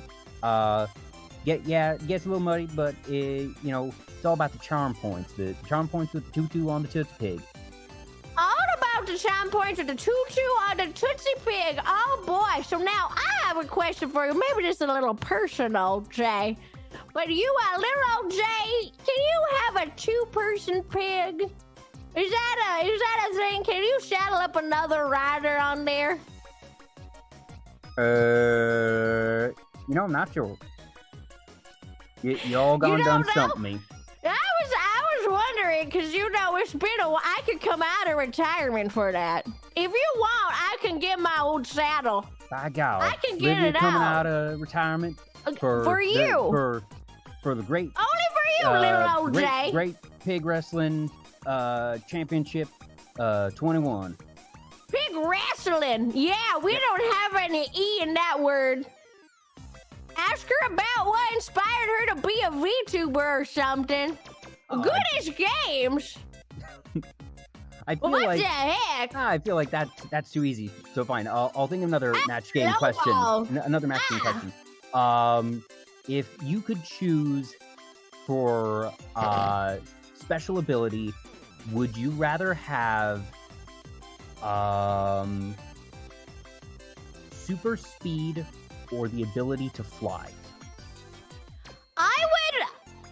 Speaker 1: It gets a little muddy, but it's all about the charm points. The charm points with the tutu on the Tootsie Pig.
Speaker 2: All about the charm points with the tutu on the Tootsie Pig. Oh boy! So now I have a question for you. Maybe this is a little personal, Jay. But you, little Jay, can you have a 2-person pig? Is that a thing? Can you saddle up another rider on there?
Speaker 1: I'm not sure. Y'all done stumped me.
Speaker 2: I was wondering, because it's been a while. I could come out of retirement for that. If you want, I can get my old saddle.
Speaker 1: By God,
Speaker 2: I can get
Speaker 1: Olivia
Speaker 2: it
Speaker 1: coming
Speaker 2: out.
Speaker 1: out of retirement
Speaker 2: For you.
Speaker 1: For the great
Speaker 2: Only for you, little old Jay.
Speaker 1: Great pig wrestling championship 21.
Speaker 2: Pig wrestling. Yeah, we don't have any E in that word. Ask her about what inspired her to be a VTuber or something. Goodish games.
Speaker 1: I feel
Speaker 2: What
Speaker 1: like
Speaker 2: the heck?
Speaker 1: I feel like that's too easy. So fine, I'll think of another match game question. Another match game question. If you could choose for special ability, would you rather have super speed or the ability to fly?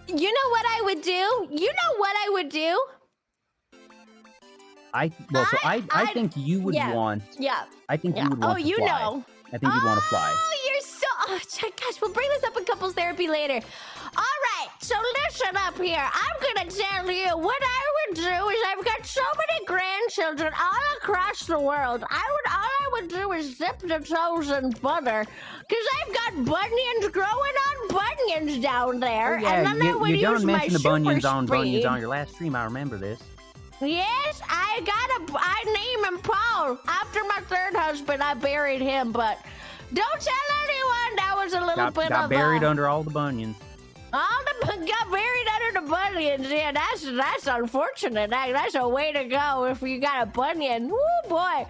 Speaker 2: You know what I would do? You know what I would do?
Speaker 1: I think you would want.
Speaker 2: Yeah.
Speaker 1: I think you would want to fly. I think you'd want to fly.
Speaker 2: Oh, you're so... Oh, gosh, we'll bring this up in couples therapy later. All right, so listen up here. I'm going to tell you what I would do is I've got so many grandchildren all across the world. All I would do is dip the toes in butter because I've got bunions growing on bunions down there.
Speaker 1: Oh, yeah,
Speaker 2: and then I would
Speaker 1: you
Speaker 2: use
Speaker 1: done
Speaker 2: my
Speaker 1: mentioned the bunions on
Speaker 2: speed.
Speaker 1: your last stream. I remember this.
Speaker 2: Yes, I name him Paul. After my third husband, I buried him, but don't tell anyone. That was a little bit
Speaker 1: got
Speaker 2: of
Speaker 1: buried under all the bunions.
Speaker 2: Got buried under the bunions. Yeah, that's unfortunate. That's a way to go if you got a bunion. Woo boy.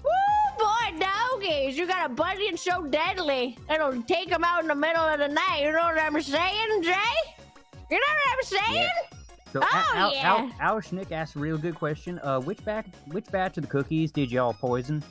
Speaker 2: Woo boy, doggies. You got a bunion so deadly. It'll take them out in the middle of the night. You know what I'm saying, Jay? You know what I'm saying?
Speaker 1: Yeah. So Al Schnick asked a real good question. Which batch of the cookies did y'all poison?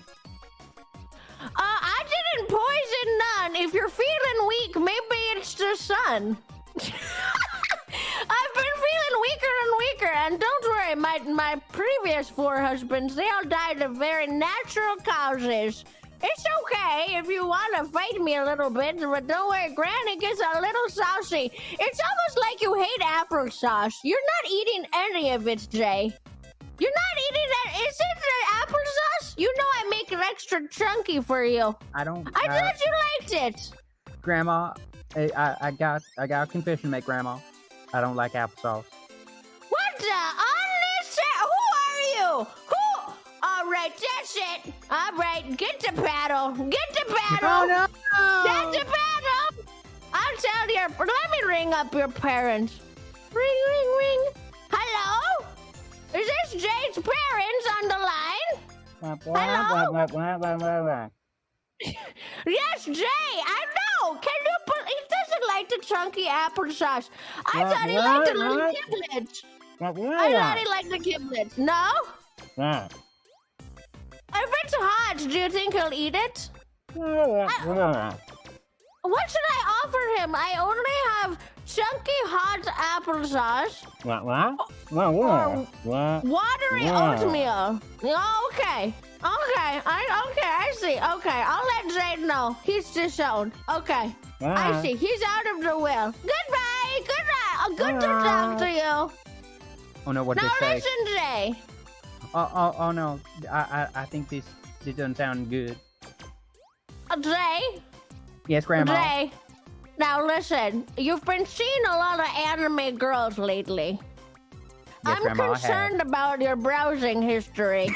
Speaker 2: I didn't poison none. If you're feeling weak, maybe it's the sun. I've been feeling weaker and weaker, and don't worry, my previous 4 husbands, they all died of very natural causes. It's okay if you want to fight me a little bit, but don't worry, Granny gets a little saucy. It's almost like you hate applesauce. You're not eating any of it, Jay. You're not eating that. Is it the applesauce? You know I make it extra chunky for you.
Speaker 1: I thought
Speaker 2: you liked it.
Speaker 1: Grandma, I got a confession to make, Grandma. I don't like applesauce.
Speaker 2: What the? Who are you? Who? All right, that's it. All right, get the paddle. Get the paddle.
Speaker 3: Oh, no.
Speaker 2: Get the paddle. I'll tell you. Let me ring up your parents. Ring, ring, ring. Hello? Is this Jade's parents on the line? Hello? Yes, Jay, I know. Can you put... He doesn't like the chunky applesauce. I thought he liked the little giblets. I thought he liked the giblets. No?
Speaker 1: Yeah.
Speaker 2: If it's hot, do you think he'll eat it? What should I offer him? I only have chunky hot applesauce. Watery oatmeal. Okay. I see. Okay, I'll let Jade know. He's disowned. Okay. I see. He's out of the will. Goodbye. Good night. Good to talk to you.
Speaker 1: Oh no, what
Speaker 2: now
Speaker 1: did they say?
Speaker 2: Listen, Jay.
Speaker 1: Oh no. I think this doesn't sound good.
Speaker 2: Jay?
Speaker 1: Yes, Grandma.
Speaker 2: Jay, now listen. You've been seeing a lot of anime girls lately.
Speaker 1: Yes,
Speaker 2: I'm
Speaker 1: Grandma,
Speaker 2: concerned about your browsing history.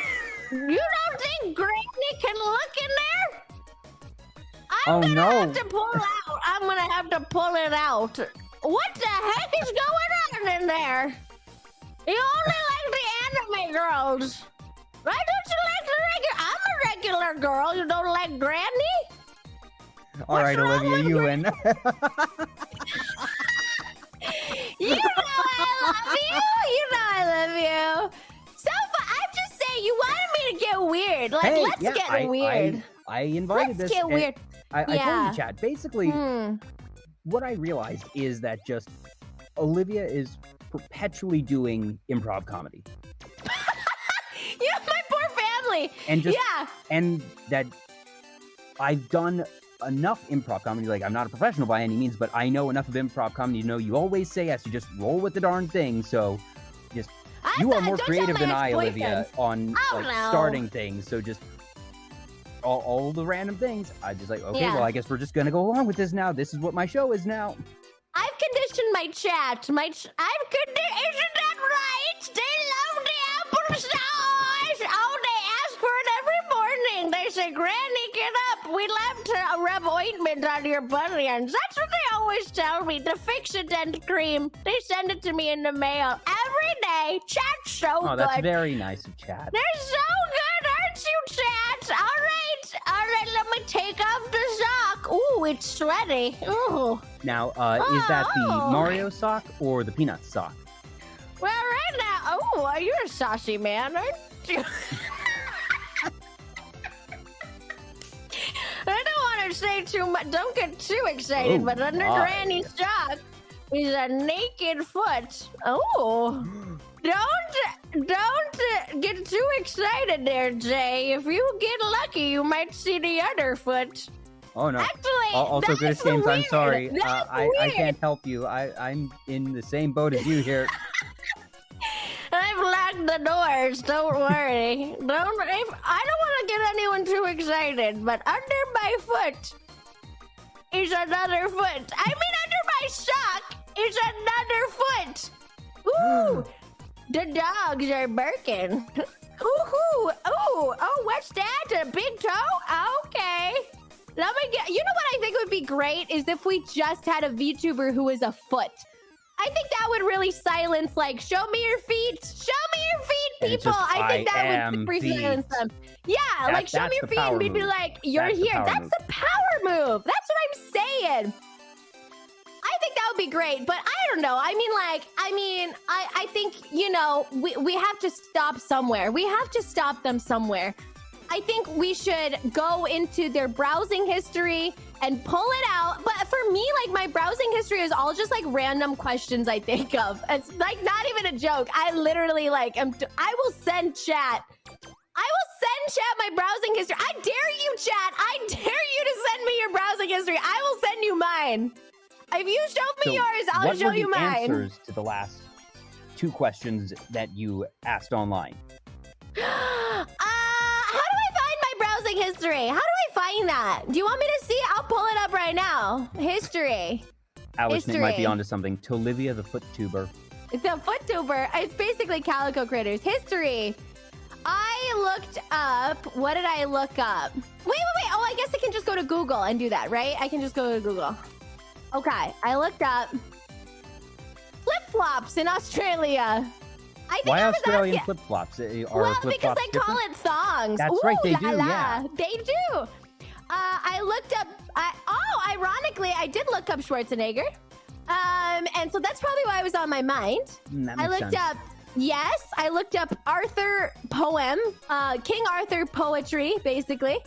Speaker 2: You don't think Granny can look in there?
Speaker 1: Oh,
Speaker 2: I'm gonna
Speaker 1: no.
Speaker 2: have to pull out. I'm gonna have to pull it out. What the heck is going on in there? You only like the anime girls. Why don't you like the regular? I'm a regular girl. You don't like Granny?
Speaker 1: All right, Olivia, you win.
Speaker 2: You know I love you. You know I love you. So, I'm just saying, you wanted me to get weird. Like,
Speaker 1: Hey,
Speaker 2: let's
Speaker 1: yeah,
Speaker 2: get weird.
Speaker 1: I invited
Speaker 2: Let's
Speaker 1: this.
Speaker 2: get
Speaker 1: and
Speaker 2: weird.
Speaker 1: I told
Speaker 2: Yeah.
Speaker 1: you, Chad. Basically, what I realized is that just Olivia is perpetually doing improv comedy.
Speaker 2: You know, my poor family.
Speaker 1: And just
Speaker 2: Yeah.
Speaker 1: and that I've done enough improv comedy. Like, I'm not a professional by any means, but I know enough of improv comedy to know you always say yes, you just roll with the darn thing. So just you are more creative than I, Olivia, on like starting things. So just all the random things. I just like, okay, well, I guess we're just gonna go along with this now. This is what my show is now.
Speaker 2: I've conditioned my chat. Isn't that right? They love the applesauce. Oh, they ask for it every morning. They say, Granny, get up. We love to rub ointment on your bunions. That's what they always tell me. The Fix-A-Dent cream. They send it to me in the mail every day. Chat's so good.
Speaker 1: Oh, that's very nice of Chad.
Speaker 2: They're so good, aren't you, chat? All right, let me take off the sock. Ooh, it's sweaty. Ooh.
Speaker 1: Now, is that the Mario sock or the Peanut sock?
Speaker 2: Well, right now, you're a saucy man, aren't you? I don't want to say too much. Don't get too excited, but under Granny's sock is a naked foot. Oh. Don't get too excited there, Jay. If you get lucky, you might see the other foot.
Speaker 1: Oh no!
Speaker 2: Actually,
Speaker 1: also, Goodest Games, I'm sorry. I can't help you. I'm in the same boat as you here.
Speaker 2: I've locked the doors. Don't worry. I don't want to get anyone too excited, but under my foot is another foot. I mean, under my sock is another foot. Ooh. The dogs are barking. Ooh, what's that? A big toe? Okay. Let me get. You know what I think would be great is if we just had a VTuber who was a foot. I think that would really silence, like, show me your feet. Show me your feet, people. I think that would super silence them. Yeah, like, show me your feet and we'd be like, you're here. That's the power move. That's what I'm saying. I think that would be great, but I don't know. I think, you know, we have to stop somewhere. We have to stop them somewhere. I think we should go into their browsing history and pull it out. But for me, like, my browsing history is all just like random questions I think of. It's like not even a joke. I literally I will send chat. My browsing history. I dare you, chat. I dare you to send me your browsing history. I will send you mine. If you show me yours, I'll show you mine.
Speaker 1: What were the answers to the last 2 questions that you asked online?
Speaker 2: How do I find my browsing history? How do I find that? Do you want me to see? I'll pull it up right now. History.
Speaker 1: Alice might be onto something. To Olivia the Foottuber.
Speaker 2: It's a Foottuber. It's basically Calico Critters. History. I looked up. What did I look up? Wait. Oh, I guess I can just go to Google and do that, right? I can just go to Google. Okay, I looked up flip-flops in Australia. I think
Speaker 1: Why Australian flip-flops?
Speaker 2: Well, because they call it thongs.
Speaker 1: That's right, they do, yeah.
Speaker 2: They do. I looked up, ironically, I did look up Schwarzenegger. And so that's probably why it was on my mind. I looked up, I looked up Arthur poem, King Arthur poetry, basically.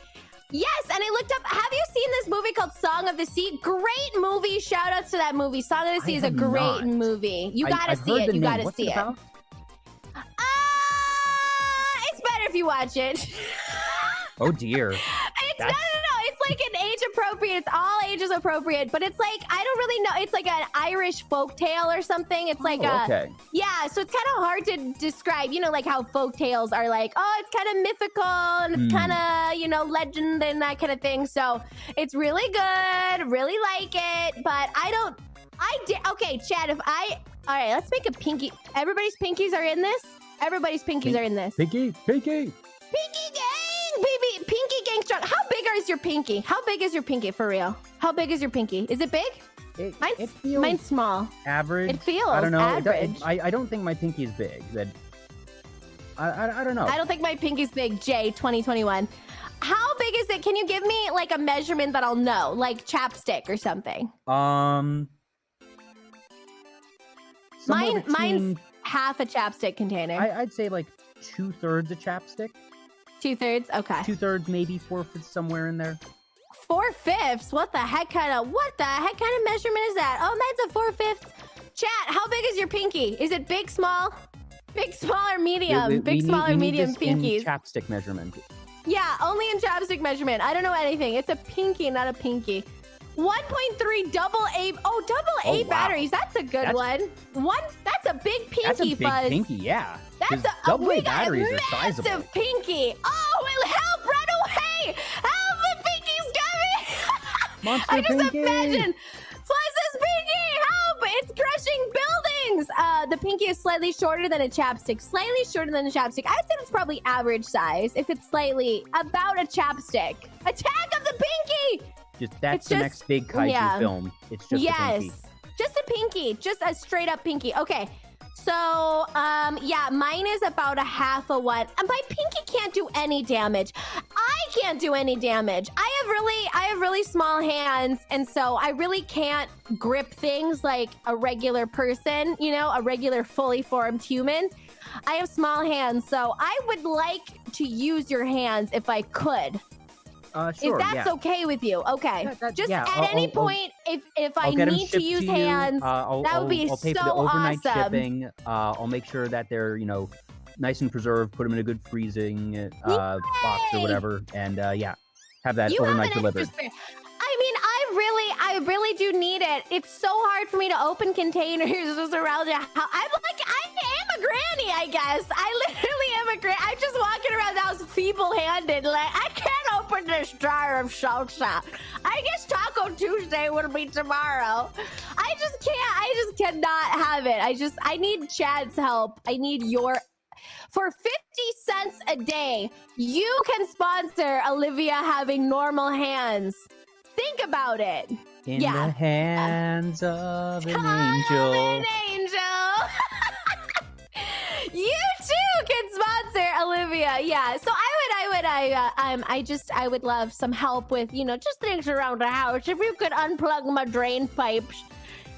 Speaker 2: Yes, and I looked up, have you seen this movie called Song of the Sea? Great movie. Shout outs to that movie. Song of the Sea is a great movie. You gotta see it. You gotta see it. It's better if you watch it.
Speaker 1: Oh dear.
Speaker 2: No. It's like an age appropriate. It's all ages appropriate, but it's like, I don't really know. It's like an Irish folk tale or something. It's like yeah, so it's kind of hard to describe, you know, like how folk tales are like, oh, it's kind of mythical and it's kind of, you know, legend and that kind of thing. So it's really good, really like it, but okay, Chad, all right, let's make a pinky. Everybody's pinkies are in this? Everybody's pinkies are in this.
Speaker 1: Pinky.
Speaker 2: Pinky gang, baby, pinky gang strong. How big is your pinky? How big is your pinky for real? How big is your pinky? Is it big?
Speaker 1: It feels
Speaker 2: mine's small.
Speaker 1: average.
Speaker 2: It feels
Speaker 1: I don't know.
Speaker 2: average.
Speaker 1: I don't think my pinky is big. I don't know.
Speaker 2: I don't think my pinky's big. J 2021. How big is it? Can you give me like a measurement that I'll know, like chapstick or something? Mine's half a chapstick container.
Speaker 1: I'd say like 2/3 a chapstick.
Speaker 2: 2/3. Okay.
Speaker 1: 2/3, maybe 4/5, somewhere in there.
Speaker 2: 4/5. What the heck kind of measurement is that? Oh, mine's a 4/5. Chat, how big is your pinky? Is it big, small? Big, small, or medium? Big, small, or medium pinkies?
Speaker 1: In chapstick measurement.
Speaker 2: Yeah, only in chapstick measurement. I don't know anything. It's a pinky, not a pinky. 1.3 double A. Oh, double A batteries. That's a good one. That's a big pinky,
Speaker 1: that's a big
Speaker 2: Fuzz.
Speaker 1: pinky, yeah.
Speaker 2: That's a
Speaker 1: double A
Speaker 2: we got
Speaker 1: batteries
Speaker 2: a
Speaker 1: are sizable.
Speaker 2: massive pinky. Oh, help! Run away! Help! The pinky's coming!
Speaker 1: Monster
Speaker 2: I just
Speaker 1: pinky.
Speaker 2: imagine Fuzz's pinky. Help! It's crushing buildings. The pinky is slightly shorter than a chapstick. Slightly shorter than a chapstick. I'd say it's probably average size. If it's slightly about a chapstick. Attack of the pinky!
Speaker 1: That's the next big kaiju film. It's just a pinky.
Speaker 2: Just a pinky. Just a straight up pinky. Okay. So, yeah, mine is about a half a one. And my pinky can't do any damage. I can't do any damage. I have really small hands, and so I really can't grip things like a regular person, you know, a regular fully formed human. I have small hands, so I would like to use your hands if I could.
Speaker 1: Sure,
Speaker 2: if that's okay with you, okay. Just at any point, if I need to use hands, that would be
Speaker 1: I'll pay
Speaker 2: so
Speaker 1: for the overnight
Speaker 2: awesome.
Speaker 1: shipping. I'll make sure that they're, nice and preserved. Put them in a good freezing box or whatever, and yeah, have that overnight delivered.
Speaker 2: I mean, I really do need it. It's so hard for me to open containers just around the house. I am a granny, I guess. I literally am a granny. I'm just walking around the house feeble-handed. Like, I can't open this jar of salsa. I guess Taco Tuesday will be tomorrow. I just cannot have it. I need Chad's help. I need your... For 50 cents a day, you can sponsor Olivia having normal hands. Think about it.
Speaker 1: In the hands of an angel.
Speaker 2: An angel. You too can sponsor Olivia. Yeah. So I would love some help with, just things around the house. If you could unplug my drain pipes,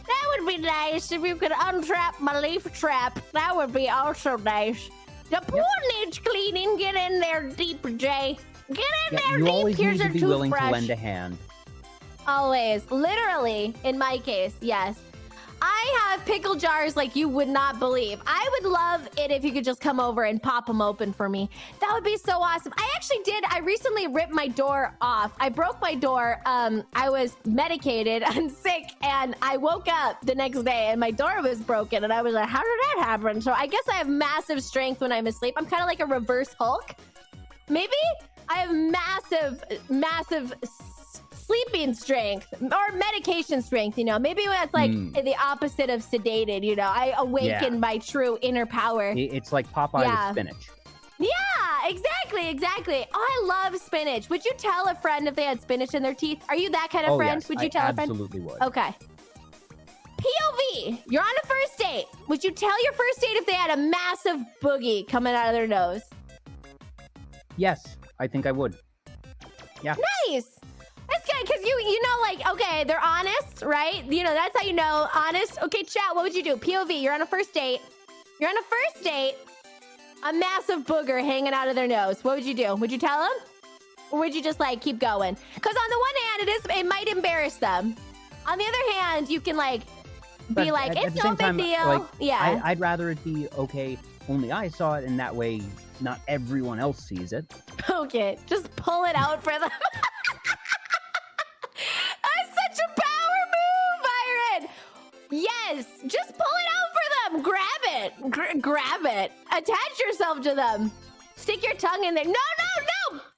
Speaker 2: that would be nice. If you could untrap my leaf trap, that would be also nice. The pool needs cleaning. Get in there deep, Jay. Get in there
Speaker 1: you
Speaker 2: deep.
Speaker 1: always
Speaker 2: Here's
Speaker 1: need
Speaker 2: a
Speaker 1: to be
Speaker 2: toothbrush.
Speaker 1: willing to lend a hand.
Speaker 2: Always. Literally, in my case, yes. I have pickle jars like you would not believe. I would love it if you could just come over and pop them open for me. That would be so awesome. I actually did. I recently ripped my door off. I broke my door. I was medicated and sick, and I woke up the next day and my door was broken, and I was like, how did that happen? So I guess I have massive strength when I'm asleep. I'm kind of like a reverse Hulk. Maybe I have massive sleeping strength or medication strength, maybe that's like the opposite of sedated, I awakened my true inner power.
Speaker 1: It's like Popeye with spinach.
Speaker 2: Yeah, exactly. Oh, I love spinach. Would you tell a friend if they had spinach in their teeth? Are you that kind of friend?
Speaker 1: Yes,
Speaker 2: would you tell a friend?
Speaker 1: Absolutely would.
Speaker 2: Okay. POV, you're on a first date. Would you tell your first date if they had a massive boogie coming out of their nose?
Speaker 1: Yes, I think I would. Yeah.
Speaker 2: Nice. That's good, because okay, they're honest, right? That's how you know, honest. Okay, chat, what would you do? POV, you're on a first date. A massive booger hanging out of their nose. What would you do? Would you tell them? Or would you just, keep going? Because on the one hand, it might embarrass them. On the other hand, you can, be like, it's no big deal. Yeah.
Speaker 1: I'd rather it be, okay, only I saw it, and that way not everyone else sees it.
Speaker 2: Okay, just pull it out for them. That's such a power move, Byron. Yes, just pull it out for them. Grab it. Grab it. Attach yourself to them. Stick your tongue in there. No.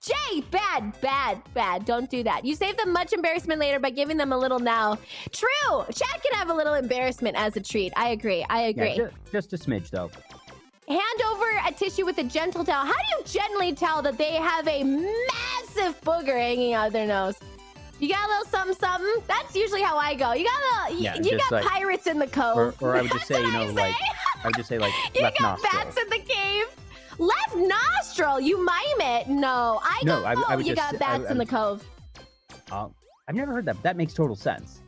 Speaker 2: Jay, bad. Don't do that. You save them much embarrassment later by giving them a little now. True. Chad can have a little embarrassment as a treat. I agree.
Speaker 1: Yeah, just a smidge, though.
Speaker 2: Hand over a tissue with a gentle towel. How do you gently tell that they have a massive booger hanging out of their nose? You got a little something, something? That's usually how I go. You got a little, you got like, pirates in the cove.
Speaker 1: Or I would just say, you know, like, I would just say, like, left nostril.
Speaker 2: You got bats in the cave. Left nostril? You mime it? No. I would you got bats in the cove.
Speaker 1: I've never heard that, but that makes total sense.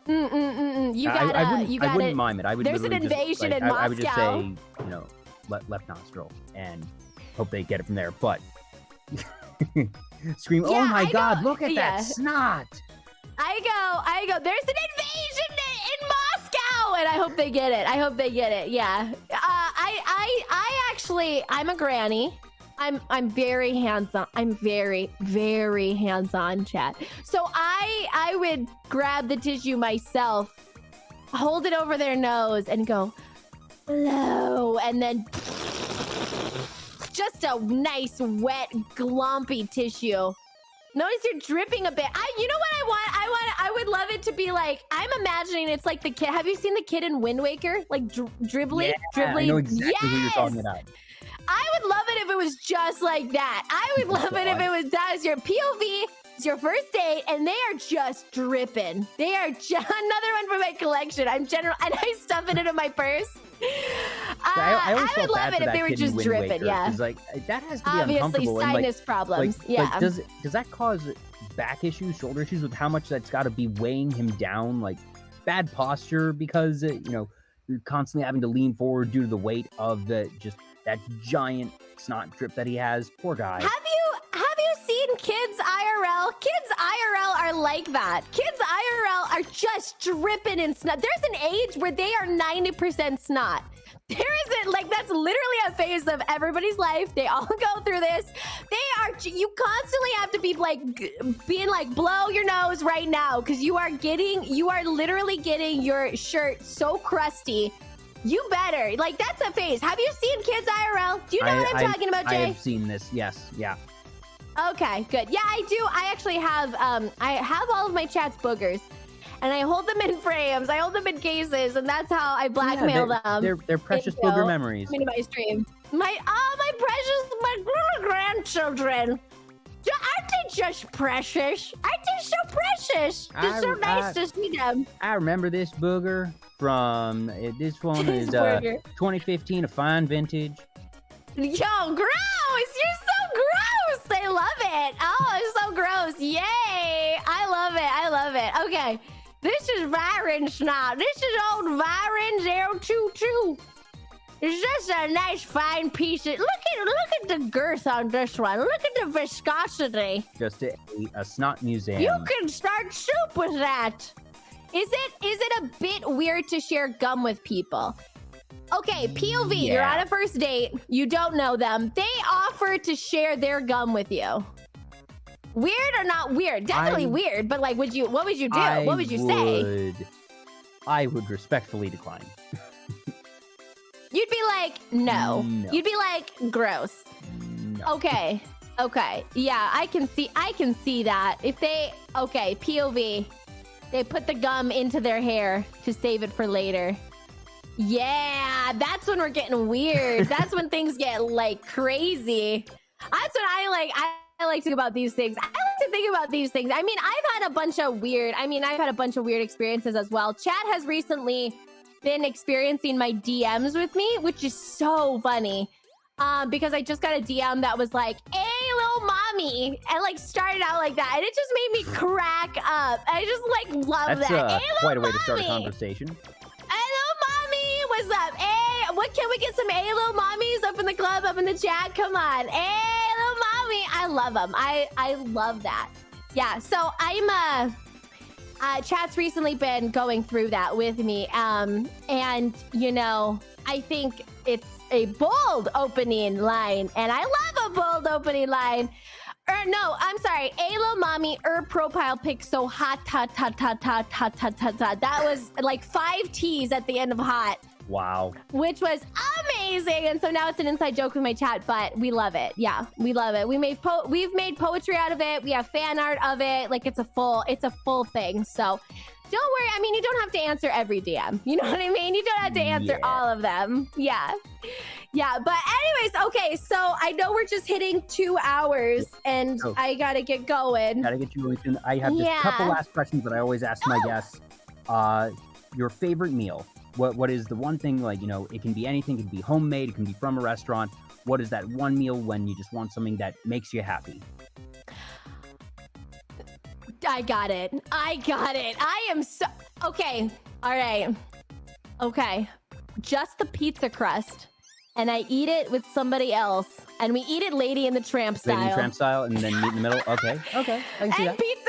Speaker 2: You got
Speaker 1: I wouldn't mime it. I would.
Speaker 2: There's an invasion in Moscow.
Speaker 1: I would just say, you know, left nostril and hope they get it from there. But scream! Yeah, oh my God! Look at that snot!
Speaker 2: I go. There's an invasion in Moscow, and I hope they get it. Yeah. I'm a granny. I'm very hands-on. I'm very, very hands-on, chat. So I would grab the tissue myself, hold it over their nose, and go, hello, and then just a nice, wet, glumpy tissue. Notice you're dripping a bit. You know what I want? I would love it to be like, I'm imagining it's like the kid. Have you seen the kid in Wind Waker? Like dribbling?
Speaker 1: I know exactly who you're talking about.
Speaker 2: I would love it if it was just like that. I would love it if it was that as your POV, it's your first date, and they are just dripping. They are just another one for my collection. And I stuff it into my purse. I would love it if they were just dripping. Yeah,
Speaker 1: like that has to be
Speaker 2: obviously
Speaker 1: uncomfortable.
Speaker 2: sinus problems. Yeah.
Speaker 1: Does that cause back issues, shoulder issues with how much that's got to be weighing him down? Like bad posture because you know you're constantly having to lean forward due to the weight of that giant snot drip that he has. Poor guy.
Speaker 2: Have you seen kids IRL? Kids IRL are like that. Kids IRL are just dripping in snot. There's an age where they are 90% snot. There isn't, like, that's literally a phase of everybody's life. They all go through this. You constantly have to be like, being like, blow your nose right now, because you are literally getting your shirt so crusty. You better. Like, that's a phase. Have you seen kids IRL? Do you know what I'm talking about, Jay?
Speaker 1: I have seen this, yes. Yeah.
Speaker 2: Okay, good. Yeah, I do. I actually have, I have all of my chat's boogers. And I hold them in frames. I hold them in cases. And that's how I blackmail them.
Speaker 1: They're precious booger memories.
Speaker 2: Into my stream. My little grandchildren. Aren't they just precious? Aren't they so precious? It's so nice to see them.
Speaker 1: I remember this booger from, this one is 2015, a fine vintage.
Speaker 2: Yo, gross! You're so gross! I love it. Oh, it's so gross. Yay! I love it. Okay. This is Viren snot. This is old Viren 022. It's just a nice fine piece of, look at the girth on this one. Look at the viscosity.
Speaker 1: Just a snot museum.
Speaker 2: You can start soup with that. Is it a bit weird to share gum with people? Okay, POV, you're on a first date, you don't know them. They offer to share their gum with you. Weird or not weird? Definitely weird, but like, what would you do? What would you say?
Speaker 1: I would respectfully decline.
Speaker 2: You'd be like, no. You'd be like, gross.
Speaker 1: No.
Speaker 2: Okay. Yeah, I can see that. If POV, they put the gum into their hair to save it for later. Yeah, that's when we're getting weird. That's when things get like crazy. That's what I like. I like to think about these things. I like to think about these things. I mean, I've had a bunch of weird experiences as well. Chat has recently been experiencing my DMs with me, which is so funny. Because I just got a DM that was like, hey, little mommy, and like started out like that, and it just made me crack up. I just like love that.
Speaker 1: That's
Speaker 2: hey,
Speaker 1: quite a way
Speaker 2: mommy.
Speaker 1: to start a conversation.
Speaker 2: Hey, little mommy, what's up? Hey, what can we get some hey, little mommies up in the club, up in the chat? Come on, hey, little mommy. I love them. I love that. Yeah. So I'm chat's recently been going through that with me, and you know, I think it's a bold opening line, and I love a bold opening line. No, I'm sorry. Alo mommy, profile pic so hot, hot. That was like 5 T's at the end of hot.
Speaker 1: Wow.
Speaker 2: Which was amazing. And so now it's an inside joke with my chat, but we love it. Yeah, we love it. We've made poetry out of it. We have fan art of it. Like it's a full thing. So don't worry. I mean, you don't have to answer every DM. You know what I mean? You don't have to answer all of them. Yeah. Yeah, but anyways, okay, so I know we're just hitting 2 hours and
Speaker 1: Oh.
Speaker 2: I gotta get going.
Speaker 1: Gotta get you going soon. I have just a couple
Speaker 2: Yeah.
Speaker 1: last questions that I always ask my guests. Your favorite meal? What is the one thing, like, you know, it can be anything, it can be homemade, it can be from a restaurant. What is that one meal when you just want something that makes you happy?
Speaker 2: I got it. I am so... Okay, all right. Okay, just the pizza crust. And I eat it with somebody else. And we eat it Lady in the Tramp style.
Speaker 1: Lady in the Tramp style, and then meat in the middle? Okay, I can see that.
Speaker 2: Pizza...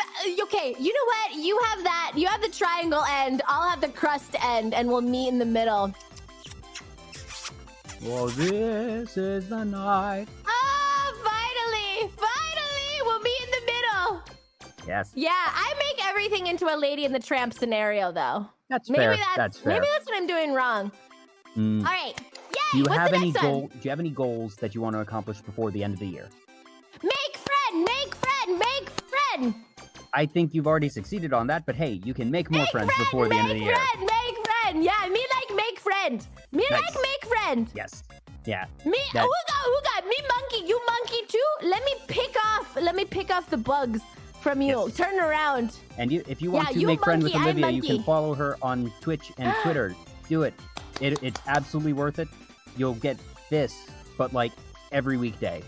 Speaker 2: Okay, you know what? You have that. You have the triangle end. I'll have the crust end, and we'll meet in the middle.
Speaker 1: Well, this is the night.
Speaker 2: Finally, we'll meet in the middle.
Speaker 1: Yes.
Speaker 2: Yeah, I make everything into a Lady in the Tramp scenario, though.
Speaker 1: That's fair. That's fair.
Speaker 2: Maybe that's what I'm doing wrong.
Speaker 1: Mm.
Speaker 2: All right. Yay!
Speaker 1: Do you
Speaker 2: What's
Speaker 1: have
Speaker 2: the
Speaker 1: any
Speaker 2: next one?
Speaker 1: Do you have any goals that you want to accomplish before the end of the year?
Speaker 2: Make friend, make friend, make friend.
Speaker 1: I think you've already succeeded on that, but hey, you can make more friends before the end of the year.
Speaker 2: Make friend. Yeah, me like make friend. Me
Speaker 1: Nice.
Speaker 2: like make friend.
Speaker 1: Yes. Yeah.
Speaker 2: Me,
Speaker 1: That-
Speaker 2: who got me monkey? You monkey too? Let me pick off the bugs from you.
Speaker 1: Yes.
Speaker 2: Turn around.
Speaker 1: And if you want
Speaker 2: Yeah,
Speaker 1: to
Speaker 2: you
Speaker 1: make friends with
Speaker 2: monkey, I'm
Speaker 1: Olivia, you can
Speaker 2: monkey.
Speaker 1: follow her on Twitch and Twitter. Do it. It's absolutely worth it. You'll get this, but like every weekday.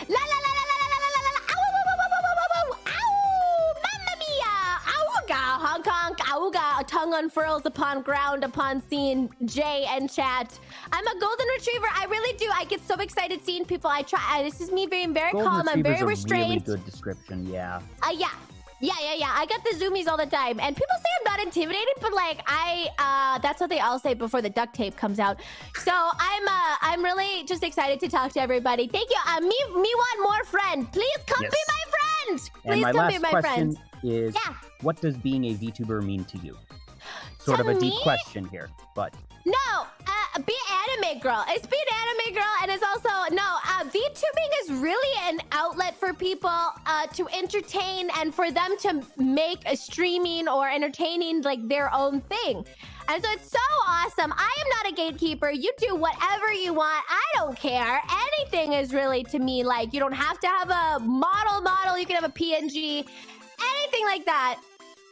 Speaker 2: La la la la la la la la la la. Ow, ow, ow, ow, ow, ow, ow. Mamma mia. Auga, honk honk, auga. A tongue unfurls upon ground, upon seeing Jay and chat. I'm a golden retriever. I really do. I get so excited seeing people. This is me being very
Speaker 1: Golden
Speaker 2: calm. I'm
Speaker 1: Retriever's
Speaker 2: very
Speaker 1: a
Speaker 2: restrained.
Speaker 1: really good description. Yeah.
Speaker 2: Yeah. I got the zoomies all the time. And people say I'm not intimidated, but like that's what they all say before the duct tape comes out. So I'm really just excited to talk to everybody. Thank you. Me want more friend. Please come
Speaker 1: Yes.
Speaker 2: be my friend.
Speaker 1: And
Speaker 2: Please
Speaker 1: my
Speaker 2: come
Speaker 1: last
Speaker 2: be my
Speaker 1: question
Speaker 2: friend.
Speaker 1: is,
Speaker 2: Yeah.
Speaker 1: what does being a VTuber mean to you? Sort
Speaker 2: To
Speaker 1: of a deep
Speaker 2: me?
Speaker 1: question here, but
Speaker 2: No, be an anime girl. It's be an anime girl, and it's also VTubing is really an outlet for people to entertain and for them to make a streaming or entertaining like their own thing. And so it's so awesome. I am not a gatekeeper. You do whatever you want. I don't care. Anything is really to me like you don't have to have a model. You can have a PNG. Anything like that.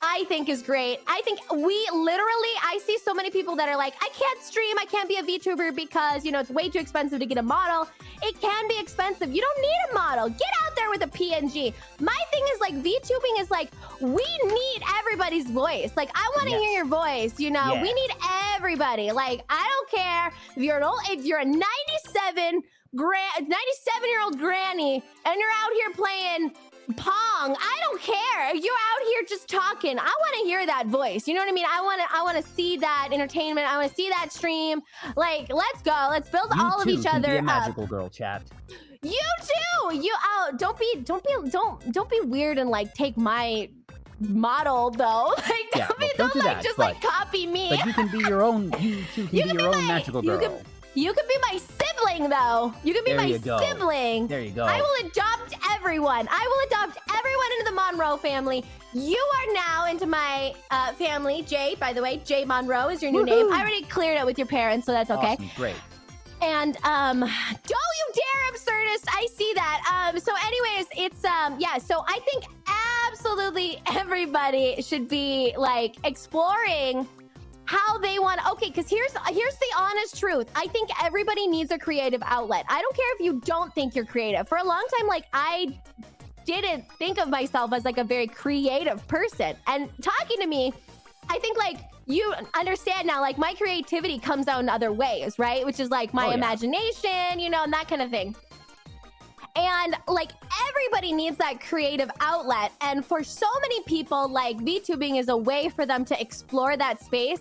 Speaker 2: I think is great. I think I see so many people that are like, I can't stream, I can't be a VTuber because, you know, it's way too expensive to get a model. It can be expensive. You don't need a model. Get out there with a PNG. My thing is like, VTubing is like, we need everybody's voice. Like, I want to hear your voice, you know?
Speaker 1: Yeah.
Speaker 2: We need everybody. Like, I don't care if you're a 97-year-old granny and you're out here playing Pong. I don't care. You're out here just talking. I want to hear that voice. You know what I mean? I want to see that entertainment. I want to see that stream. Like, let's go. Let's build
Speaker 1: you
Speaker 2: all of
Speaker 1: too
Speaker 2: each
Speaker 1: can
Speaker 2: other
Speaker 1: be a
Speaker 2: up.
Speaker 1: magical girl, chat.
Speaker 2: You too. Don't be weird and like take my model though. Like
Speaker 1: Yeah,
Speaker 2: don't
Speaker 1: do
Speaker 2: like
Speaker 1: that,
Speaker 2: just
Speaker 1: but-
Speaker 2: like copy me.
Speaker 1: But you can be your own. You too can
Speaker 2: You
Speaker 1: be
Speaker 2: can
Speaker 1: your
Speaker 2: be
Speaker 1: own
Speaker 2: my-
Speaker 1: magical
Speaker 2: you
Speaker 1: girl.
Speaker 2: You could be my sibling, though. You could be
Speaker 1: There
Speaker 2: my
Speaker 1: you go.
Speaker 2: sibling.
Speaker 1: There you go.
Speaker 2: I will adopt everyone. I will adopt everyone into the Monroe family. You are now into my family. Jay, by the way, Jay Monroe is your new name. I already cleared it with your parents, so that's okay.
Speaker 1: Awesome. Great.
Speaker 2: And don't you dare, absurdist! I see that. So, anyways, it's So I think absolutely everybody should be like exploring how they want. Okay, because here's the honest truth. I think everybody needs a creative outlet. I don't care if you don't think you're creative. For a long time, like I didn't think of myself as like a very creative person. And talking to me, I think like you understand now, like my creativity comes out in other ways, right? Which is like my imagination, you know, and that kind of thing. And like everybody needs that creative outlet. And for so many people, like VTubing is a way for them to explore that space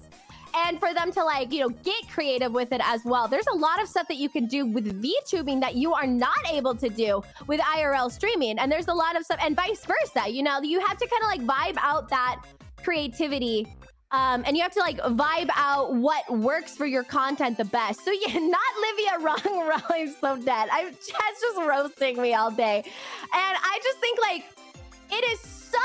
Speaker 2: and for them to like, you know, get creative with it as well. There's a lot of stuff that you can do with VTubing that you are not able to do with IRL streaming. And there's a lot of stuff and vice versa, you know, you have to kind of like vibe out that creativity. And you have to like vibe out what works for your content the best. So yeah, not Livia wrong. I'm so dead. Chad's just roasting me all day. And I just think like, it is so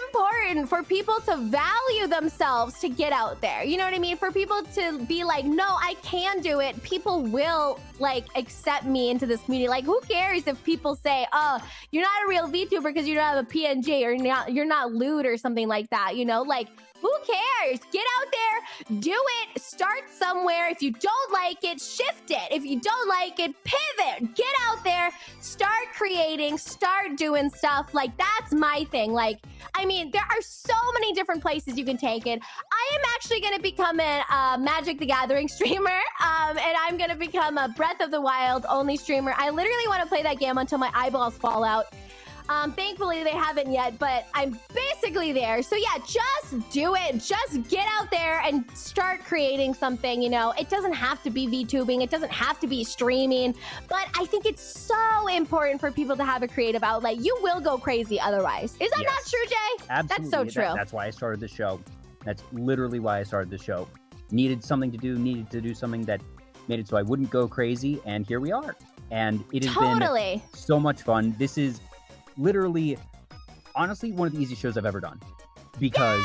Speaker 2: important for people to value themselves to get out there. You know what I mean? For people to be like, no, I can do it. People will like accept me into this community. Like, who cares if people say, oh, you're not a real VTuber because you don't have a PNG or you're not lewd or something like that, you know? Like, who cares? Get out there, do it, start somewhere. If you don't like it, shift it. If you don't like it, pivot. Get out there, start creating, start doing stuff. Like, that's my thing. Like, I mean, there are so many different places you can take it. I am actually going to become a Magic the Gathering streamer, and I'm going to become a Breath of the Wild only streamer. I literally want to play that game until my eyeballs fall out. Thankfully, they haven't yet, but I'm basically there. So yeah, just do it. Just get out there and start creating something, you know. It doesn't have to be VTubing. It doesn't have to be streaming. But I think it's so important for people to have a creative outlet. You will go crazy otherwise. Is that not true, Jay?
Speaker 1: Absolutely.
Speaker 2: That's so true.
Speaker 1: That's why I started the show. That's literally why I started the show. Needed something to do, needed to do something that made it so I wouldn't go crazy, and here we are. And it has been so much fun. This is literally, honestly, one of the easiest shows I've ever done. Because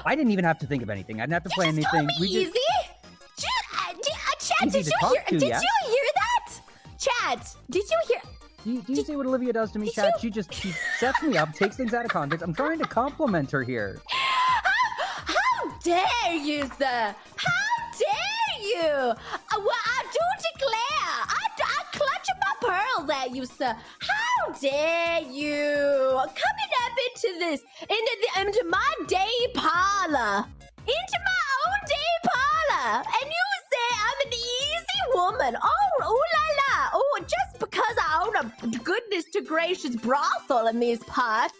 Speaker 1: I didn't even have to think of anything. I didn't have to play anything.
Speaker 2: Easy? Chat, did you hear that? Chat, did you hear?
Speaker 1: Do you see what Olivia does to me, chat? She sets me up, takes things out of context. I'm trying to compliment her here.
Speaker 2: How dare you, sir? How dare you? Well, I do declare, I clutch my pearls at you, sir. How dare you? Coming up into my day parlor. Into my own day parlor. And you say I'm an easy woman. Oh, ooh la la. Oh, just because I own a goodness to gracious brothel in these parts.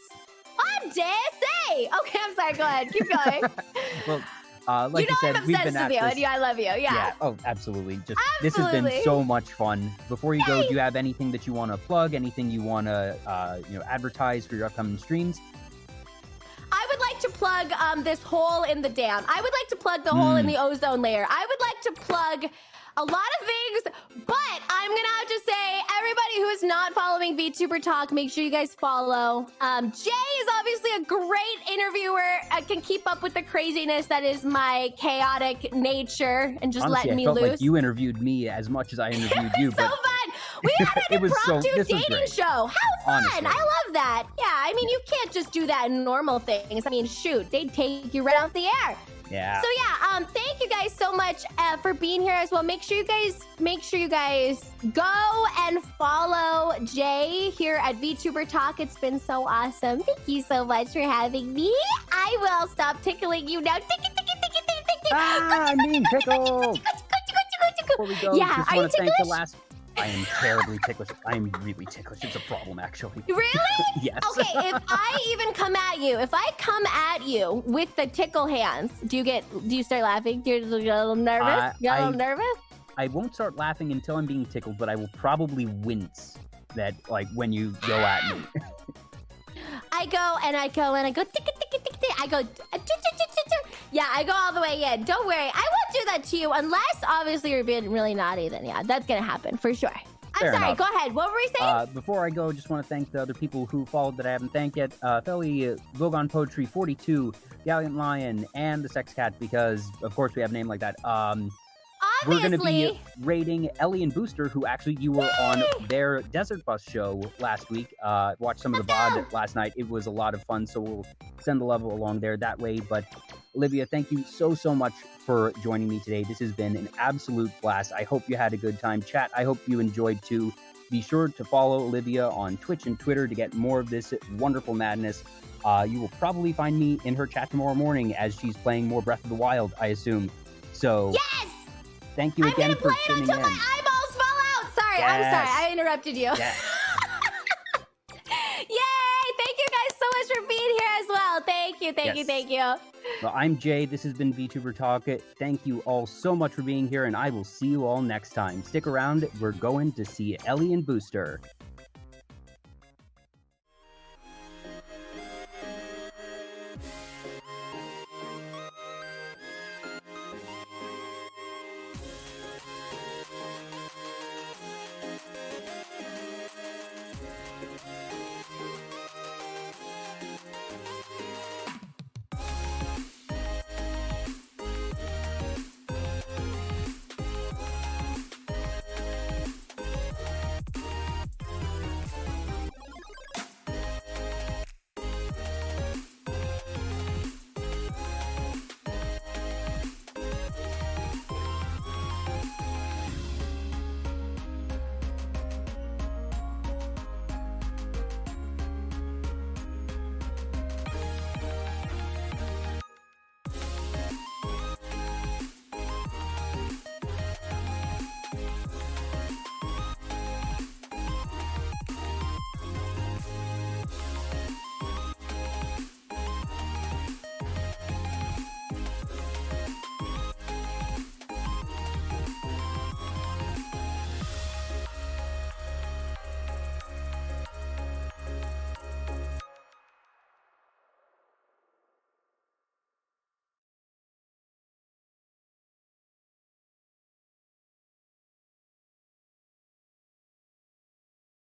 Speaker 2: I dare say. Okay, I'm sorry. Go ahead. Keep going.
Speaker 1: Well, like you said,
Speaker 2: I'm
Speaker 1: we've
Speaker 2: obsessed
Speaker 1: been at
Speaker 2: with you,
Speaker 1: this.
Speaker 2: and I love you. Yeah.
Speaker 1: Oh, absolutely. This has been so much fun. Before you go, do you have anything that you want to plug? Anything you want to, advertise for your upcoming streams?
Speaker 2: I would like to plug this hole in the dam. I would like to plug the hole in the ozone layer. I would like to plug a lot of things, but I'm gonna have to say, everybody who is not following VTuber Talk, make sure you guys follow. Jay is obviously a great interviewer. I can keep up with the craziness that is my chaotic nature and just
Speaker 1: Honestly,
Speaker 2: letting me
Speaker 1: I felt
Speaker 2: loose.
Speaker 1: like you interviewed me as much as I interviewed you.
Speaker 2: So
Speaker 1: but
Speaker 2: fun! We had an impromptu dating show. How fun!
Speaker 1: Honestly.
Speaker 2: I love that. Yeah, I mean, you can't just do that in normal things. I mean, shoot, they'd take you right off the air.
Speaker 1: Yeah.
Speaker 2: So yeah, thank you guys so much for being here as well. Make sure you guys go and follow Jay here at VTuber Talk. It's been so awesome. Thank you so much for having me. I will stop tickling you now.
Speaker 1: I mean, tickle. Before we go,
Speaker 2: Yeah,
Speaker 1: just
Speaker 2: are you
Speaker 1: want to thank the
Speaker 2: ticklish?
Speaker 1: last. I am terribly ticklish. I'm really ticklish. It's a problem, actually.
Speaker 2: Really?
Speaker 1: Yes.
Speaker 2: Okay, if I even come at you with the tickle hands, do you start laughing? You're a little nervous? You're a little nervous?
Speaker 1: I won't start laughing until I'm being tickled, but I will probably wince when you go at me.
Speaker 2: I go and I go and I go tick tick tick tick. I go yeah, I go all the way in. Don't worry, I won't do that to you unless obviously you're being really naughty. Then yeah, that's gonna happen for sure.
Speaker 1: Fair
Speaker 2: sorry.
Speaker 1: enough.
Speaker 2: Go ahead. What were we saying?
Speaker 1: Before I go, just want to thank the other people who followed that I haven't thanked yet. Felly, Vogon Poetry 42, Gallant Lion, and the Sex Cat, because of course we have a name like that. We're going to be rating Ellie and Booster, who actually you were on their Desert Bus show last week. Watched some of the VOD last night. It was a lot of fun, so we'll send the level along there that way. But Olivia, thank you so much for joining me today. This has been an absolute blast. I hope you had a good time. Chat, I hope you enjoyed too. Be sure to follow Olivia on Twitch and Twitter to get more of this wonderful madness. You will probably find me in her chat tomorrow morning as she's playing more Breath of the Wild, I assume. So
Speaker 2: yes!
Speaker 1: Thank you again for tuning in.
Speaker 2: I'm gonna play it until my eyeballs fall out. Sorry,
Speaker 1: yes.
Speaker 2: I'm sorry. I interrupted you.
Speaker 1: Yes.
Speaker 2: Yay! Thank you guys so much for being here as well. Thank you.
Speaker 1: Well, I'm Jay. This has been VTuber Talk. Thank you all so much for being here, and I will see you all next time. Stick around. We're going to see Ellie and Booster.